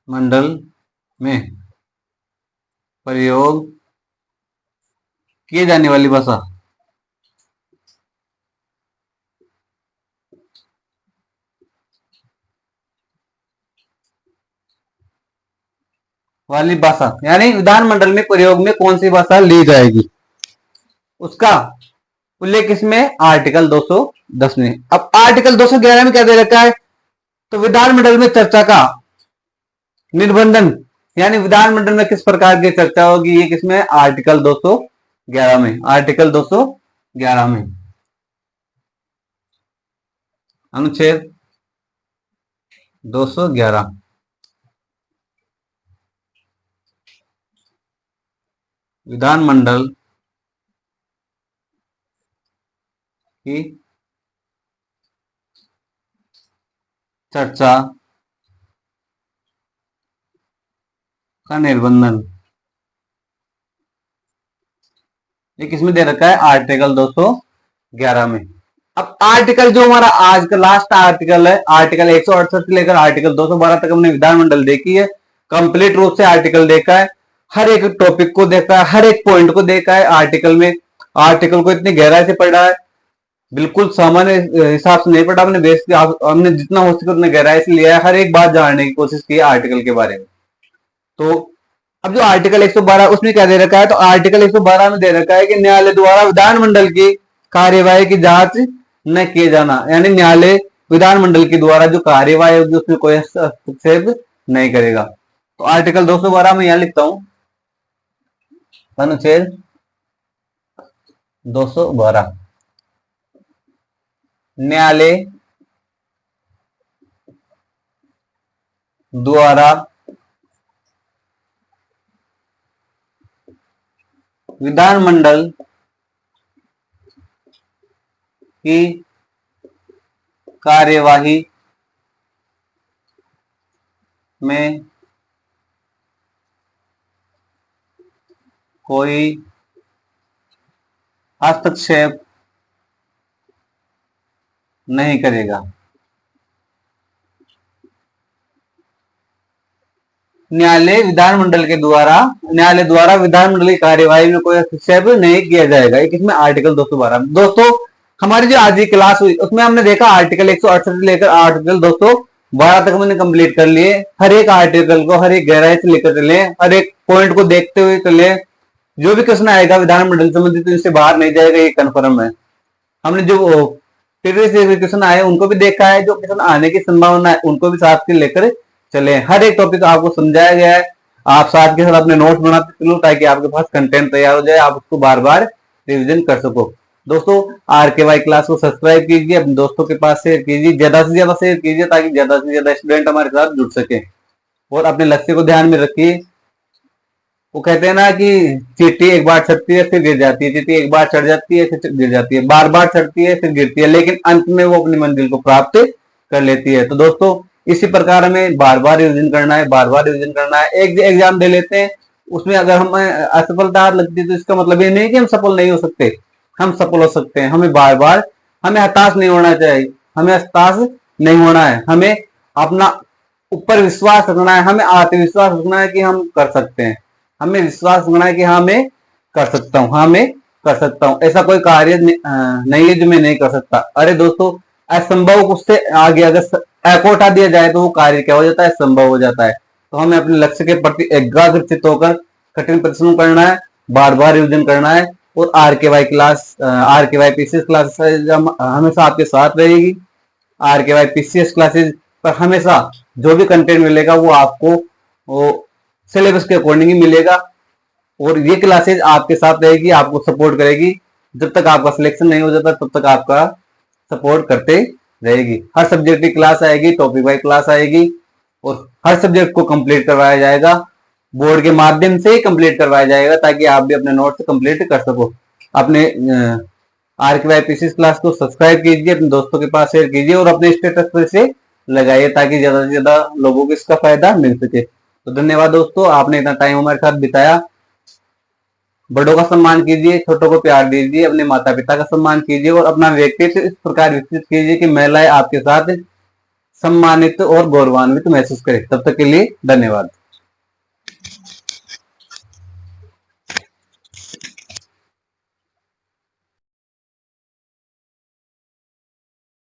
मंडल में प्रयोग किए जाने वाली भाषा वाली भाषा यानी विधानमंडल में प्रयोग में कौन सी भाषा ली जाएगी उसका उल्लेख इसमें आर्टिकल 210 में। अब आर्टिकल 211 में क्या दे रखा है? तो विधानमंडल में चर्चा का निर्बंधन यानी विधानमंडल में किस प्रकार की चर्चा होगी, ये किसमें? आर्टिकल 211 में, आर्टिकल 211 में, अनुच्छेद 211। विधानमंडल की चर्चा का निर्बंधन, ये किसमें दे रखा है? आर्टिकल 211 में। अब आर्टिकल जो हमारा आज का लास्ट आर्टिकल है, आर्टिकल 168 से लेकर आर्टिकल 212 तक हमने विधानमंडल देखी है, कंप्लीट रूप से आर्टिकल देखा है, हर एक टॉपिक को देखा है, हर एक पॉइंट को देखा है आर्टिकल में। आर्टिकल को इतनी गहराई से पढ़ा है, बिल्कुल सामान्य हिसाब से नहीं पढ़ा, हमने जितना हो सके उतने गहराई से लिया है, हर एक बात जानने की कोशिश की है आर्टिकल के बारे में। तो अब जो आर्टिकल 112 उसमें क्या दे रखा है? तो आर्टिकल 112 में दे रखा है कि न्यायालय द्वारा विधानमंडल की कार्यवाही की जांच न किए जाना, यानी न्यायालय विधानमंडल के द्वारा जो कार्यवाही होगी उसमें कोई हस्तक्षेप नहीं करेगा। तो आर्टिकल 212 में यहां लिखता हूं, अनुच्छेद 212, न्यायालय द्वारा विधानमंडल की कार्यवाही में कोई हस्तक्षेप नहीं करेगा। न्यायालय द्वारा विधानमंडल की कार्यवाही में कोई हस्तक्षेप नहीं किया जाएगा। एक इसमें आर्टिकल 212। दोस्तों हमारी जो आज की क्लास हुई उसमें हमने देखा आर्टिकल 168 से लेकर आर्टिकल 212 तक मैंने कंप्लीट कर लिए। हर एक आर्टिकल को हर एक गहराई से लेकर चले, हर एक पॉइंट को देखते हुए चले। जो भी क्वेश्चन आएगा विधानमंडल संबंधित तो इससे बाहर नहीं जाएगा, ये कन्फर्म है। हमने जो प्रीवियस क्वेश्चन आए उनको भी देखा है, जो क्वेश्चन आने की संभावना है उनको भी साथ के लेकर चले। हर एक टॉपिक आपको समझाया गया है, आप साथ के साथ अपने नोट्स बनाते चलो ताकि आपके पास कंटेंट तैयार हो जाए, आप उसको बार बार रिविजन कर सको। दोस्तों RKY क्लास को सब्सक्राइब कीजिए, अपने दोस्तों के पास शेयर कीजिए, ज्यादा से ज्यादा शेयर कीजिए ताकि ज्यादा से ज्यादा स्टूडेंट हमारे साथ जुड़ सके। और अपने लक्ष्य को ध्यान में रखिए। वो कहते हैं ना कि चींटी एक बार चढ़ती है फिर गिर जाती है, चींटी एक बार चढ़ जाती है फिर गिर जाती है, बार बार चढ़ती है फिर गिरती है, लेकिन अंत में वो अपनी मंजिल को प्राप्त कर लेती है। तो दोस्तों इसी प्रकार हमें बार बार रिविजन करना है, बार बार रिविजन करना है। एक एग्जाम दे लेते हैं, उसमें अगर हमें असफलता लगती है तो इसका मतलब ये नहीं कि हम सफल नहीं हो सकते, हम सफल हो सकते हैं। हमें बार बार हमें हताश नहीं होना चाहिए, हमें हताश नहीं होना है, हमें अपना ऊपर विश्वास रखना है, हमें आत्मविश्वास रखना है कि हम कर सकते हैं, हमें विश्वास रखना है कि हाँ मैं कर सकता हूँ, हाँ मैं कर सकता हूँ। ऐसा कोई कार्य नहीं है जो मैं नहीं कर सकता। अरे दोस्तों असंभव उससे आगे अगर को उठा दिया जाए तो वो कार्य क्या हो जाता है, संभव हो जाता है। तो हमें अपने लक्ष्य के प्रति एकाग्रचित होकर कठिन परिश्रम करना है, बार बार रिविजन करना है। और RKY PCS क्लास हमेशा आपके साथ रहेगी। RKY PCS क्लासेज पर हमेशा जो भी कंटेंट मिलेगा वो आपको वो सिलेबस के अकॉर्डिंग ही मिलेगा। और ये क्लासेज आपके साथ रहेगी, आपको सपोर्ट करेगी। जब तक आपका सिलेक्शन नहीं हो जाता तब तक आपका सपोर्ट करते रहेगी। हर सब्जेक्ट की क्लास आएगी, टॉपिक वाइज क्लास आएगी और हर सब्जेक्ट को कंप्लीट करवाया जाएगा, बोर्ड के माध्यम से ही कंप्लीट करवाया जाएगा ताकि आप भी अपने नोट्स कंप्लीट कर सको। अपने RKY PCS क्लास को सब्सक्राइब कीजिए, अपने दोस्तों के पास शेयर कीजिए और अपने स्टेटस पर से लगाइए ताकि ज्यादा से ज्यादा लोगों को इसका फायदा मिल सके। तो धन्यवाद दोस्तों, आपने इतना टाइम हमारे साथ बिताया। बड़ों का सम्मान कीजिए, छोटों को प्यार दीजिए, अपने माता पिता का सम्मान कीजिए और अपना व्यक्तित्व इस प्रकार विकसित कीजिए कि महिलाएं आपके साथ सम्मानित और गौरवान्वित महसूस करें। तब तक के लिए धन्यवाद।